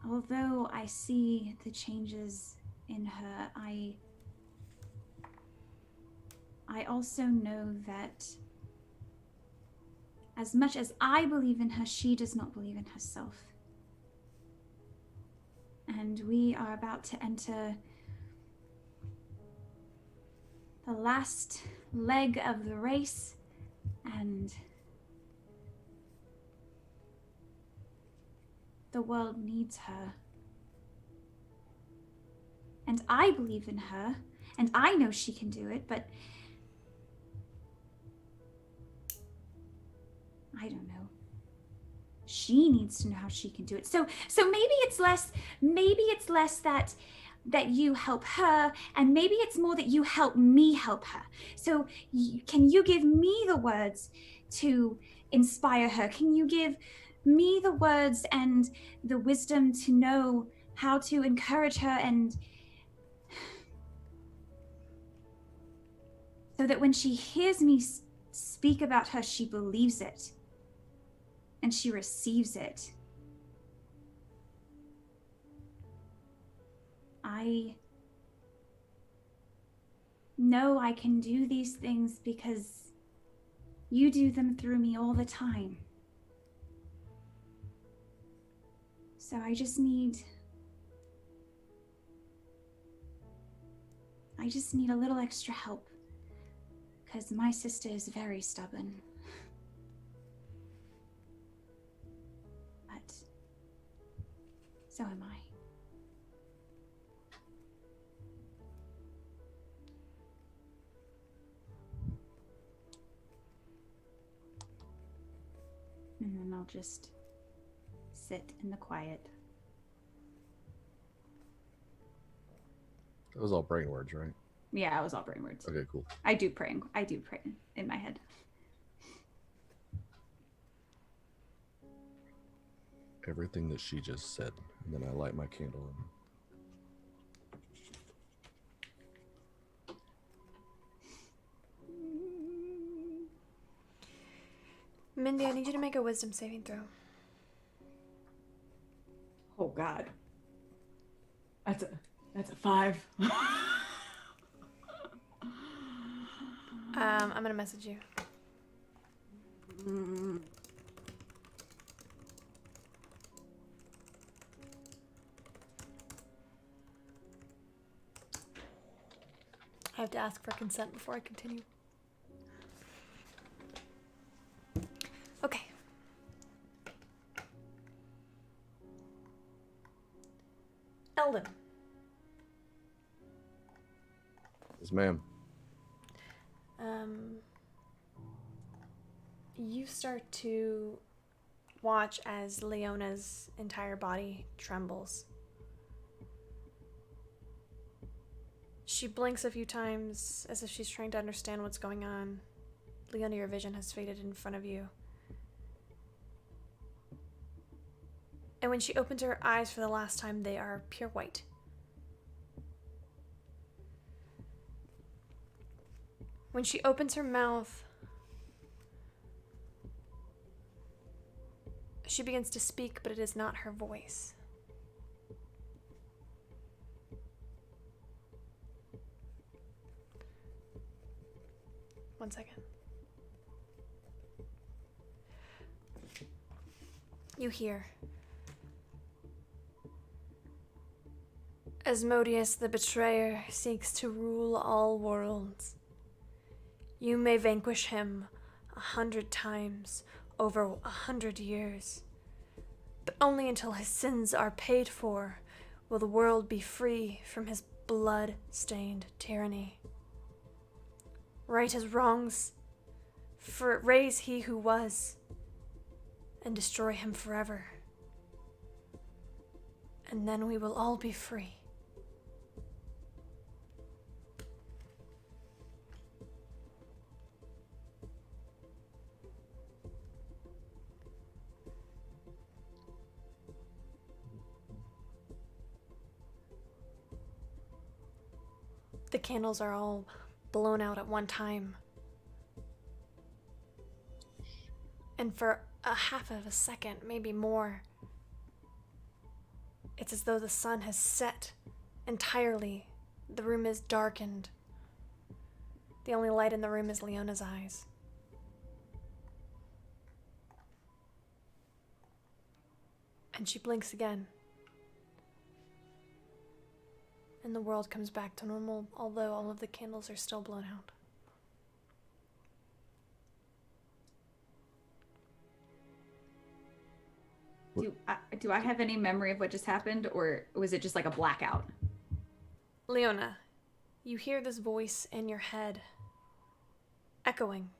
although I see the changes in her, I also know that as much as I believe in her, she does not believe in herself. And we are about to enter the last leg of the race, and the world needs her. And I believe in her, and I know she can do it, but I don't know. She needs to know how she can do it. So maybe it's less that you help her, and maybe it's more that you help me help her. So can you give me the words to inspire her? Can you give me the words and the wisdom to know how to encourage her, and so that when she hears me speak about her, she believes it and she receives it. I know I can do these things because you do them through me all the time. So I just need a little extra help, because my sister is very stubborn. But so am I. And then I'll just sit in the quiet. That was all brain words, right? Yeah, it was all brain words. Okay, cool. I do pray in my head. Everything that she just said, and then I light my candle and Mindy, I need you to make a wisdom saving throw. Oh God. That's a 5. I'm gonna message you. I have to ask for consent before I continue. Okay, Yes, ma'am. You start to watch as Leona's entire body trembles. She blinks a few times as if she's trying to understand what's going on. Leona, your vision has faded in front of you. And when she opens her eyes for the last time, they are pure white. When she opens her mouth, she begins to speak, but it is not her voice. One second. You hear. Asmodeus the Betrayer seeks to rule all worlds. You may vanquish him 100 times over 100 years, but only until his sins are paid for will the world be free from his blood-stained tyranny. Right his wrongs, raise he who was, and destroy him forever. And then we will all be free. The candles are all blown out at one time. And for a half of a second, maybe more, it's as though the sun has set entirely. The room is darkened. The only light in the room is Leona's eyes. And she blinks again. And the world comes back to normal, although all of the candles are still blown out. Do I have any memory of what just happened, or was it just like a blackout? Leona, you hear this voice in your head, echoing.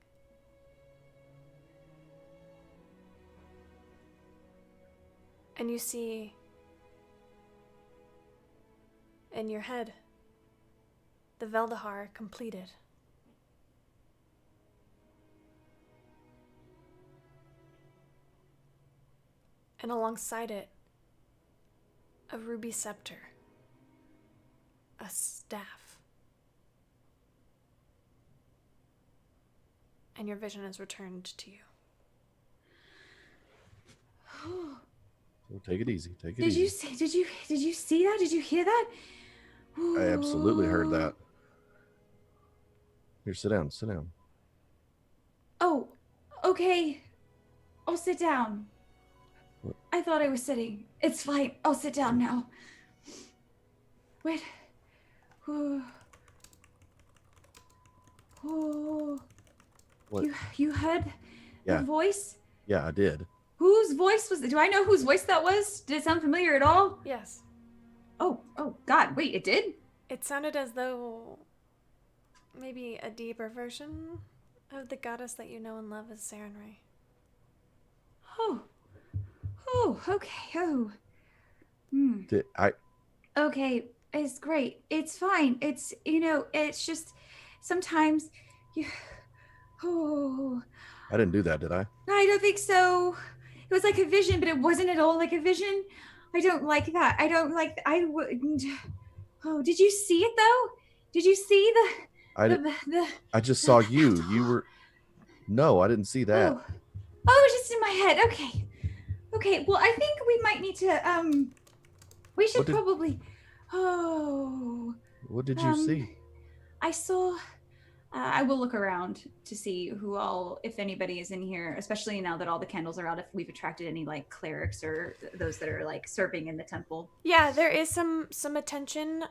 And you see in your head the Veldahar completed. And alongside it, a ruby scepter, a staff. And your vision is returned to you. So take it easy. Take it Did easy. you see? Did you see that? Did you hear that? I absolutely heard that. Here, sit down. Sit down. Oh, okay. I'll sit down. What? I thought I was sitting. It's fine. I'll sit down now. Wait. Oh. Oh. What? You heard Yeah. the voice? Yeah, I did. Whose voice was it? Do I know whose voice that was? Did it sound familiar at all? Yes. Oh God, wait, it did? It sounded as though maybe a deeper version of the goddess that you know and love as Sarenrae. Oh, okay. Oh. Did I? Okay, it's great. It's fine. It's, it's just sometimes you. Oh. I didn't do that, did I? I don't think so. It was like a vision, but it wasn't at all like a vision. I don't like that. I wouldn't. Oh, did you see it though? Did you see I just saw you. You were. No, I didn't see that. Oh, it was just in my head. Okay. Well, I think we might need to. We should probably. Oh. What did you see? I saw. I will look around to see who all, if anybody is in here, especially now that all the candles are out, if we've attracted any like clerics or those that are like serving in the temple. Yeah, there is some attention.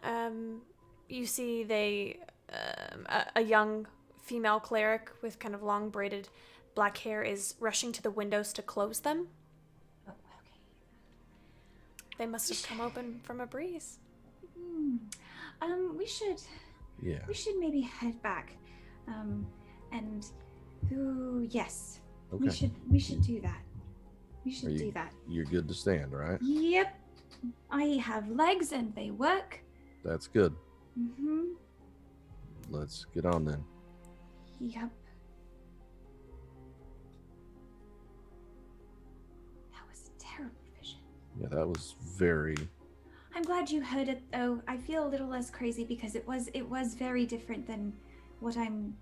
You see a young female cleric with kind of long braided black hair is rushing to the windows to close them. Oh, okay. They must have come open from a breeze. We should. Yeah. we should maybe head back. And ooh, yes. Okay. We should do that. We Are should you, do that. You're good to stand, right? Yep. I have legs and they work. That's good. Mm-hmm. Let's get on then. Yep. That was a terrible vision. Yeah, that was very. I'm glad you heard it though. I feel a little less crazy because it was very different than what I'm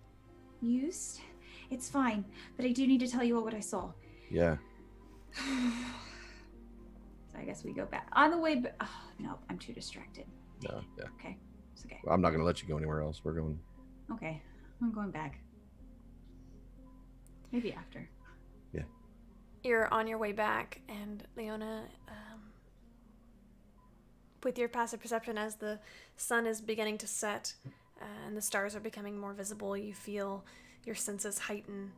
used. It's fine, but I do need to tell you all what I saw. Yeah. So I guess we go back. On the way oh, no, I'm too distracted. No, yeah. Okay. It's okay. I'm not going to let you go anywhere else. We're going. Okay. I'm going back. Maybe after. Yeah. You're on your way back, and Leona, with your passive perception, as the sun is beginning to set and the stars are becoming more visible, you feel your senses heighten,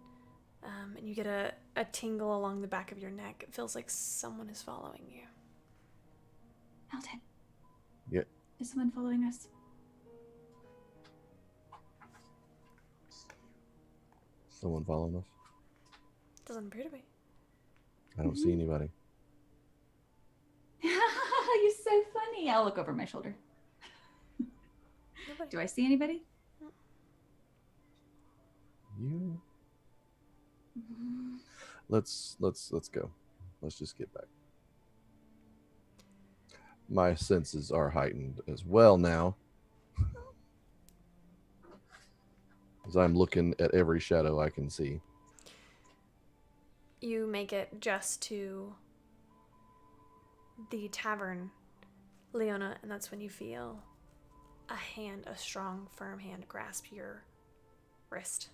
and you get a tingle along the back of your neck. It feels like someone is following you. Alton. Yeah. Is someone following us? Someone following us? Doesn't appear to be. I don't see anybody. You're so funny. I'll look over my shoulder. Nobody. Do I see anybody? You. Let's go. Let's just get back. My senses are heightened as well now, as I'm looking at every shadow I can see. You make it just to the tavern, Leona, and that's when you feel a strong, firm hand grasp your wrist.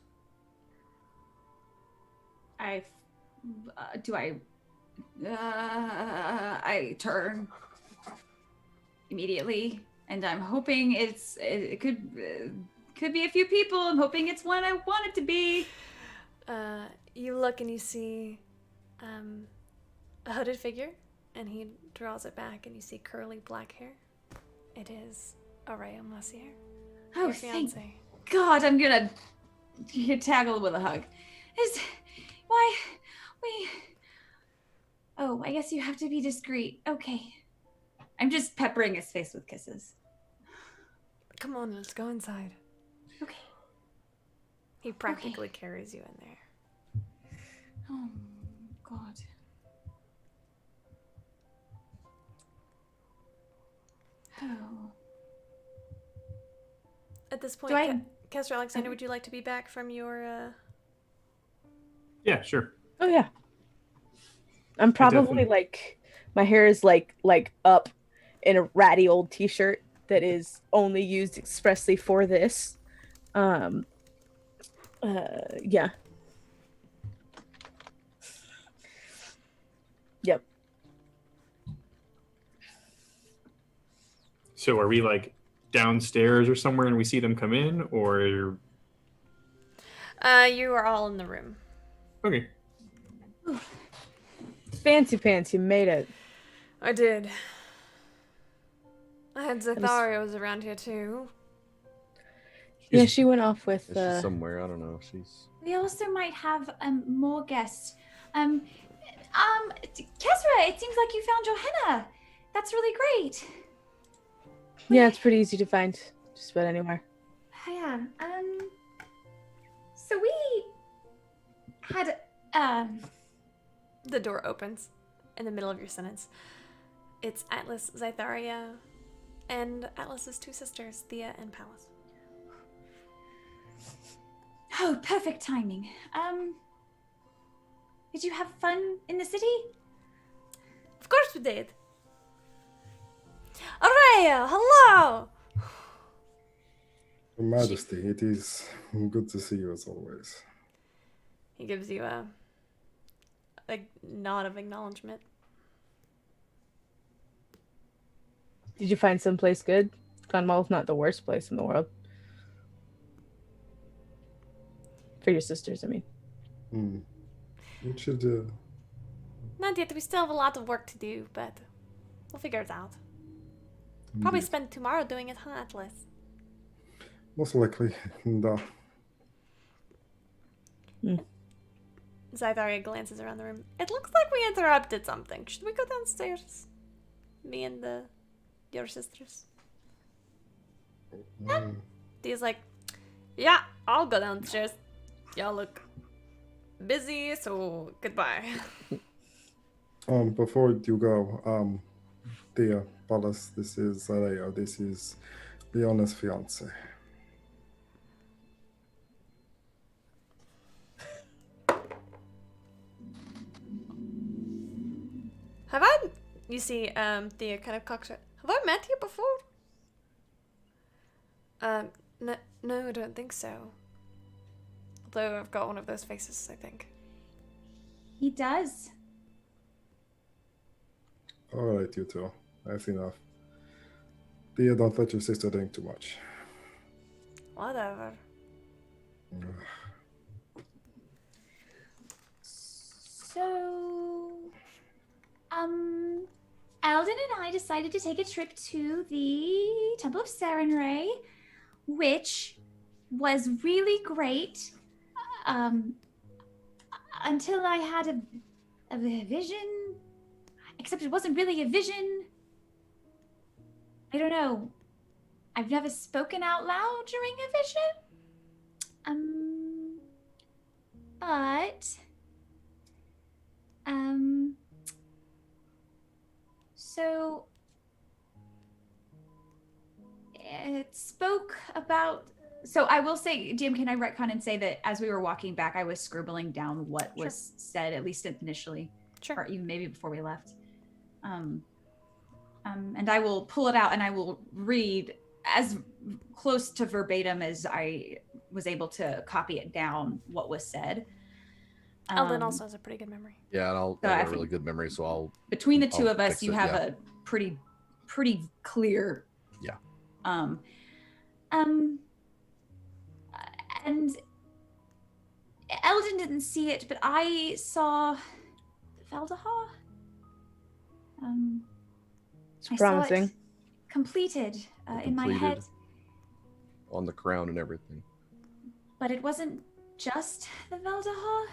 I turn immediately, and I'm hoping it could be a few people. I'm hoping it's one I want it to be. You look and you see a hooded figure, and he draws it back, and you see curly black hair. It is Araya Massier, Oh, your thank fiance. God! I'm gonna tackle with a hug. Oh, I guess you have to be discreet. Okay. I'm just peppering his face with kisses. Come on, let's go inside. Okay. He practically carries you in there. Oh, God. Oh. At this point, Kester Alexander, would you like to be back from your Yeah, sure. Oh yeah. I'm probably like, my hair is like up in a ratty old t-shirt that is only used expressly for this. Yeah. Yep. So are we like downstairs or somewhere and we see them come in, or you are all in the room. okay? Fancy pants, you made it. I did. I had Zatharia was around here too. Yeah, she went off with She's somewhere. I don't know. She's. We also might have more guests. Kesra, it seems like you found Johanna. That's really great. Yeah, it's pretty easy to find just about anywhere. Yeah. So we had The door opens in the middle of your sentence. It's Atlas, Zytharia, and Atlas's two sisters, Thea and Pallas. Oh, perfect timing. Did you have fun in the city? Of course we did. Araya, hello! Your Majesty, it is good to see you as always. He gives you a nod of acknowledgement. Did you find someplace good? Gunwall's not the worst place in the world. For your sisters, I mean. You should, Not yet, we still have a lot of work to do, but we'll figure it out. Probably spend tomorrow doing it, huh, Atlas? Most likely. And, Zytharia glances around the room. It looks like we interrupted something. Should we go downstairs? Me and your sisters. Thea's like, yeah, I'll go downstairs. Y'all look busy, so goodbye. Before you go, Thea, Paulus, this is Leo. This is Leona's fiance. Have I? You see, Thea kind of cocks her. Have I met you before? No, I don't think so. Although I've got one of those faces, I think. He does. Alright, you two. That's enough. Thea, don't let your sister drink too much. Whatever. So, Alden and I decided to take a trip to the Temple of Sarenrae, which was really great. Until I had a vision, except it wasn't really a vision. I don't know. I've never spoken out loud during a vision. So it spoke about. So I will say, DM, can I retcon and say that as we were walking back, I was scribbling down what was said, at least initially, or even maybe before we left. And I will pull it out and I will read as close to verbatim as I was able to copy it down what was said. Alden also has a pretty good memory. Yeah, and I have a really good memory, so I'll. Between the two I'll of us, fix you it, have yeah. a pretty clear. Yeah. And Eldon didn't see it, but I saw Veldahar. It's I promising. saw it completed in my head, On the crown and everything. but it wasn't just the Veldahar.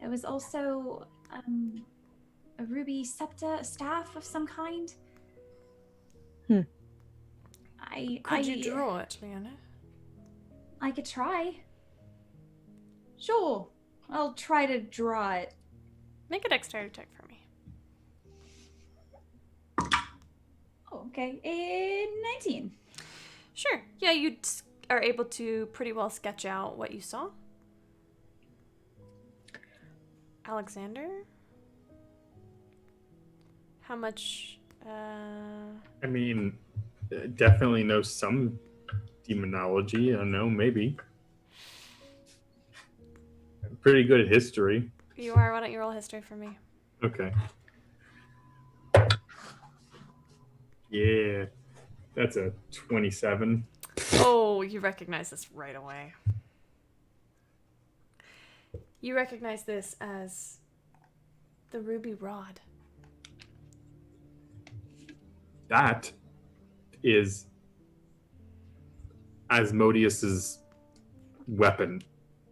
It was also a ruby scepter, a staff of some kind. Could you draw it, Leona? I could try. Sure, I'll try to draw it. Make a dexterity check for me. Oh, okay, 19. Sure. Yeah, you are able to pretty well sketch out what you saw. Alexander? How much, I mean, definitely know some demonology. I don't know, maybe. I'm pretty good at history. You are? Why don't you roll history for me? Okay. Yeah, that's a 27. Oh, you recognize this right away. You recognize this as the ruby rod. That is Asmodeus's weapon.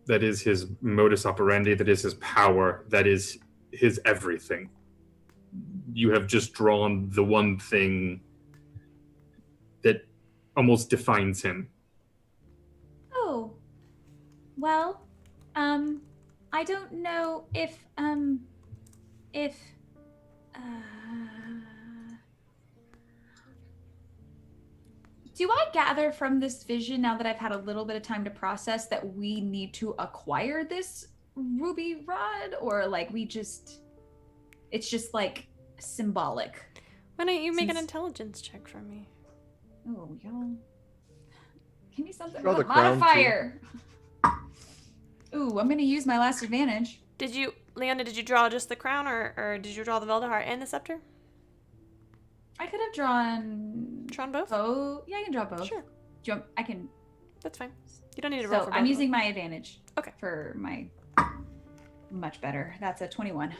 That is his modus operandi. That is his power. That is his everything. You have just drawn the one thing that almost defines him. Oh, well, I don't know if do I gather from this vision, now that I've had a little bit of time to process, that we need to acquire this ruby rod, or like it's just like symbolic? Why don't you make an intelligence check for me? Oh, y'all. Give me something Draw with a the crown, modifier. Ooh, I'm gonna use my last advantage. Did you, Leona, did you draw just the crown, or did you draw the Veldahar and the scepter? I could have drawn both. Oh, yeah, I can draw both. Sure. Do you want, I can. That's fine. You don't need to roll So for I'm both. using my advantage. Okay. For my much better. That's a 21.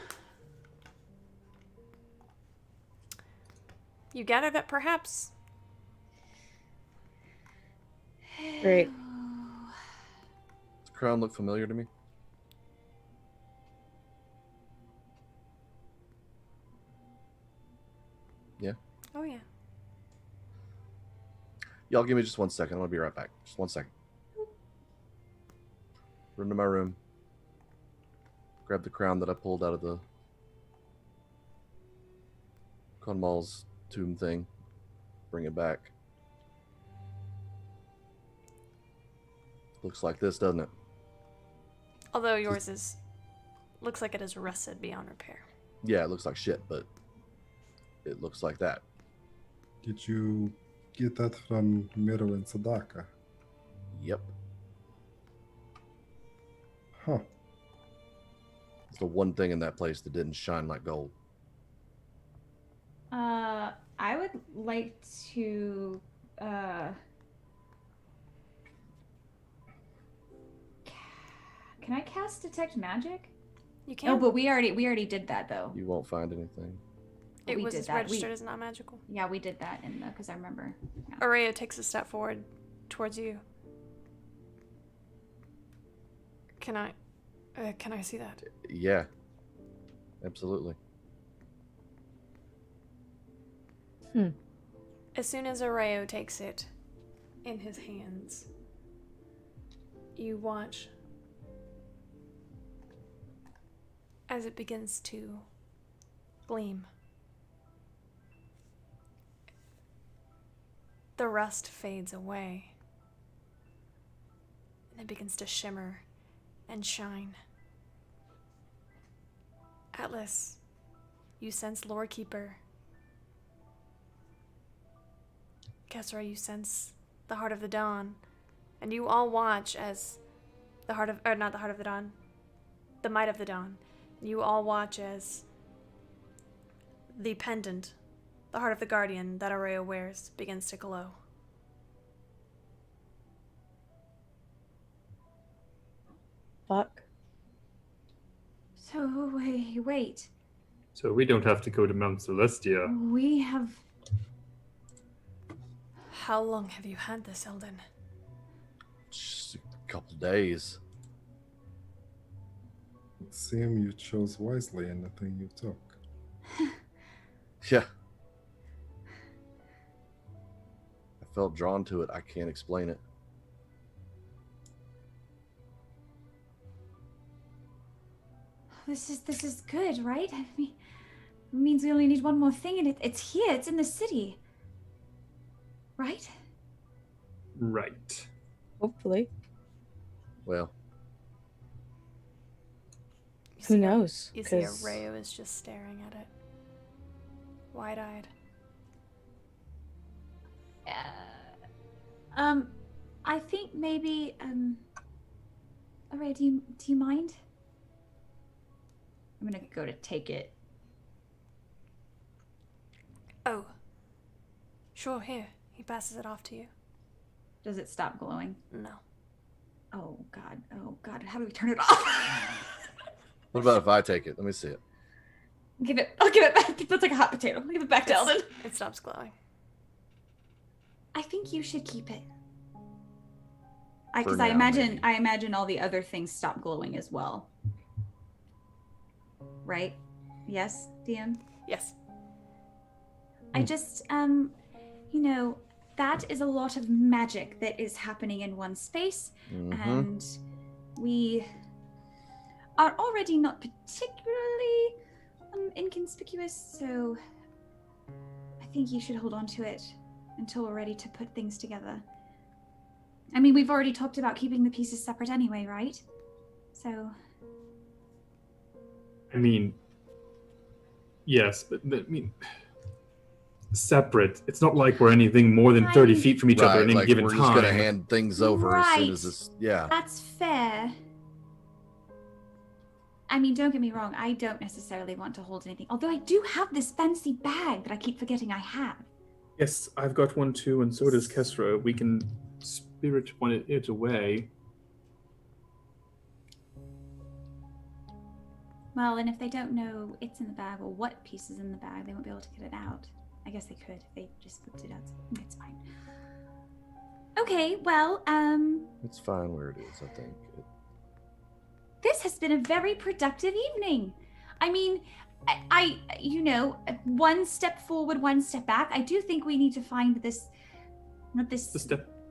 You gather that perhaps Great. Does the crown look familiar to me? Yeah? Oh, yeah. Y'all give me just 1 second. I'm going to be right back. Just 1 second. Run to my room. Grab the crown that I pulled out of the Conmal's tomb thing. Bring it back. Looks like this, doesn't it? Although yours is looks like it is rusted beyond repair. Yeah, it looks like shit, but it looks like that. Did you get that from Miro and Sadaka? Yep. Huh. It's the one thing in that place that didn't shine like gold. I would like to can I cast detect magic? You can. Oh, but we already did that though. You won't find anything. It we was did that. registered as not magical. Yeah, we did that in the because I remember. Yeah. Araya takes a step forward towards you. Can I see that? Yeah. Absolutely. As soon as Areo takes it in his hands, you watch as it begins to gleam. The rust fades away, and it begins to shimmer and shine. Atlas, you sense Lore Keeper. Kessera, you sense the Heart of the Dawn, and you all watch as the Might of the Dawn. You all watch as the pendant, the Heart of the Guardian that Araya wears, begins to glow. Fuck. So wait. So we don't have to go to Mount Celestia. We have. How long have you had this, Eldon? Just a couple days. It seems you chose wisely in the thing you took. Yeah. I felt drawn to it. I can't explain it. This is good, right? I mean, it means we only need one more thing, and it's here. It's in the city, right? Right. Hopefully. Well, Who knows? You see 'Cause- Araya is just staring at it, wide-eyed. I think maybe Araya, do you mind? I'm gonna go to take it. Oh. Sure, here. He passes it off to you. Does it stop glowing? No. Oh god. How do we turn it off? what about if I take it? Let me see it. I'll give it back. That's like a hot potato. I'll give it back to Eldon. It stops glowing. I think you should keep it. For Because now, I imagine all the other things stop glowing as well. Right? Yes, DM? Yes. I just, that is a lot of magic that is happening in one space, and we are already not particularly inconspicuous, so I think you should hold on to it until we're ready to put things together. I mean, we've already talked about keeping the pieces separate anyway, right? So... I mean, yes, but I mean, separate. It's not like we're anything more than 30 feet from each other at any like given we're time. just gonna hand things over as soon Right. as this. Yeah. That's fair. I mean, don't get me wrong, I don't necessarily want to hold anything. Although I do have this fancy bag that I keep forgetting I have. Yes, I've got one too, and so does Kessera. We can spirit it away. Well, and if they don't know it's in the bag or what piece is in the bag, they won't be able to get it out. I guess they could if they just flipped it out. It's fine. Okay, well, It's fine where it is, I think. this has been a very productive evening. I mean, one step forward, one step back. I do think we need to find this, not this.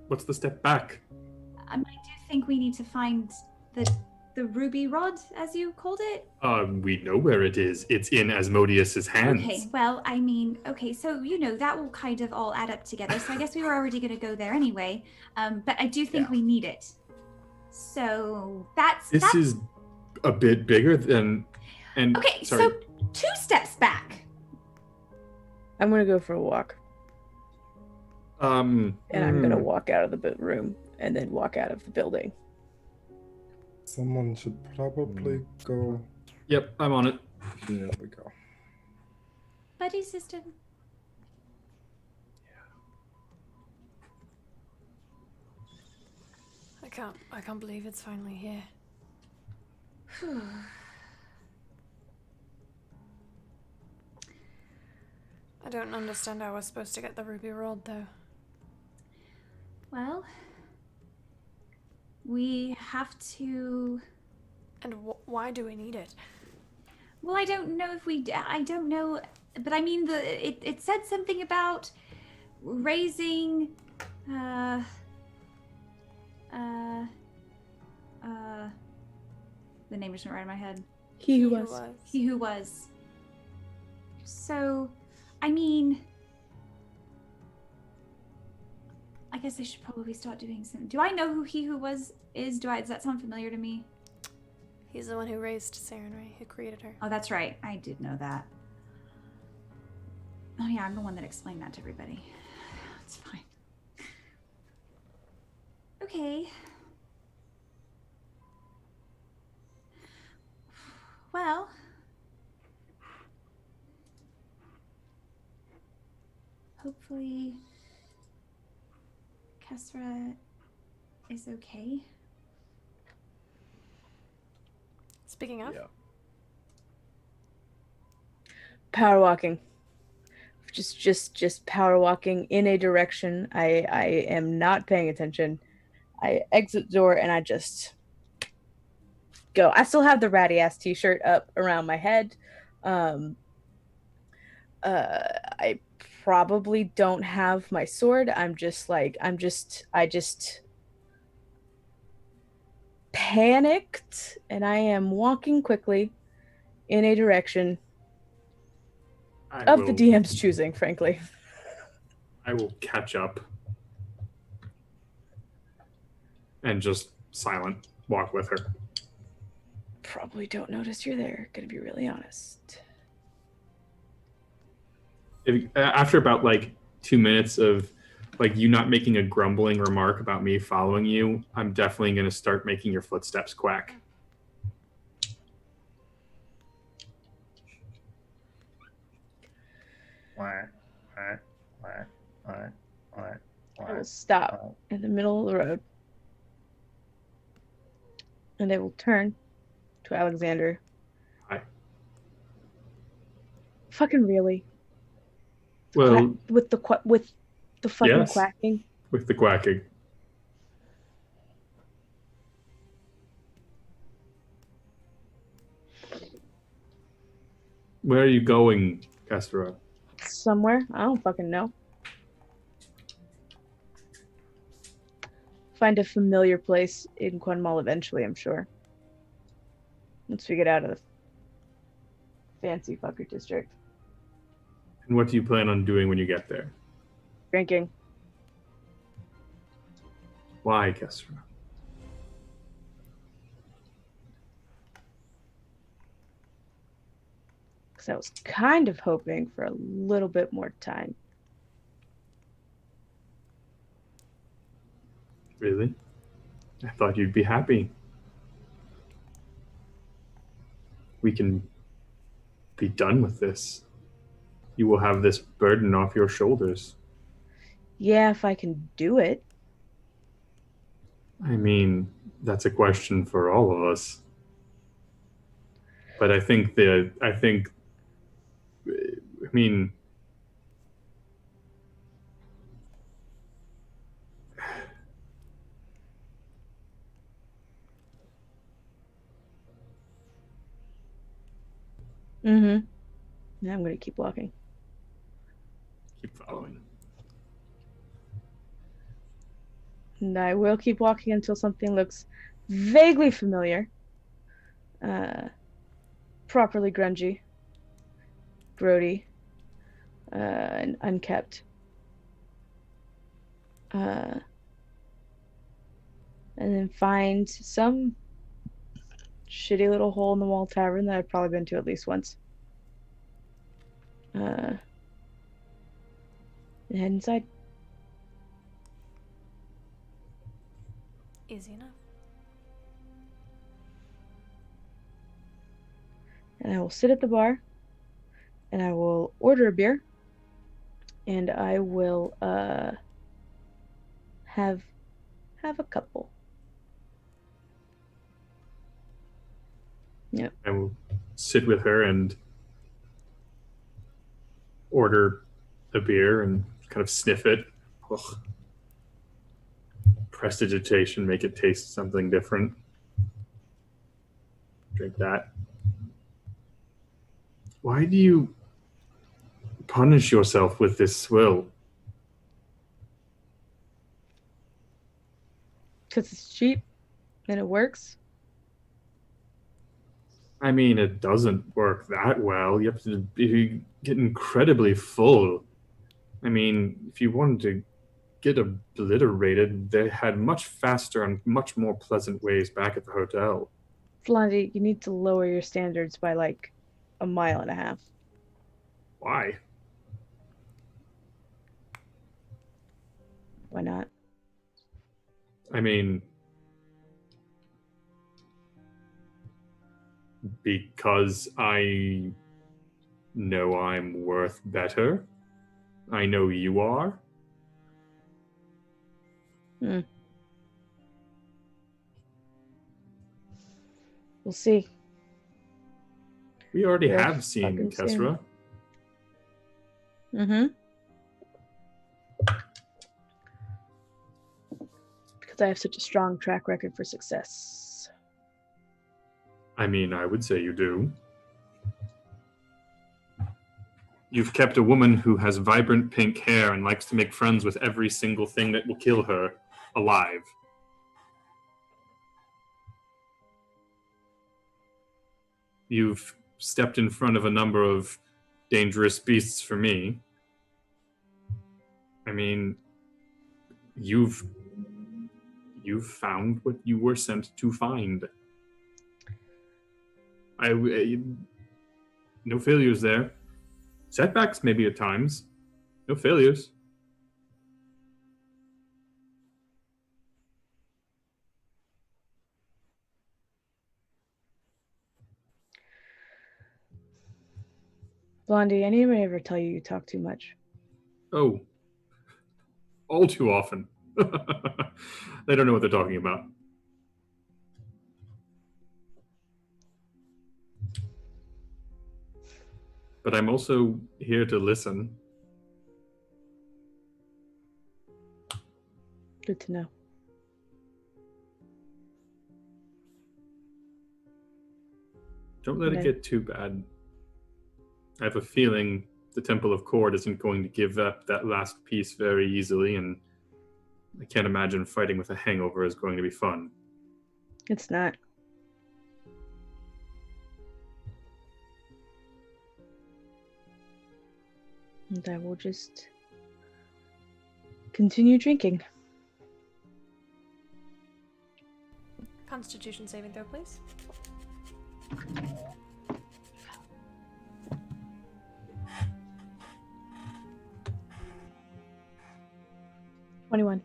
What's the step back? I do think we need to find the ruby rod, as you called it. We know where it is. It's in Asmodeus's hands. Okay, well, I mean, okay, so, that will kind of all add up together. So I guess we were already going to go there anyway. But I do think we need it. So This is a bit bigger than... Okay, sorry. so 2 steps back. I'm gonna go for a walk. And I'm gonna walk out of the room and then walk out of the building. Someone should probably go. Yep, I'm on it. There we go. Buddy system. I can't believe it's finally here. I don't understand how we're supposed to get the ruby rod, though. Well, we have to... And why do we need it? Well, I don't know if we... I don't know... But I mean, it said something about raising... the name isn't right in my head. He who was. He who was. So, I mean... I guess I should probably start doing some... Do I know who he who was is? Does that sound familiar to me? He's the one who raised Sarenrae, who created her. Oh, that's right. I did know that. Oh yeah, I'm the one that explained that to everybody. It's fine. Okay. Well... Hopefully... Kesra is okay. Speaking of, Power walking. Just power walking in a direction. I am not paying attention. I exit the door and I just go. I still have the ratty ass t-shirt up around my head. I probably don't have my sword. I just panicked and I am walking quickly in a direction of the DM's choosing, frankly. I will catch up and just silent walk with her. Probably don't notice you're there, gonna be really honest. After about 2 minutes of you not making a grumbling remark about me following you, I'm definitely going to start making your footsteps quack. I will stop in the middle of the road. And I will turn to Alexander. Hi. Fucking really? Well, with the fucking yes, quacking? With the quacking. Where are you going, Castro? Somewhere. I don't fucking know. Find a familiar place in Quenmal eventually, I'm sure. Once we get out of the fancy fucker district. And what do you plan on doing when you get there? Drinking. Why, Castro? Because I was kind of hoping for a little bit more time. Really? I thought you'd be happy. We can be done with this. You will have this burden off your shoulders. Yeah, if I can do it. I mean, that's a question for all of us. But I mean, Mm-hmm. Yeah, I'm gonna keep walking. Keep following. And I will keep walking until something looks vaguely familiar. Properly grungy. Grody. And unkept. And then find some shitty little hole in the wall tavern that I've probably been to at least once. And head inside. Easy enough. And I will sit at the bar. And I will order a beer. And I will have a couple. Yep. I will sit with her and order a beer and kind of sniff it. Ugh. Prestidigitation, make it taste something different. Drink that. Why do you punish yourself with this swill? Because it's cheap and it works. I mean, it doesn't work that well. You have to get incredibly full. I mean, if you wanted to get obliterated, they had much faster and much more pleasant ways back at the hotel. Blondie, you need to lower your standards by like 1.5 miles. Why? Why not? I mean, because I know I'm worth better. I know you are. We'll see. We already Real have seen fucking soon. Kesra. Mm-hmm. Because I have such a strong track record for success. I mean, I would say you do. You've kept a woman who has vibrant pink hair and likes to make friends with every single thing that will kill her alive. You've stepped in front of a number of dangerous beasts for me. I mean, you've found what you were sent to find. No failures there. Setbacks maybe at times. No failures. Blondie, anybody ever tell you talk too much? Oh. All too often. They don't know what they're talking about. But I'm also here to listen. Good to know. Don't let it Okay. get too bad. I have a feeling the Temple of Cord isn't going to give up that last piece very easily, and I can't imagine fighting with a hangover is going to be fun. It's not. And I will just continue drinking. Constitution saving throw, please. $21.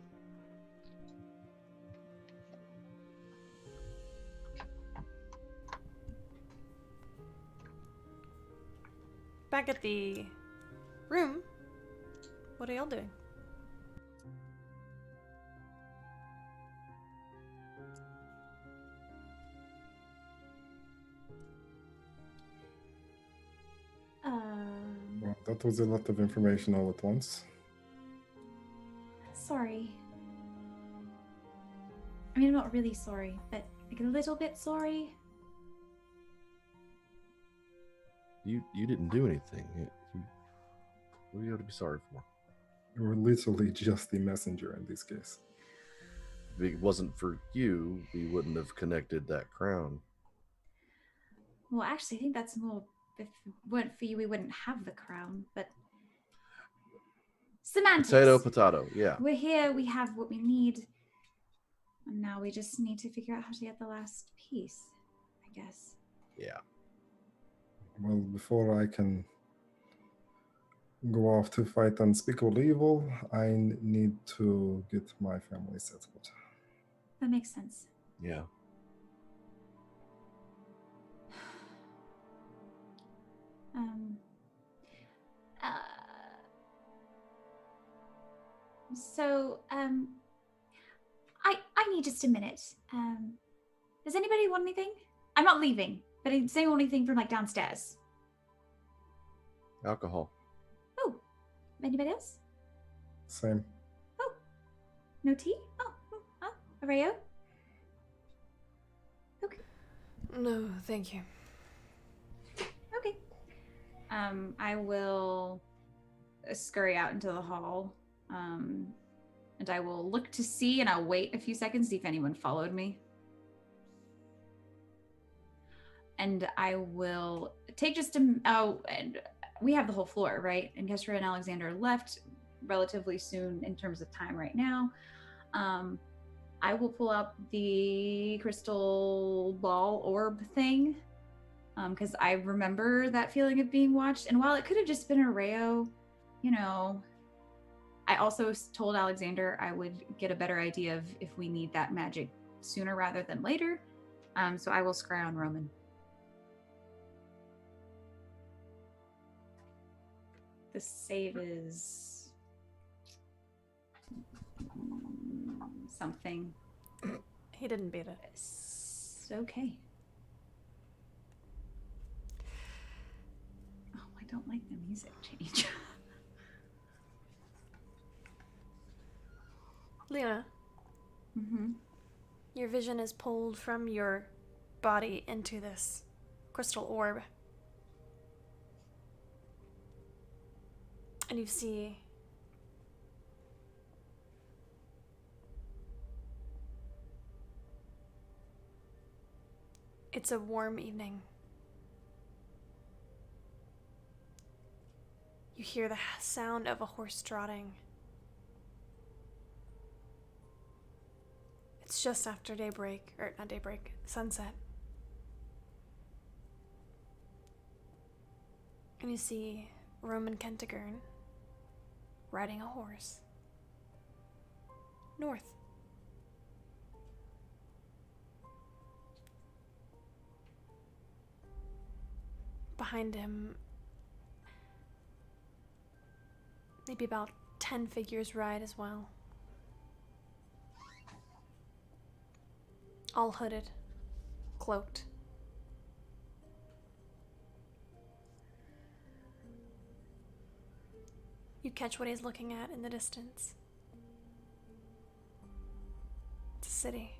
Back at the room, what are y'all doing? Well, that was a lot of information all at once. Sorry. I mean, I'm not really sorry, but like a little bit sorry. You didn't do anything. What do you have to be sorry for? We're literally just the messenger in this case. If it wasn't for you, we wouldn't have connected that crown. Well, actually, I think that's more. If it weren't for you, we wouldn't have the crown. But semantics. Potato. Yeah. We're here. We have what we need. And now we just need to figure out how to get the last piece, I guess. Yeah. Well, before I can go off to fight unspeakable evil, I need to get my family settled. That makes sense. Yeah. I need just a minute. Does anybody want anything? I'm not leaving, but does anyone want anything from like downstairs? Alcohol. Oh, anybody else? Same. No tea? Areo? Okay. No, thank you. Okay. I will scurry out into the hall. And I will look to see, and I'll wait a few seconds, see if anyone followed me. And I will take just a... Oh, and we have the whole floor, right? And Kestra and Alexander left relatively soon in terms of time right now. I will pull out the crystal ball orb thing, because I remember that feeling of being watched. And while it could have just been Areo, you know... I also told Alexander I would get a better idea of if we need that magic sooner rather than later. So I will scry on Roman. The save is something. He didn't beat it. It's okay. Oh, I don't like the music change. Leona. Mm-hmm. Your vision is pulled from your body into this crystal orb. And you see it's a warm evening. You hear the sound of a horse trotting. It's just after daybreak, or not daybreak, sunset. And you see Roman Kentigern riding a horse north. Behind him, maybe about 10 figures ride as well. All hooded, cloaked. You catch what he's looking at in the distance. It's a city.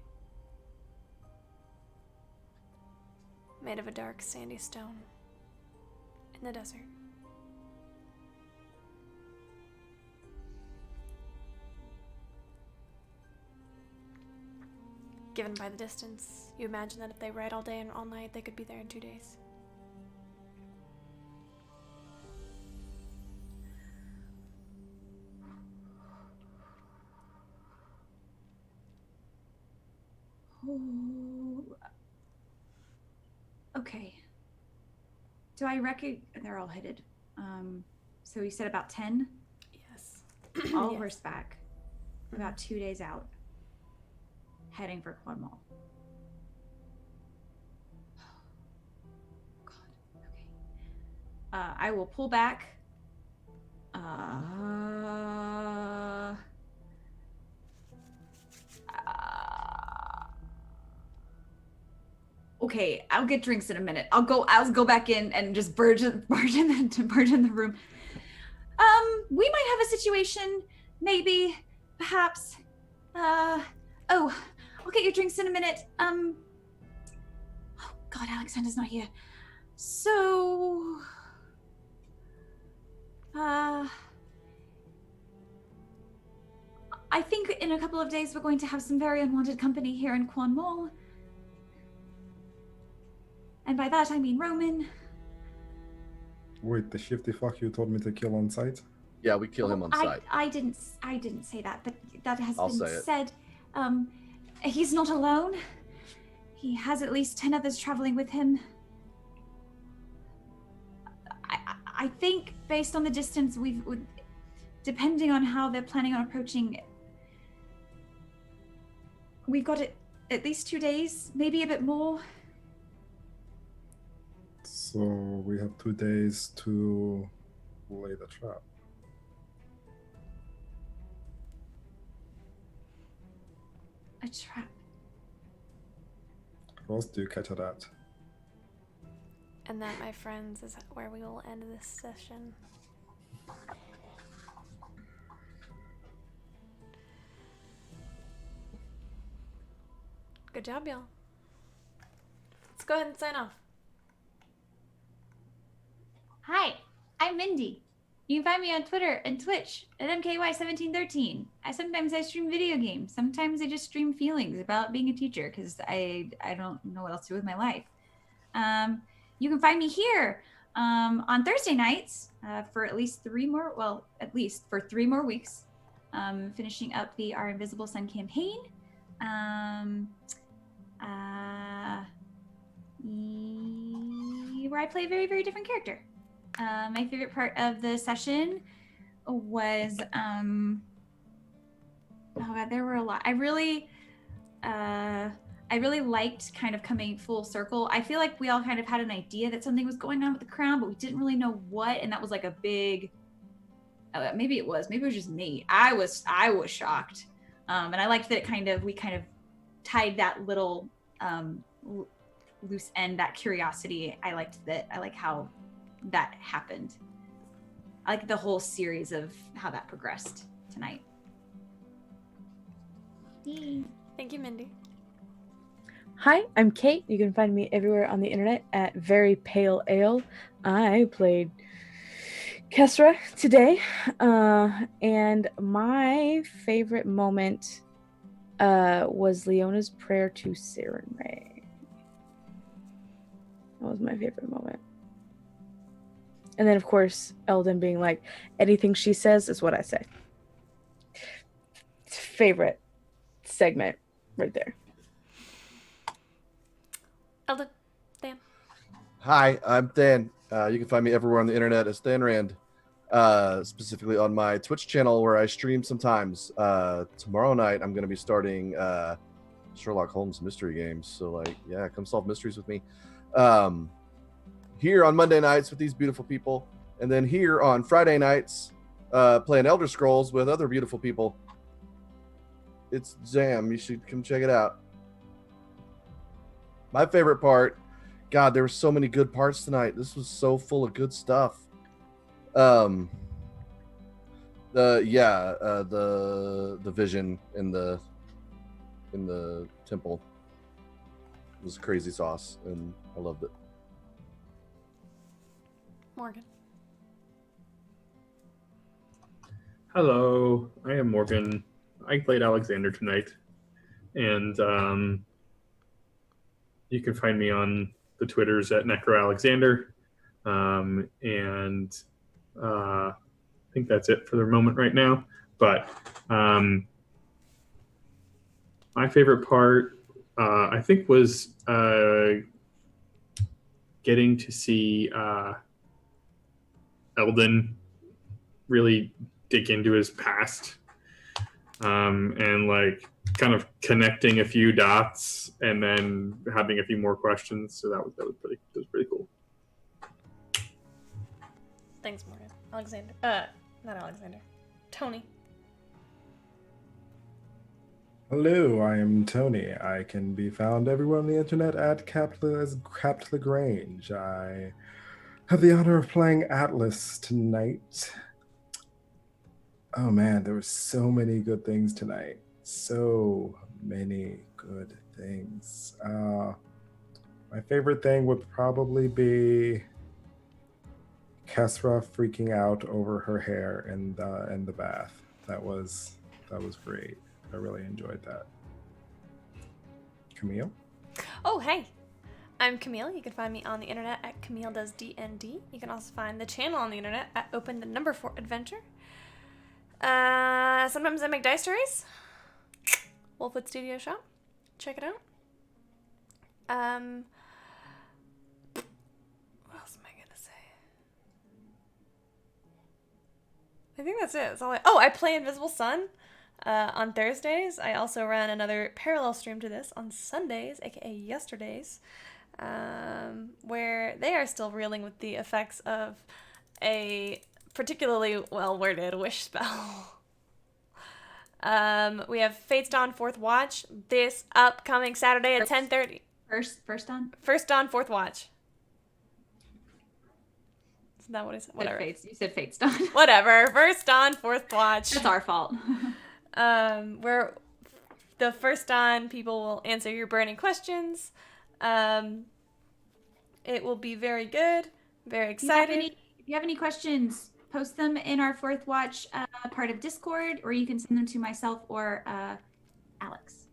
Made of a dark sandy stone in the desert. Given by the distance, you imagine that if they ride all day and all night, they could be there in 2 days. Oh. Okay. Do I reckon they're all headed? So you said about 10? Yes. All Yes. horseback. About 2 days out. Heading for Cornwall. God. Okay. I will pull back. Okay, I'll get drinks in a minute. I'll go back in and just barge in the room. We might have a situation, maybe, perhaps. I'll get your drinks in a minute. Oh God, Alexander's not here. So I think in a couple of days we're going to have some very unwanted company here in Cornwall. And by that I mean Roman. Wait, the shifty fuck you told me to kill on sight? Yeah, we kill him on sight. I didn't say that, but that has I'll been say it. said. He's not alone. He has at least 10 others traveling with him. I think based on the distance depending on how they're planning on approaching, we've got it at least 2 days, maybe a bit more. So we have 2 days to lay the trap. A trap. What else do you catch it at? And that, my friends, is where we will end this session. Good job, y'all. Let's go ahead and sign off. Hi, I'm Mindy. You can find me on Twitter and Twitch at MKY1713. Sometimes I stream video games. Sometimes I just stream feelings about being a teacher because I don't know what else to do with my life. You can find me here on Thursday nights for at least 3 more weeks, finishing up the Our Invisible Sun campaign. Where I play a very, very different character. My favorite part of the session was, oh god, there were a lot. I really liked kind of coming full circle. I feel like we all kind of had an idea that something was going on with the crown, but we didn't really know what, and that was like a big, maybe it was just me. I was shocked. And I liked that we kind of tied that little loose end, that curiosity. I like how that happened. I like the whole series of how that progressed tonight. Thank you, Mindy. Hi, I'm Kate. You can find me everywhere on the internet at Very Pale Ale. I played Kesra today, and my favorite moment was Leona's prayer to Sarenrae. That was my favorite moment. And then, of course, Eldon being like, anything she says is what I say. Favorite segment right there. Eldon, Dan. Hi, I'm Dan. You can find me everywhere on the internet as Dan Rand, specifically on my Twitch channel where I stream sometimes. Tomorrow night, I'm going to be starting Sherlock Holmes mystery games. So, come solve mysteries with me. Here on Monday nights with these beautiful people, and then here on Friday nights playing Elder Scrolls with other beautiful people. It's jam. You should come check it out. My favorite part, God, there were so many good parts tonight. This was so full of good stuff. The vision in the temple was crazy sauce, and I loved it. Morgan. Hello, I am Morgan. I played Alexander tonight, and you can find me on the Twitters at NecroAlexander, and I think that's it for the moment right now. But my favorite part, I think, was getting to see Eldon really dig into his past, and kind of connecting a few dots and then having a few more questions. So that was pretty cool. Thanks, Morgan. Alexander. Not Alexander. Tony. Hello, I am Tony. I can be found everywhere on the internet at Capt Lagrange. I have the honor of playing Atlas tonight. Oh man, there were so many good things tonight. So many good things. My favorite thing would probably be Kesra freaking out over her hair in the bath. That was great. I really enjoyed that. Camille? Oh, hey. I'm Camille. You can find me on the internet at Camille Does DND. You can also find the channel on the internet at Open the Number 4 Adventure. Sometimes I make dice stories. Wolfwood Studio Shop. Check it out. What else am I gonna say? I think that's it. That's all I play Invisible Sun on Thursdays. I also run another parallel stream to this on Sundays, aka yesterdays, where they are still reeling with the effects of a particularly well-worded wish spell. We have Fate's Dawn 4th Watch this upcoming Saturday at 10:30. First Dawn? First Dawn 4th Watch. Isn't that what it is? Whatever. You said Fate's Dawn. Whatever. First Dawn 4th Watch. That's our fault. Where the First Dawn people will answer your burning questions. It will be very good. Very excited. If you have any questions, post them in our 4th Watch part of Discord, or you can send them to myself or Alex.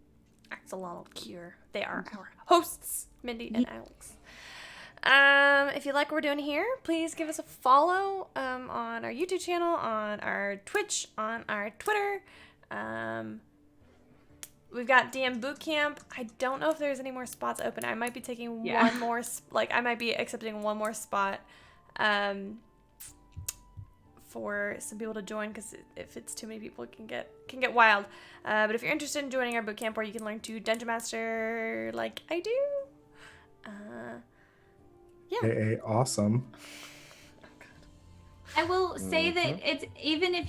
Axolotl Cure. They are our hosts, Mindy and Alex. If you like what we're doing here, please give us a follow on our YouTube channel, on our Twitch, on our Twitter. We've got DM Bootcamp. I don't know if there's any more spots open. I might be taking one more, I might be accepting one more spot for some people to join, because if it's too many people, it can get wild. But if you're interested in joining our bootcamp where you can learn to Dungeon Master like I do, AA awesome. I will say that it's even if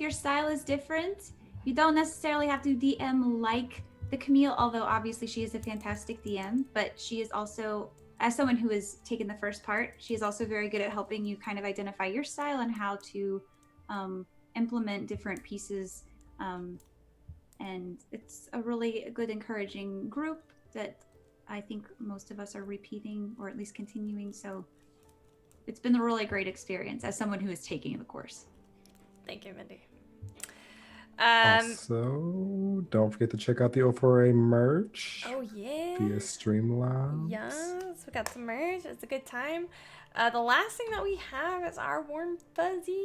your style is different, you don't necessarily have to DM like the Camille, although obviously she is a fantastic DM, but she is also, as someone who has taken the first part, she is also very good at helping you kind of identify your style and how to implement different pieces. And it's a really good, encouraging group that I think most of us are repeating or at least continuing. So it's been a really great experience as someone who is taking the course. Thank you, Mindy. Also, don't forget to check out the O4A merch. Oh, yeah. Via Streamlabs. Yes, we got some merch. It's a good time. The last thing that we have is our Warm Fuzzy.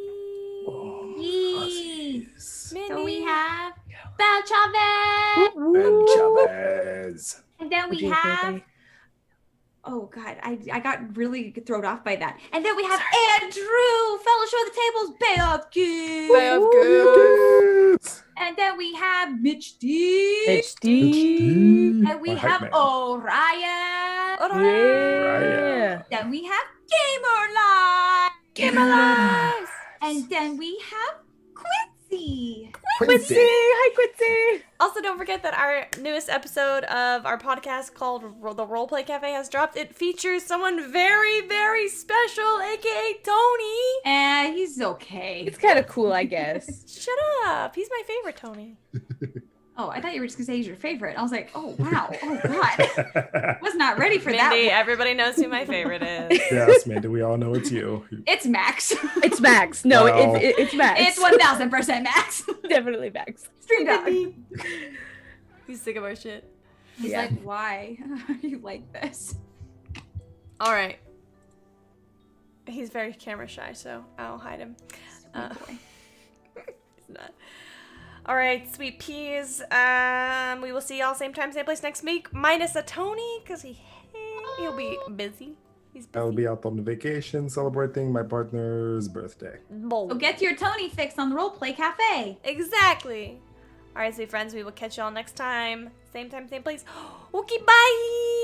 Yes. Mindy. So we have Bel Chavez. Ben Chavez. And then we have... Oh, God. I got really thrown off by that. And then we have Andrew, Fellowship of the Tables, Bay of Kids. And then we have Mitch D. And we have Orion. Then we have Gamer Life. And then we have Quincy. Hi, Quincy. Also, don't forget that our newest episode of our podcast called The Roleplay Cafe has dropped. It features someone very, very special, aka Tony. And he's okay. It's kind of cool, I guess. Shut up. He's my favorite, Tony. Oh, I thought you were just going to say he's your favorite. I was like, oh, wow. Oh, God. Was not ready for that. Mindy, everybody knows who my favorite is. Yes, Mindy, we all know it's you. It's Max. It's Max. No, Wow. it's Max. It's 1000% Max. Definitely Max. Stream dog. He's sick of our shit. He's like, why are you like this? All right. He's very camera shy, so I'll hide him. He's not. All right, sweet peas. We will see y'all same time, same place next week, minus a Tony, because he'll be busy. He's busy. I'll be out on vacation celebrating my partner's birthday. So get your Tony fix on the Roleplay Cafe. Exactly. All right, sweet friends, we will catch y'all next time. Same time, same place. Okay, bye.